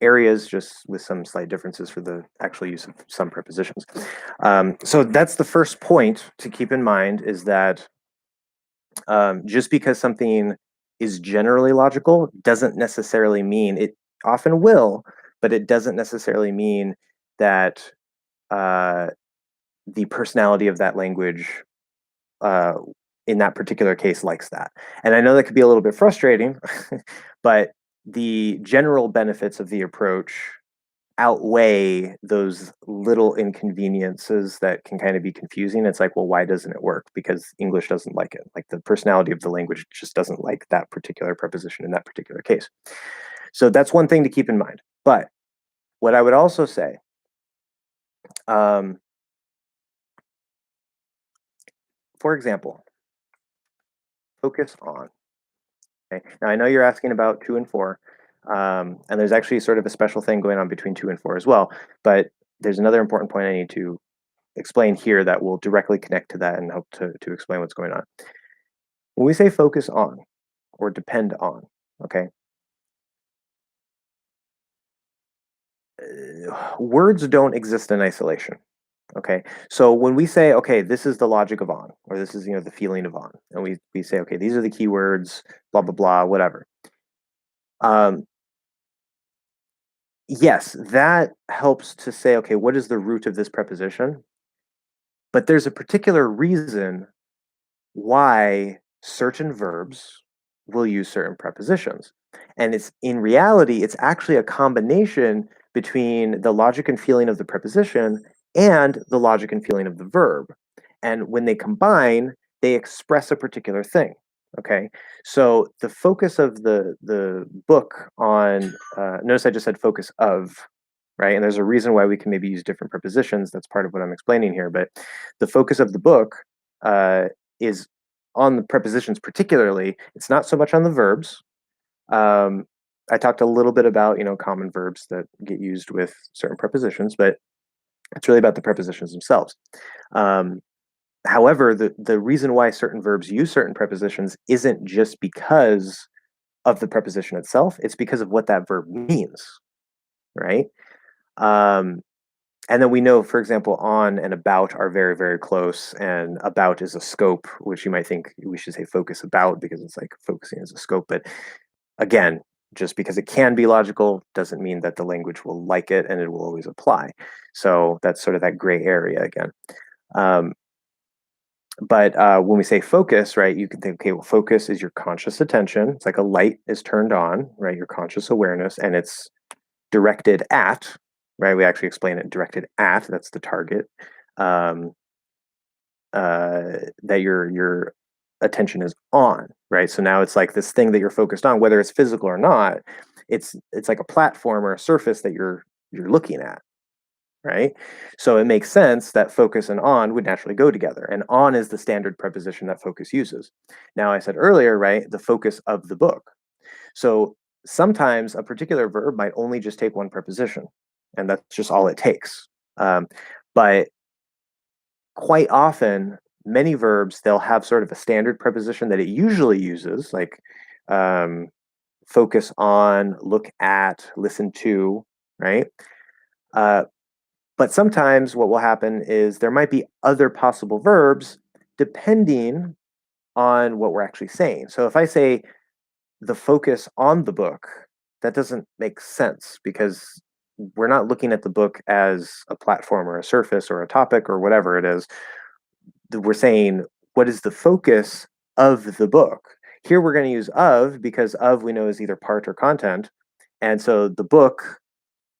Speaker 2: areas, just with some slight differences for the actual use of some prepositions. So that's the first point to keep in mind, is that just because something is generally logical doesn't necessarily mean, it often will, but it doesn't necessarily mean that the personality of that language in that particular case likes that. And I know that could be a little bit frustrating, but the general benefits of the approach outweigh those little inconveniences that can kind of be confusing. It's like, well, why doesn't it work? Because English doesn't like it. Like the personality of the language just doesn't like that particular preposition in that particular case. So that's one thing to keep in mind. But what I would also say, for example, focus on. Okay. Now, I know you're asking about 2 and 4, and there's actually sort of a special thing going on between 2 and 4 as well. But there's another important point I need to explain here that will directly connect to that and help to explain what's going on. When we say focus on or depend on, okay, words don't exist in isolation. Okay, so when we say, okay, this is the logic of on, or this is the feeling of on, and we say, okay, these are the keywords, blah blah blah, whatever. Yes, that helps to say, okay, what is the root of this preposition? But there's a particular reason why certain verbs will use certain prepositions. And it's in reality, it's actually a combination between the logic and feeling of the preposition and the logic and feeling of the verb. And when they combine, they express a particular thing. Okay, so the focus of the book on notice I just said focus of, right? And there's a reason why we can maybe use different prepositions. That's part of what I'm explaining here. But the focus of the book is on the prepositions particularly. It's not so much on the verbs. I talked a little bit about common verbs that get used with certain prepositions, but it's really about the prepositions themselves. However, the reason why certain verbs use certain prepositions isn't just because of the preposition itself. It's because of what that verb means, right? And then we know, for example, on and about are very, very close, and about is a scope, which you might think we should say focus about because it's like focusing as a scope. But again, just because it can be logical doesn't mean that the language will like it and it will always apply. So that's sort of that gray area again. But when we say focus, right, you can think, okay, well, focus is your conscious attention. It's like a light is turned on, right, your conscious awareness, and it's directed at, right? We actually explain it directed at, that's the target, that your attention is on, right? So now it's like this thing that you're focused on, whether it's physical or not, it's like a platform or a surface that you're looking at, right? So it makes sense that focus and on would naturally go together. And on is the standard preposition that focus uses. Now, I said earlier, right, the focus of the book. So sometimes a particular verb might only just take one preposition, and that's just all it takes. But quite often, many verbs, they'll have sort of a standard preposition that it usually uses, like focus on, look at, listen to, right? But sometimes what will happen is there might be other possible verbs depending on what we're actually saying. So if I say the focus on the book, that doesn't make sense because we're not looking at the book as a platform or a surface or a topic or whatever it is. We're saying, what is the focus of the book? Here we're going to use of because of we know is either part or content. And so the book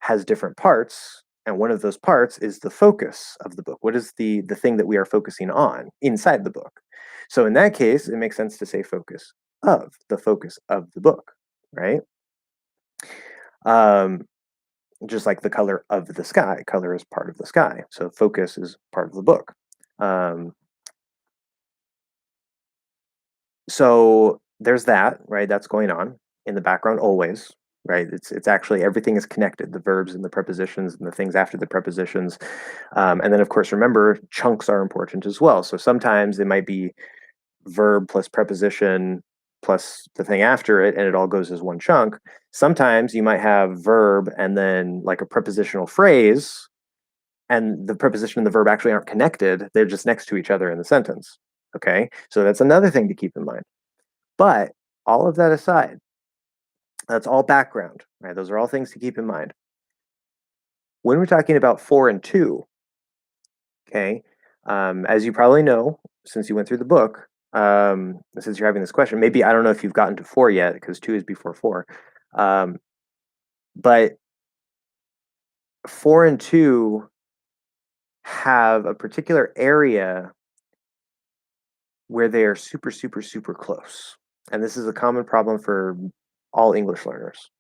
Speaker 2: has different parts. And one of those parts is the focus of the book. What is the thing that we are focusing on inside the book? So in that case, it makes sense to say focus of, the focus of the book, right? Just like the color of the sky. Color is part of the sky. So focus is part of the book. So there's that, right? That's going on in the background always, right? It's actually everything is connected, the verbs and the prepositions and the things after the prepositions. And then of course, remember, chunks are important as well. So sometimes it might be verb plus preposition plus the thing after it, and it all goes as one chunk. Sometimes you might have verb and then like a prepositional phrase, and the preposition and the verb actually aren't connected. They're just next to each other in the sentence. Okay, so that's another thing to keep in mind. But all of that aside, that's all background, right? Those are all things to keep in mind. When we're talking about 4 and 2, okay, as you probably know, since you went through the book, since you're having this question, maybe I don't know if you've gotten to 4 yet because 2 is before 4. But 4 and 2 have a particular area where they are super, super, super close. And this is a common problem for all English learners.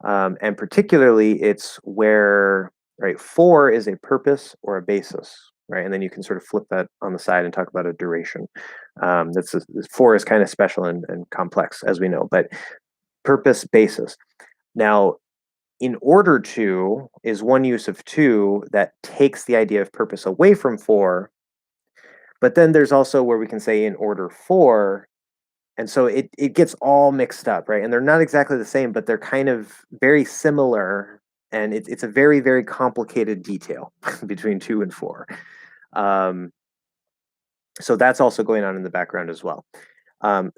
Speaker 2: And particularly, it's where, right, 4 is a purpose or a basis, right? And then you can sort of flip that on the side and talk about a duration. 4 is kind of special and complex, as we know, but purpose, basis. Now, in order to is one use of 2 that takes the idea of purpose away from 4. But then there's also where we can say in order for, and so it gets all mixed up, right? And they're not exactly the same, but they're kind of very similar. And it's a very, very complicated detail between 2 and 4. So that's also going on in the background as well.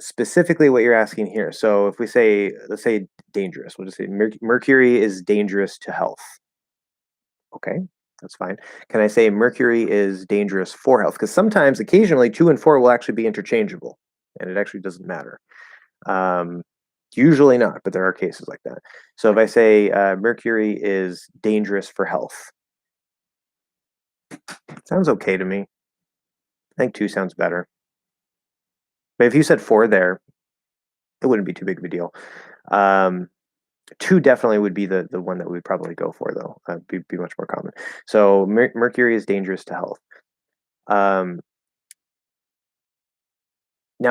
Speaker 2: Specifically what you're asking here. So if we say, let's say dangerous, we'll just say mercury is dangerous to health. Okay, that's fine. Can I say mercury is dangerous for health? Because sometimes, occasionally, 2 and 4 will actually be interchangeable, and it actually doesn't matter. Usually not, but there are cases like that. So if I say mercury is dangerous for health, sounds okay to me. I think 2 sounds better. But if you said 4 there, it wouldn't be too big of a deal. 2 definitely would be the one that we'd probably go for, though. Be much more common. So mercury is dangerous to health. Now,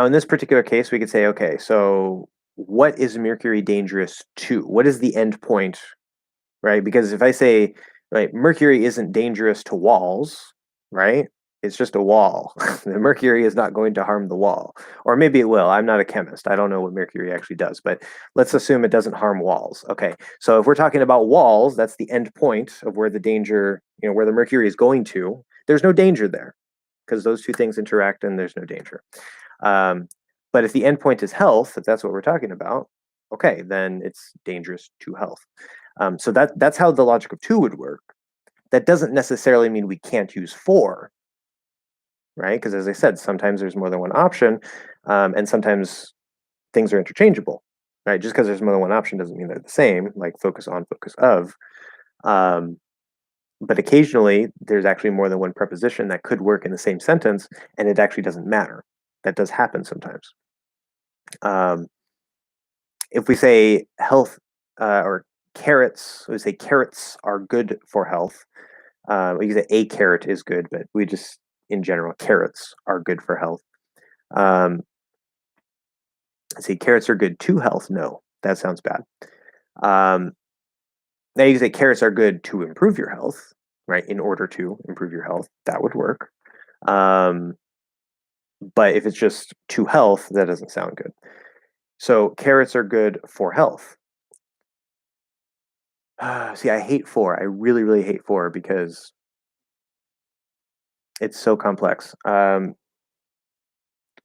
Speaker 2: in this particular case, we could say, okay, so what is mercury dangerous to? What is the end point, right? Because if I say, right, mercury isn't dangerous to walls, right? It's just a wall. The mercury is not going to harm the wall. Or maybe it will. I'm not a chemist. I don't know what mercury actually does, but let's assume it doesn't harm walls. Okay, so if we're talking about walls, that's the end point of where the danger, where the mercury is going to. There's no danger there because those two things interact and there's no danger. But if the endpoint is health, if that's what we're talking about, okay, then it's dangerous to health. So that's how the logic of 2 would work. That doesn't necessarily mean we can't use 4, right? Because as I said, sometimes there's more than one option, and sometimes things are interchangeable, right? Just because there's more than one option doesn't mean they're the same, like focus on, focus of. But occasionally, there's actually more than one preposition that could work in the same sentence, and it actually doesn't matter. That does happen sometimes. If we say health or carrots, we say carrots are good for health. We can say a carrot is good, but we just, in general, carrots are good for health. See, carrots are good to health. No, that sounds bad. Now you can say carrots are good to improve your health, right? In order to improve your health, that would work. But if it's just to health, that doesn't sound good. So carrots are good for health. See, I hate for. I really, really hate for because it's so complex.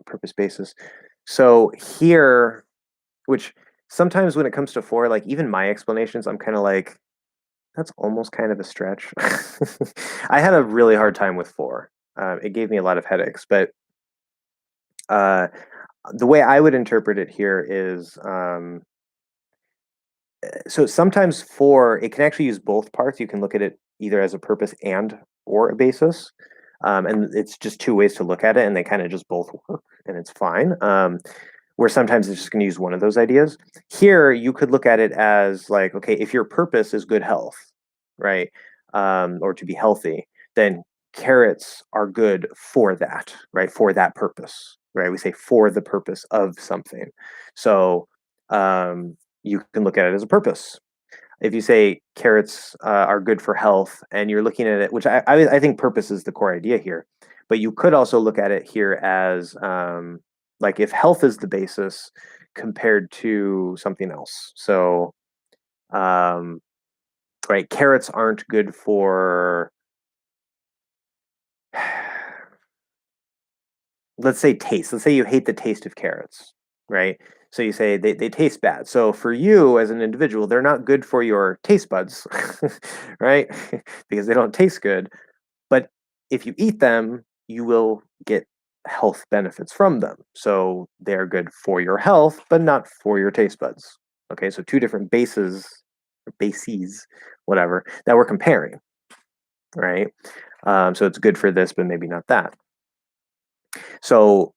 Speaker 2: Purpose basis. So here, which sometimes when it comes to for, like even my explanations, I'm kind of like, that's almost kind of a stretch. I had a really hard time with for. It gave me a lot of headaches, but uh, the way I would interpret it here is so sometimes for it can actually use both parts. You can look at it either as a purpose and or a basis. And it's just two ways to look at it, and they kind of just both work, and it's fine. Where sometimes it's just going to use one of those ideas. Here, you could look at it as like, okay, if your purpose is good health, right, or to be healthy, then carrots are good for that, right, for that purpose, right? We say for the purpose of something. So you can look at it as a purpose. If you say carrots are good for health, and you're looking at it, which I think purpose is the core idea here, but you could also look at it here as like if health is the basis compared to something else. So, um, right, carrots aren't good for, let's say taste. Let's say you hate the taste of carrots, right? So you say they taste bad. So for you as an individual, they're not good for your taste buds, right? Because they don't taste good. But if you eat them, you will get health benefits from them. So they're good for your health, but not for your taste buds. Okay, so two different bases, whatever, that we're comparing, right? So it's good for this, but maybe not that. So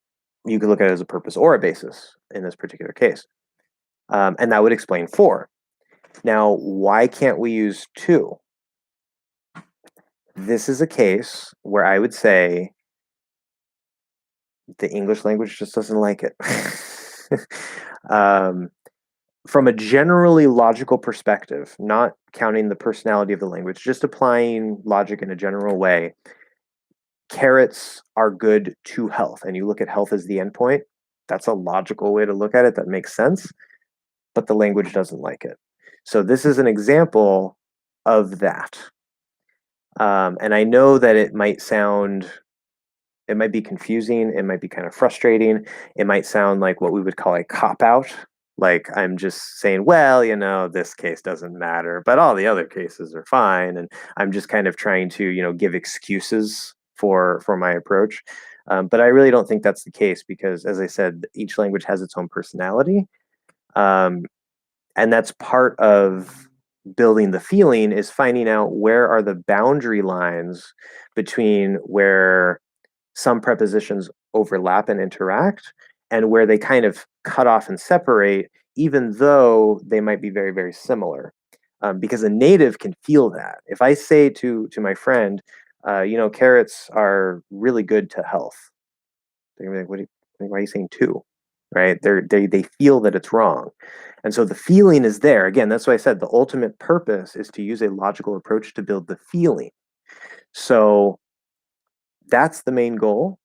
Speaker 2: you could look at it as a purpose or a basis in this particular case. And that would explain for. Now, why can't we use to? This is a case where I would say the English language just doesn't like it. um, from a generally logical perspective, not counting the personality of the language, just applying logic in a general way, carrots are good to health. And you look at health as the endpoint. That's a logical way to look at it. That makes sense. But the language doesn't like it. So this is an example of that. And I know that it might be confusing. It might be kind of frustrating. It might sound like what we would call a cop out. Like I'm just saying, well, this case doesn't matter, but all the other cases are fine. And I'm just kind of trying to, give excuses for my approach. But I really don't think that's the case because, as I said, each language has its own personality. And that's part of building the feeling is finding out where are the boundary lines between where some prepositions overlap and interact and where they kind of cut off and separate, even though they might be very, very similar. Because a native can feel that. If I say to my friend, carrots are really good to health, they're gonna be like, why are you saying two? Right? They feel that it's wrong. And so the feeling is there. Again, that's why I said the ultimate purpose is to use a logical approach to build the feeling. So that's the main goal.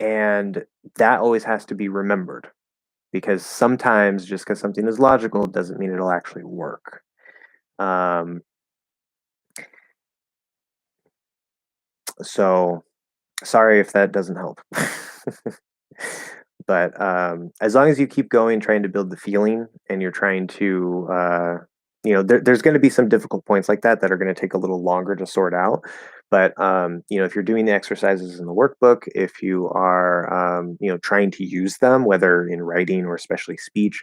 Speaker 2: And that always has to be remembered because sometimes just because something is logical doesn't mean it'll actually work. So sorry if that doesn't help. But as long as you keep going, trying to build the feeling, and you're trying to, there's going to be some difficult points like that are going to take a little longer to sort out. But if you're doing the exercises in the workbook, if you are, trying to use them, whether in writing or especially speech,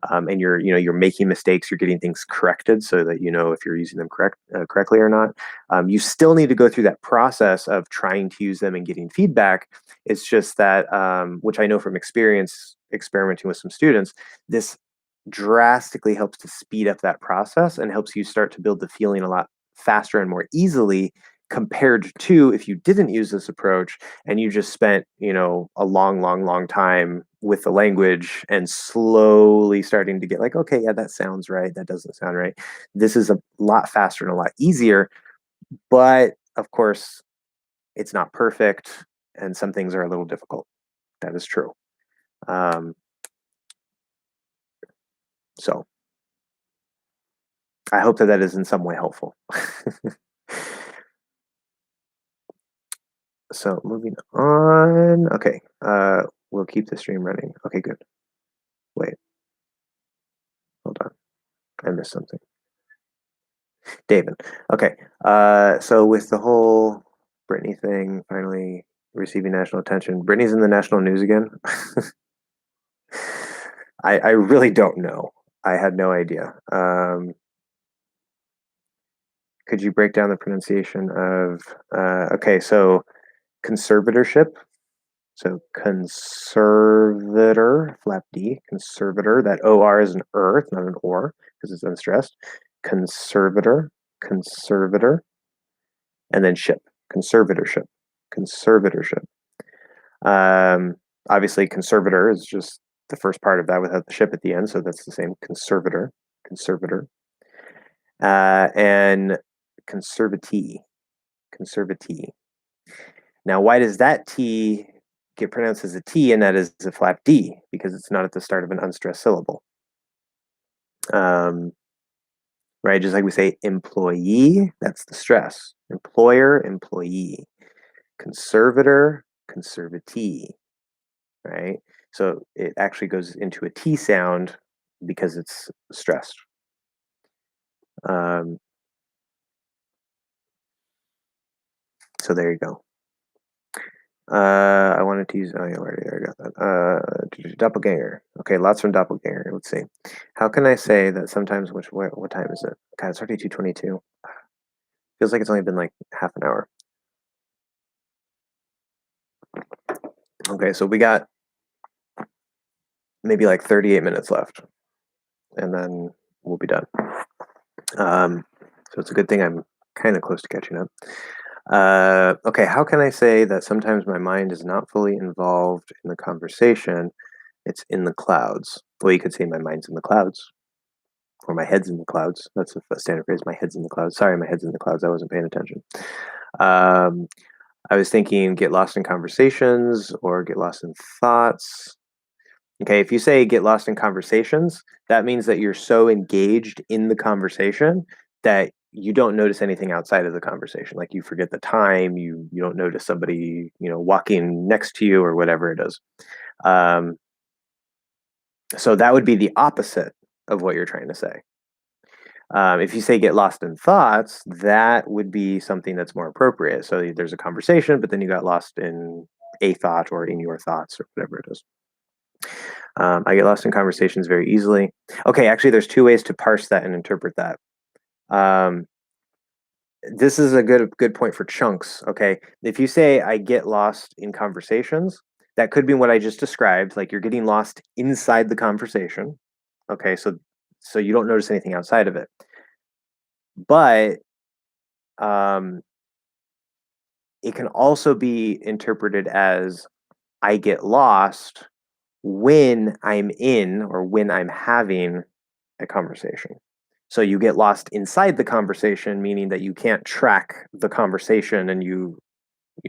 Speaker 2: and you're making mistakes, you're getting things corrected so that you know if you're using them correctly or not. You still need to go through that process of trying to use them and getting feedback. It's just that, which I know from experience, experimenting with some students, this drastically helps to speed up that process and helps you start to build the feeling a lot faster and more easily compared to if you didn't use this approach and you just spent, a long, long, long time with the language and slowly starting to get like, okay, yeah, that sounds right. That doesn't sound right. This is a lot faster and a lot easier. But of course, it's not perfect. and some things are a little difficult. That is true. So I hope that is in some way helpful. So moving on. Okay, we'll keep the stream running. Okay, good. Wait, hold on. I missed something. David. Okay, so with the whole Britney thing finally receiving national attention, Britney's in the national news again. I really don't know. I had no idea. Could you break down the pronunciation of, okay, so conservatorship. So conservator, flap D, conservator. That OR is an it's not an or, because it's unstressed. Conservator, conservator, and then ship, conservatorship, conservatorship. Obviously, conservator is just the first part of that without the ship at the end, so that's the same. Conservator, conservator, and conservatee, conservatee. Now, why does that T get pronounced as a T and that is a flap D? Because it's not at the start of an unstressed syllable. Right, just like we say employee, that's the stress. Employer, employee. Conservator, conservatee. Right? So it actually goes into a T sound because it's stressed. So there you go. I wanted to use, oh yeah, I got that. Doppelganger. Okay, lots from Doppelganger. Let's see. How can I say that sometimes, what time is it? God, it's already 2:22. Feels like it's only been like half an hour. Okay, so we got maybe like 38 minutes left, and then we'll be done. So it's a good thing I'm kind of close to catching up. Okay, how can I say that sometimes my mind is not fully involved in the conversation? It's in the clouds. Well, you could say my mind's in the clouds, or my head's in the clouds. That's a standard phrase. My head's in the clouds. Sorry, my head's in the clouds. I wasn't paying attention. I was thinking get lost in conversations or get lost in thoughts. Okay, if you say get lost in conversations, that means that you're so engaged in the conversation that you don't notice anything outside of the conversation. Like you forget the time, you don't notice somebody, walking next to you or whatever it is. So that would be the opposite of what you're trying to say. If you say get lost in thoughts, that would be something that's more appropriate. So there's a conversation, but then you got lost in a thought or in your thoughts or whatever it is. I get lost in conversations very easily. Okay, actually, there's two ways to parse that and interpret that. This is a good point for chunks. Okay, if you say I get lost in conversations, that could be what I just described. Like you're getting lost inside the conversation. Okay, so you don't notice anything outside of it. But it can also be interpreted as I get lost when I'm in or when I'm having a conversation. So you get lost inside the conversation, meaning that you can't track the conversation and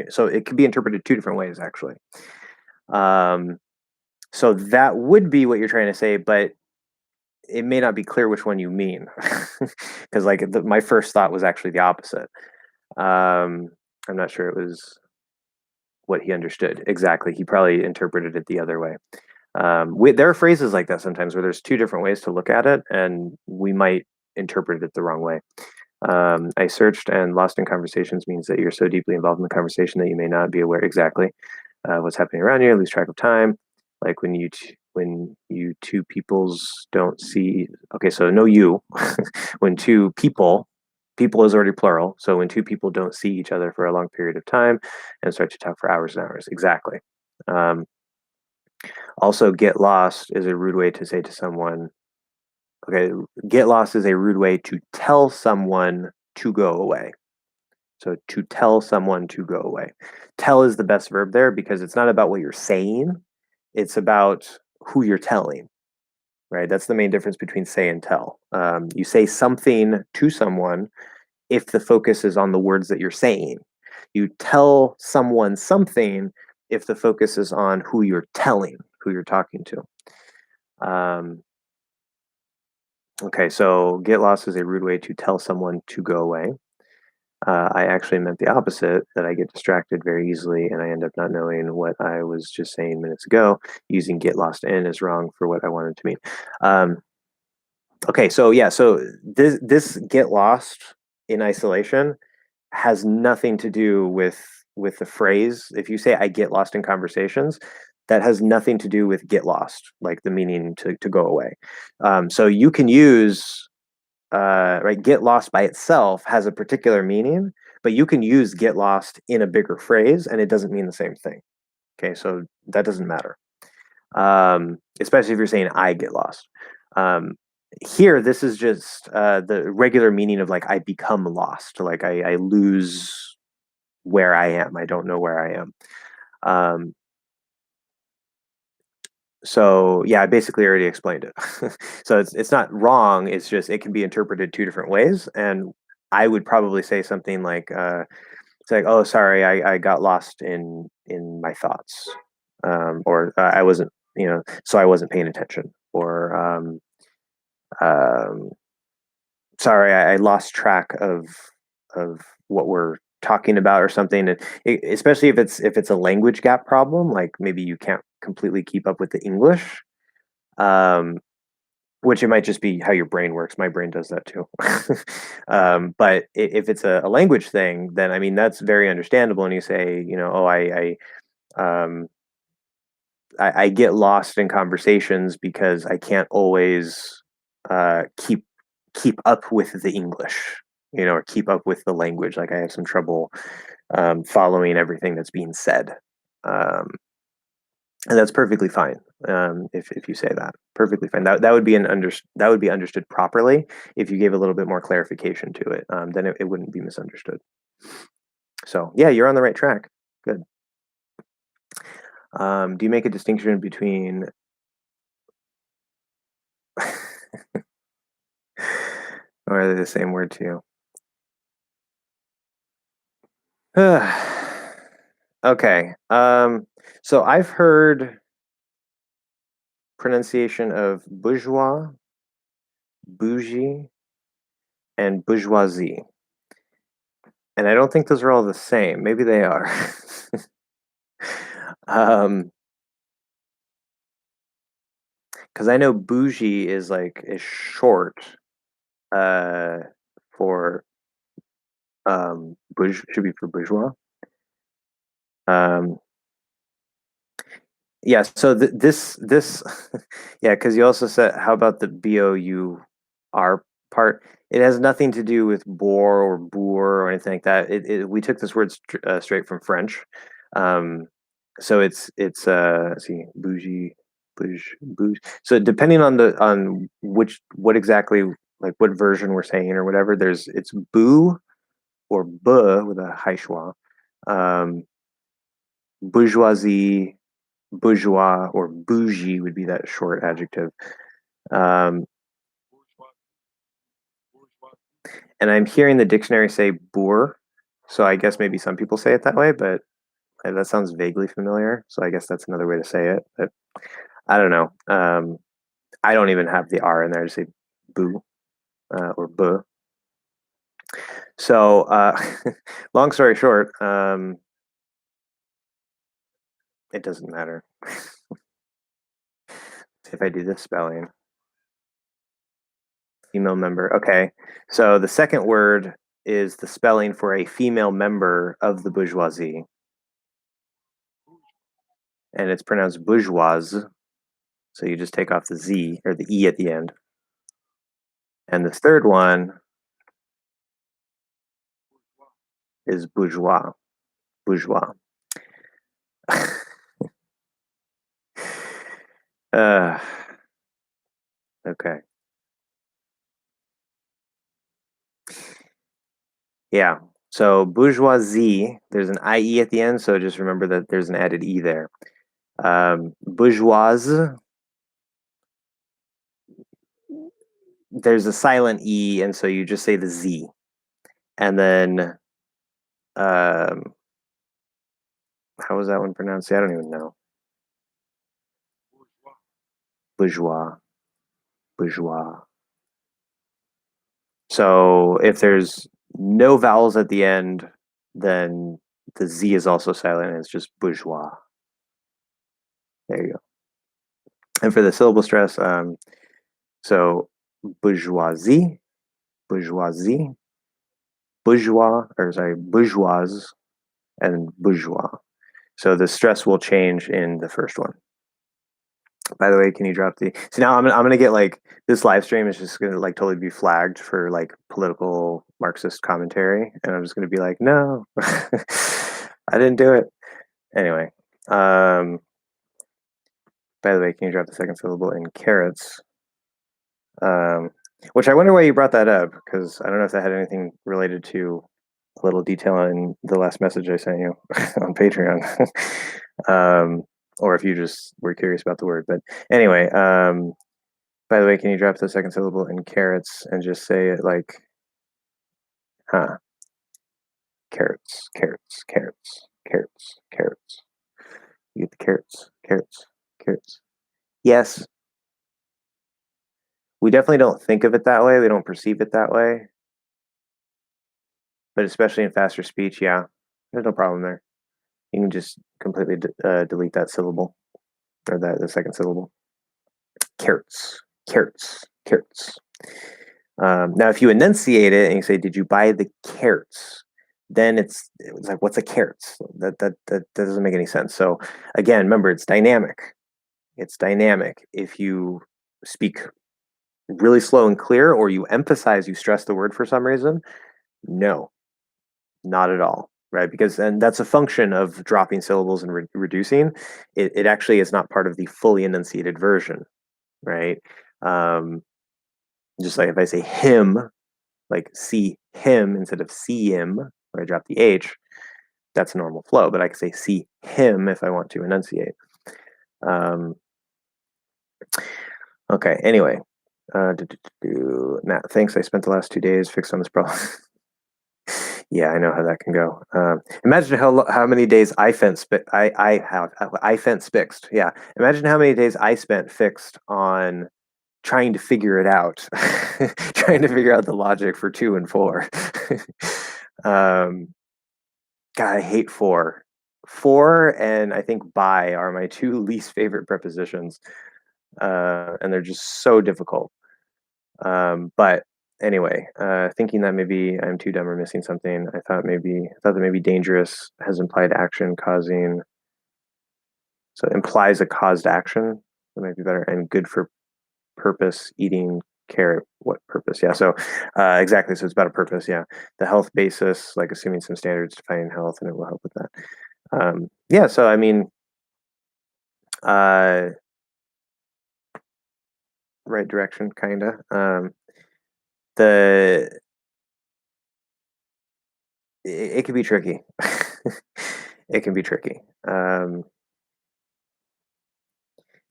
Speaker 2: so it can be interpreted two different ways, actually. So that would be what you're trying to say, but it may not be clear which one you mean. Because my first thought was actually the opposite. I'm not sure it was what he understood exactly. He probably interpreted it the other way. There are phrases like that sometimes where there's two different ways to look at it, and we might interpret it the wrong way. I searched, and lost in conversations means that you're so deeply involved in the conversation that you may not be aware exactly what's happening around you, lose track of time. Like when you two peoples don't see. Okay, so no you. When two people is already plural. So when two people don't see each other for a long period of time and start to talk for hours and hours, exactly. Also, get lost is a rude way to say to someone, okay, get lost is a rude way to tell someone to go away. So to tell someone to go away. Tell is the best verb there because it's not about what you're saying, it's about who you're telling, right? That's the main difference between say and tell. You say something to someone if the focus is on the words that you're saying. You tell someone something if the focus is on who you're telling, who you're talking to. Okay, so get lost is a rude way to tell someone to go away. I actually meant the opposite, that I get distracted very easily and I end up not knowing what I was just saying minutes ago. Using get lost in is wrong for what I wanted to mean. Okay, so yeah, so this get lost in isolation has nothing to do with the phrase. If you say I get lost in conversations, that has nothing to do with get lost, like the meaning to go away. So you can use right, get lost by itself has a particular meaning, but you can use get lost in a bigger phrase and it doesn't mean the same thing. Okay, so that doesn't matter. Especially if you're saying I get lost. Here, this is just the regular meaning of like I become lost, like I lose where I am. I don't know where I am. So yeah, I basically already explained it. So it's not wrong. It's just it can be interpreted two different ways, and I would probably say something like it's like, oh, sorry, I got lost in my thoughts, or I wasn't, so I wasn't paying attention, or um, sorry, I lost track of what we're talking about or something. And especially if it's a language gap problem, like maybe you can't completely keep up with the English, um, which it might just be how your brain works. My brain does that too. But if it's a language thing, then I mean that's very understandable. And you say, oh, um, I get lost in conversations because I can't always keep up with the English, or keep up with the language. Like I have some trouble following everything that's being said, and that's perfectly fine. If you say that, perfectly fine. That would be that would be understood properly if you gave a little bit more clarification to it. Then it wouldn't be misunderstood. So yeah, you're on the right track. Good. Do you make a distinction between or are they the same word to you? Okay. So I've heard pronunciation of bourgeois, bougie, and bourgeoisie. And I don't think those are all the same. Maybe they are. Because I know bougie is short for should be for bourgeois. Um, yeah. So this yeah. Because you also said how about the bour part? It has nothing to do with bour or bour or anything like that. We took this word straight from French. Um, so it's let's see, bougie, bouge. So depending on what exactly, like what version we're saying or whatever, it's boo or buh with a high schwa, bourgeoisie, bourgeois, or bougie would be that short adjective. Um, and I'm hearing the dictionary say boor, so I guess maybe some people say it that way, but that sounds vaguely familiar. So I guess that's another way to say it. But I don't know. I don't even have the R in there. I just say boo or buh. So long story short, it doesn't matter if I do this spelling. Female member. Okay. So the second word is the spelling for a female member of the bourgeoisie. And it's pronounced bourgeoise. So you just take off the Z or the E at the end. And the third one is bourgeois. Bourgeois. uh, okay. Yeah. So bourgeoisie, there's an IE at the end. So just remember that there's an added E there. Bourgeoise, there's a silent E. And so you just say the Z. And then How was that one pronounced? I don't even know. Bourgeois. Bourgeois. So if there's no vowels at the end, then the Z is also silent and it's just bourgeois. There you go. And for the syllable stress, so bourgeoisie, bourgeoisie, bourgeoise, and bourgeois. So the stress will change in the first one. By the way, can you drop the? So now I'm gonna get like this live stream is just gonna like totally be flagged for like political Marxist commentary, and I'm just gonna be like, no, I didn't do it. Anyway, by the way, can you drop the second syllable in carrots? Which I wonder why you brought that up, because I don't know if that had anything related to a little detail in the last message I sent you on Patreon. Or if you just were curious about the word. But anyway, by the way, can you drop the second syllable in carrots and just say it like, huh? Carrots, carrots, carrots, carrots, carrots. You get the carrots, carrots, carrots. Yes. We definitely don't think of it that way. We don't perceive it that way. But especially in faster speech, yeah, there's no problem there. You can just completely delete that syllable or the second syllable. Carrots, carrots, carrots. Now, if you enunciate it and you say, "Did you buy the carrots?" Then it's like, "What's a carrots?" That doesn't make any sense. So again, remember, it's dynamic. It's dynamic. If you speak really slow and clear, or you emphasize, you stress the word for some reason, no, not at all, right? Because and that's a function of dropping syllables and reducing. It actually is not part of the fully enunciated version, right? Um, just like if I say him, like see him instead of see him, where I drop the H, that's a normal flow. But I can say see him if I want to enunciate. Okay, anyway. Matt, thanks. I spent the last 2 days fixed on this problem. Yeah, I know how that can go. Imagine how many days I fence fixed. Yeah, imagine how many days I spent fixed on trying to figure it out, trying to figure out the logic for 2 and 4. God, I hate 4. 4 and I think by are my 2 least favorite prepositions, and they're just so difficult. But anyway, thinking that maybe I'm too dumb or missing something, I thought that maybe dangerous has implied action causing, so it implies a caused action. That might be better. And good for purpose, eating carrot. What purpose? Yeah. So exactly. So it's about a purpose. Yeah. The health basis, like assuming some standards defining health, and it will help with that. Yeah. So I mean, right direction, kind of. The it can be tricky. It can be tricky.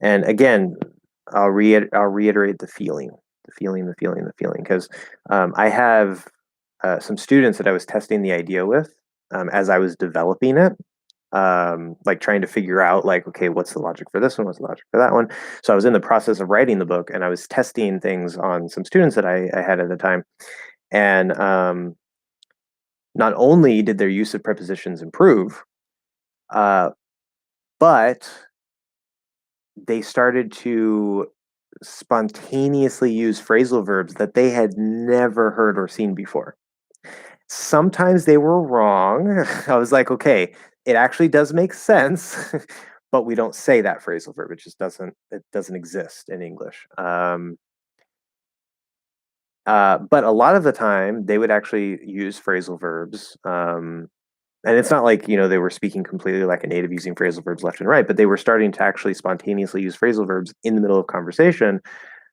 Speaker 2: And again, I'll reiterate the feeling, because I have some students that I was testing the idea with as I was developing it, like trying to figure out like, okay, what's the logic for this one? What's the logic for that one? So I was in the process of writing the book, and I was testing things on some students that I had at the time, and not only did their use of prepositions improve, but they started to spontaneously use phrasal verbs that they had never heard or seen before. Sometimes they were wrong. I was like, okay, it actually does make sense, but we don't say that phrasal verb. It doesn't exist in English. But a lot of the time they would actually use phrasal verbs. And it's not like, they were speaking completely like a native using phrasal verbs left and right, but they were starting to actually spontaneously use phrasal verbs in the middle of conversation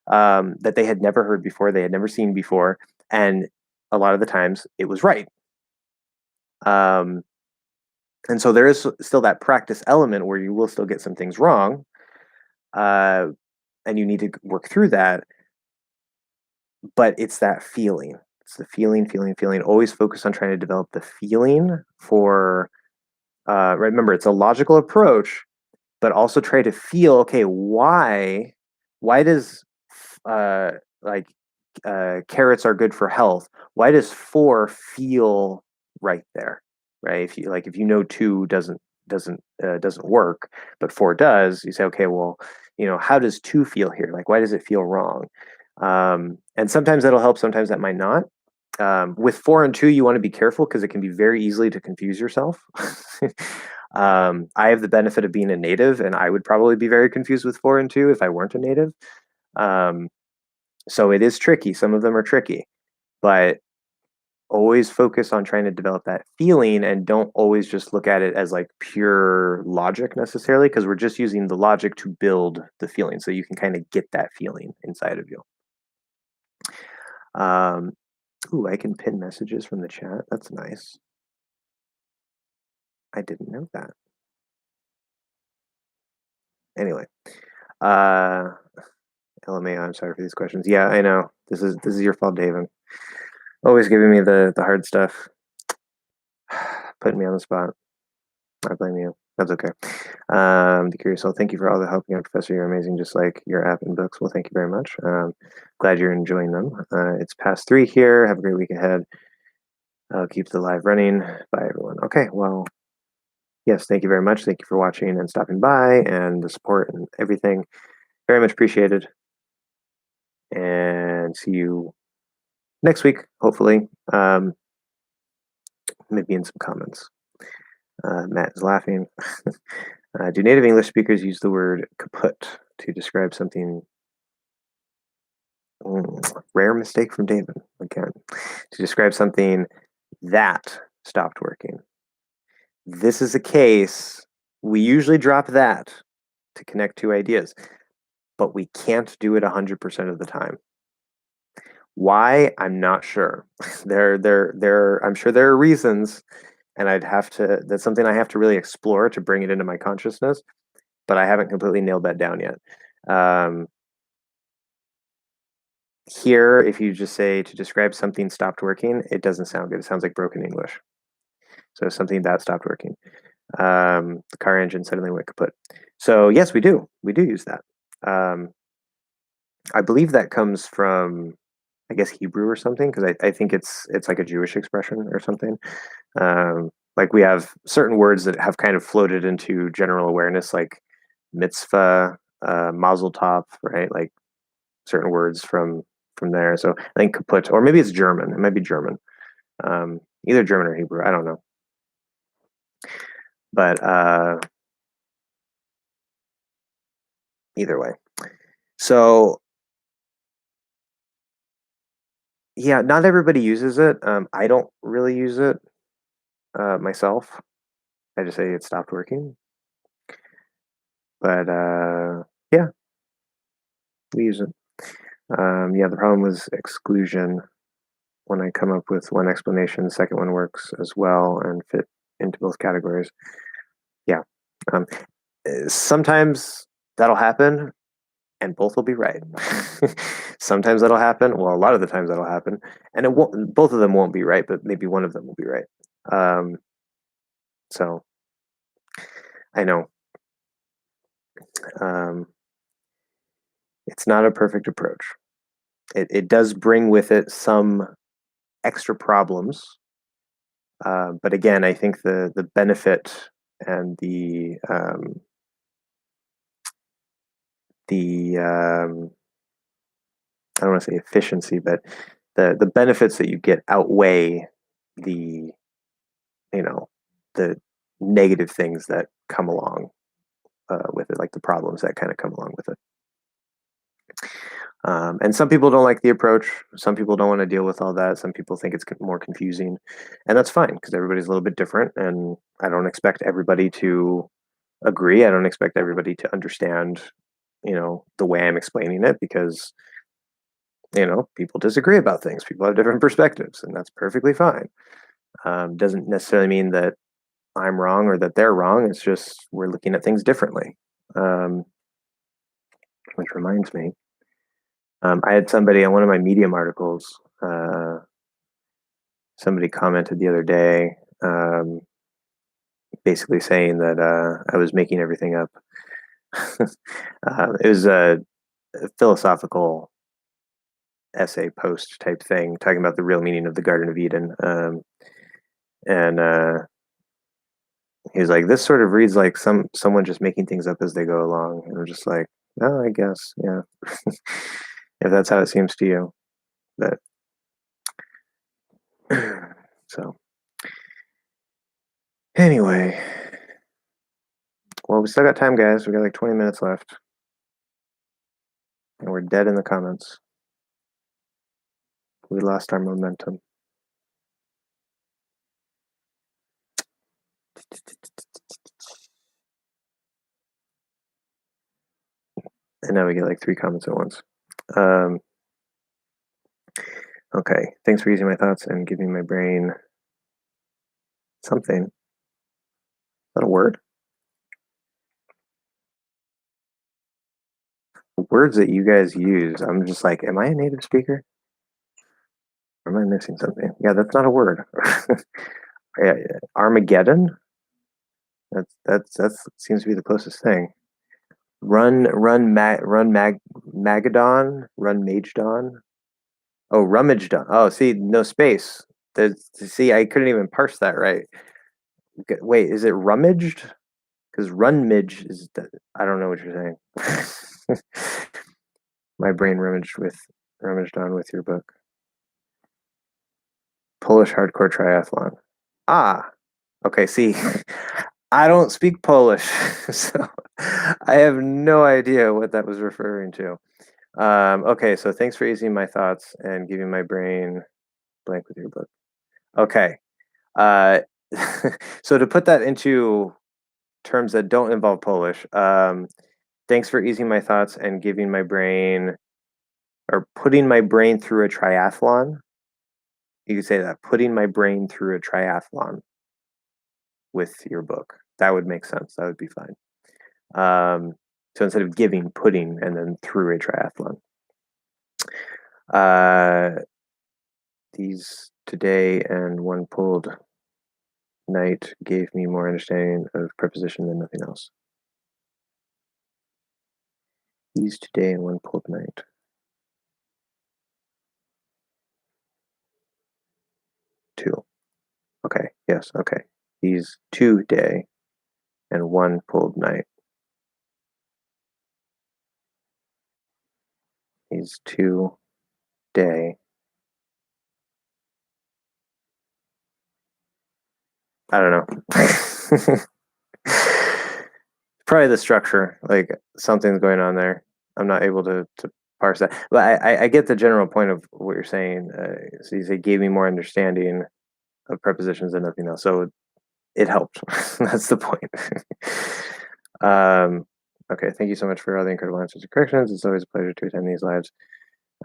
Speaker 2: that they had never heard before, they had never seen before. And a lot of the times it was right. And so there is still that practice element where you will still get some things wrong. And you need to work through that. But it's that feeling. It's the feeling. Always focus on trying to develop the feeling for Remember, it's a logical approach, but also try to feel, okay, why does uh, like carrots are good for health? Why does four feel right there? Right? If you know two doesn't work, but four does, you say, okay, well, how does two feel here? Like, why does it feel wrong? And sometimes that'll help, sometimes that might not. With four and two, you want to be careful because it can be very easily to confuse yourself. I have the benefit of being a native, and I would probably be very confused with four and two if I weren't a native. Um, so it is tricky. Some of them are tricky, but always focus on trying to develop that feeling and don't always just look at it as like pure logic necessarily, because we're just using the logic to build the feeling so you can kind of get that feeling inside of you. Ooh, I can pin messages from the chat. That's nice. I didn't know that. Anyway, LMAO, I'm sorry for these questions. Yeah, I know. This is your fault, David. Always giving me the hard stuff. Putting me on the spot. I blame you. That's okay. The Curious Soul, thank you for all the help, Professor. You're amazing, just like your app and books. Well, thank you very much. Glad you're enjoying them. It's past 3 here. Have a great week ahead. I'll keep the live running. Bye, everyone. Okay, well, yes, thank you very much. Thank you for watching and stopping by and the support and everything. Very much appreciated. And see you next week, hopefully. Maybe in some comments. Matt is laughing. Do native English speakers use the word kaput to describe something? Rare mistake from David, again. To describe something that stopped working. This is a case, we usually drop that to connect two ideas, but we can't do it 100% of the time. Why? I'm not sure. I'm sure there are reasons, and that's something I have to really explore to bring it into my consciousness, but I haven't completely nailed that down yet. Here, if you just say to describe something stopped working, it doesn't sound good. It sounds like broken English. So something that stopped working. The car engine suddenly went kaput. So yes, we do. We do use that. I believe that comes from, I guess, Hebrew or something, because I think it's like a Jewish expression or something. Like we have certain words that have kind of floated into general awareness, like mitzvah, mazel tov, right? Like certain words from there. So I think kaput, or maybe it's German. It might be German. Either German or Hebrew. I don't know. But either way. So yeah, not everybody uses it. I don't really use it myself. I just say it stopped working. But yeah, we use it. Yeah, the problem was exclusion. When I come up with one explanation, the second one works as well and fit into both categories. Yeah. Sometimes that'll happen and both will be right. Sometimes that'll happen. Well, a lot of the times that'll happen, and both of them won't be right, but maybe one of them will be right. So I know it's not a perfect approach. It does bring with it some extra problems, but again, I think the benefit and the I don't want to say efficiency, but the benefits that you get outweigh the the negative things that come along with it, like the problems that kind of come along with it. And some people don't like the approach. Some people don't want to deal with all that. Some people think it's more confusing, and that's fine because everybody's a little bit different. And I don't expect everybody to agree. I don't expect everybody to understand, the way I'm explaining it, because people disagree about things. People have different perspectives, and that's perfectly fine. Doesn't necessarily mean that I'm wrong or that they're wrong. It's just we're looking at things differently. Which reminds me, I had somebody on one of my Medium articles. Somebody commented the other day. basically saying that I was making everything up. It was a philosophical essay post type thing talking about the real meaning of the Garden of Eden. And he was like, "This sort of reads like someone just making things up as they go along." And I'm just like, "Oh, I guess, yeah." If that's how it seems to you, but so anyway, well, we still got time, guys. We got like 20 minutes left, and we're dead in the comments. We lost our momentum. And now we get like 3 comments at once. Okay, thanks for using my thoughts and giving my brain something. Is that a word? Words that you guys use, I'm just like, am I a native speaker? Or am I missing something? Yeah, that's not a word. Yeah, Armageddon? That seems to be the closest thing. Magadon? Run Magedon? Oh, Rummagedon. Oh, see, no space. See, I couldn't even parse that right. Wait, is it rummaged? Because runmidge is, I don't know what you're saying. My brain rummaged on with your book. Polish hardcore triathlon. Ah, okay. See, I don't speak Polish, so I have no idea what that was referring to. Okay, so thanks for using my thoughts and giving my brain blank with your book. Okay. So to put that into terms that don't involve Polish, thanks for easing my thoughts and giving my brain or putting my brain through a triathlon. You could say that, putting my brain through a triathlon with your book. That would make sense. That would be fine. So instead of giving, putting, and then through a triathlon. These today and one pulled night gave me more understanding of preposition than nothing else. These today and one pulled night. Two. Okay, yes, okay. These 2 day and one pulled night. These 2 day. I don't know. Probably the structure, like something's going on there. I'm not able to parse that, but I get the general point of what you're saying. So you say gave me more understanding of prepositions than nothing else, so it helped. That's the point. Okay, thank you so much for all the incredible answers and corrections. It's always a pleasure to attend these lives.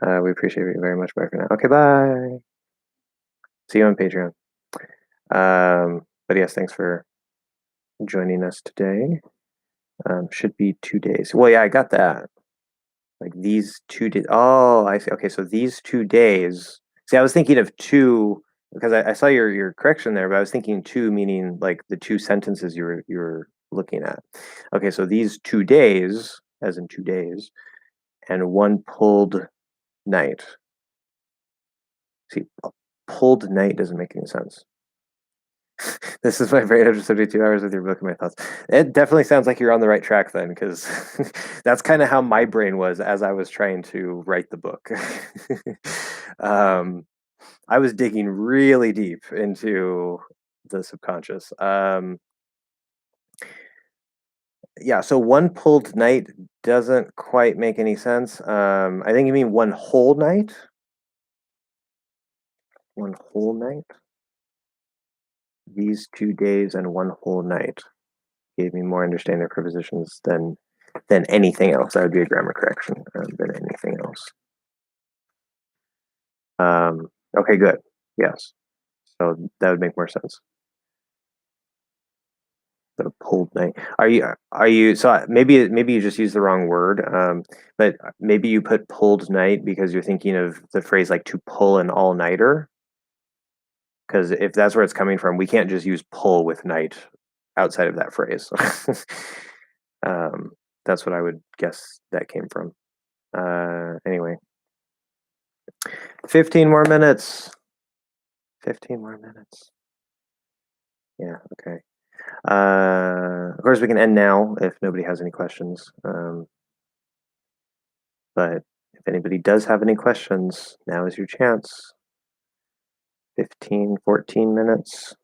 Speaker 2: We appreciate it very much. Bye for now. Okay, bye. See you on Patreon. But yes, thanks for joining us today. Should be 2 days. Well, yeah, I got that. Like these 2 days. Oh, I see. Okay, so these 2 days. See, I was thinking of 2 because I saw your correction there, but I was thinking 2 meaning like the 2 sentences you were looking at. Okay, so these 2 days, as in 2 days, and one pulled night. See, a pulled night doesn't make any sense. This is my brain after 72 hours with your book and my thoughts. It definitely sounds like you're on the right track then, because that's kind of how my brain was as I was trying to write the book. I was digging really deep into the subconscious. Yeah, so one pulled night doesn't quite make any sense. I think you mean one whole night? One whole night? These 2 days and one whole night gave me more understanding of prepositions than anything else. That would be a grammar correction than anything else. Okay, good. Yes. So that would make more sense. The pulled night. Are you? So maybe you just used the wrong word. But maybe you put pulled night because you're thinking of the phrase like to pull an all nighter. Because if that's where it's coming from, we can't just use pull with night outside of that phrase. That's what I would guess that came from. Anyway, 15 more minutes. 15 more minutes. Yeah, okay. Of course, we can end now if nobody has any questions. But if anybody does have any questions, now is your chance. 15, 14 minutes.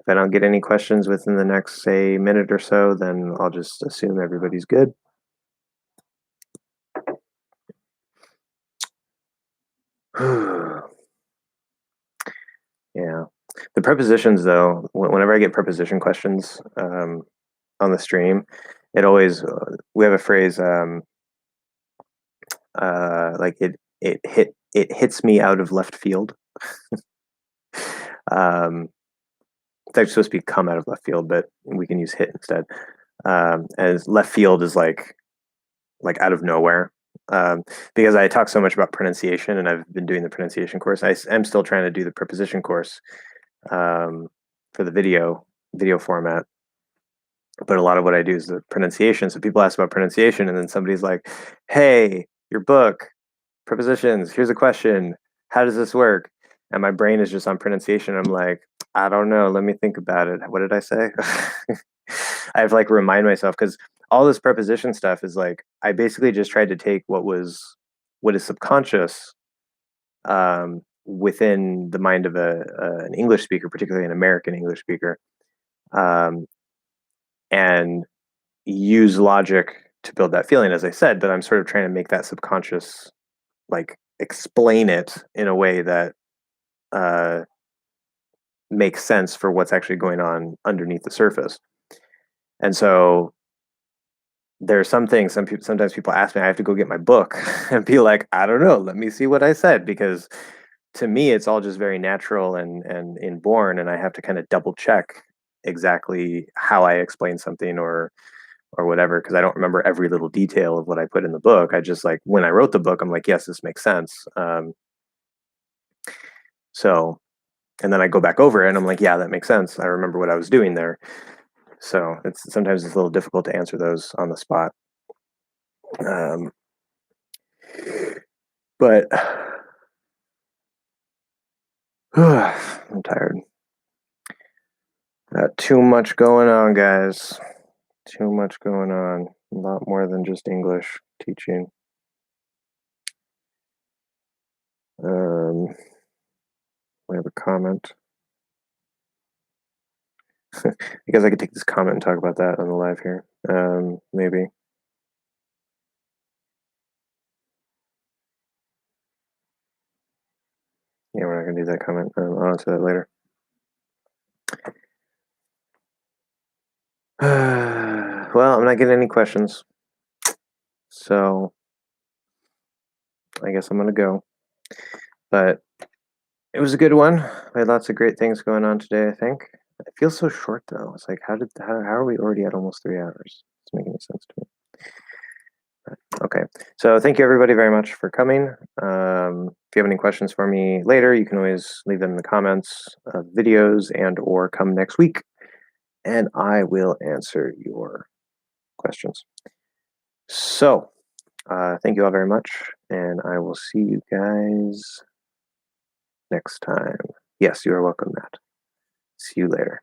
Speaker 2: If I don't get any questions within the next, say, minute or so, then I'll just assume everybody's good. Yeah. The prepositions, though, whenever I get preposition questions on the stream, it always, we have a phrase like it hits me out of left field. It's actually supposed to be come out of left field, but we can use hit instead. As left field is like out of nowhere. Because I talk so much about pronunciation and I've been doing the pronunciation course. I'm still trying to do the preposition course for the video format. But a lot of what I do is the pronunciation. So people ask about pronunciation and then somebody's like, hey, your book, prepositions, here's a question. How does this work? And my brain is just on pronunciation. I'm like, I don't know. Let me think about it. What did I say? I have to like remind myself because all this preposition stuff is like I basically just tried to take what is subconscious within the mind of an English speaker, particularly an American English speaker, and use logic to build that feeling, as I said. But I'm sort of trying to make that subconscious, like explain it in a way that makes sense for what's actually going on underneath the surface. And so there are some things, sometimes people ask me, I have to go get my book and be like, I don't know, let me see what I said, because to me it's all just very natural and inborn, and I have to kind of double check exactly how I explain something or whatever, because I don't remember every little detail of what I put in the book. I just like when I wrote the book, I'm like, yes, this makes sense. So, and then I go back over it and I'm like, yeah, that makes sense. I remember what I was doing there. So sometimes it's a little difficult to answer those on the spot. But I'm tired. Got too much going on, guys. Too much going on. A lot more than just English teaching. We have a comment. I guess I could take this comment and talk about that on the live here. Maybe. Yeah, we're not going to do that comment. I'll answer that later. Well, I'm not getting any questions. So I guess I'm going to go. But it was a good one. We had lots of great things going on today, I think. It feels so short, though. It's like, how are we already at almost 3 hours? It's making any sense to me. Okay, so thank you everybody very much for coming. If you have any questions for me later, you can always leave them in the comments of videos and or come next week, and I will answer your questions. So, thank you all very much, and I will see you guys next time. Yes, you are welcome, Matt. See you later.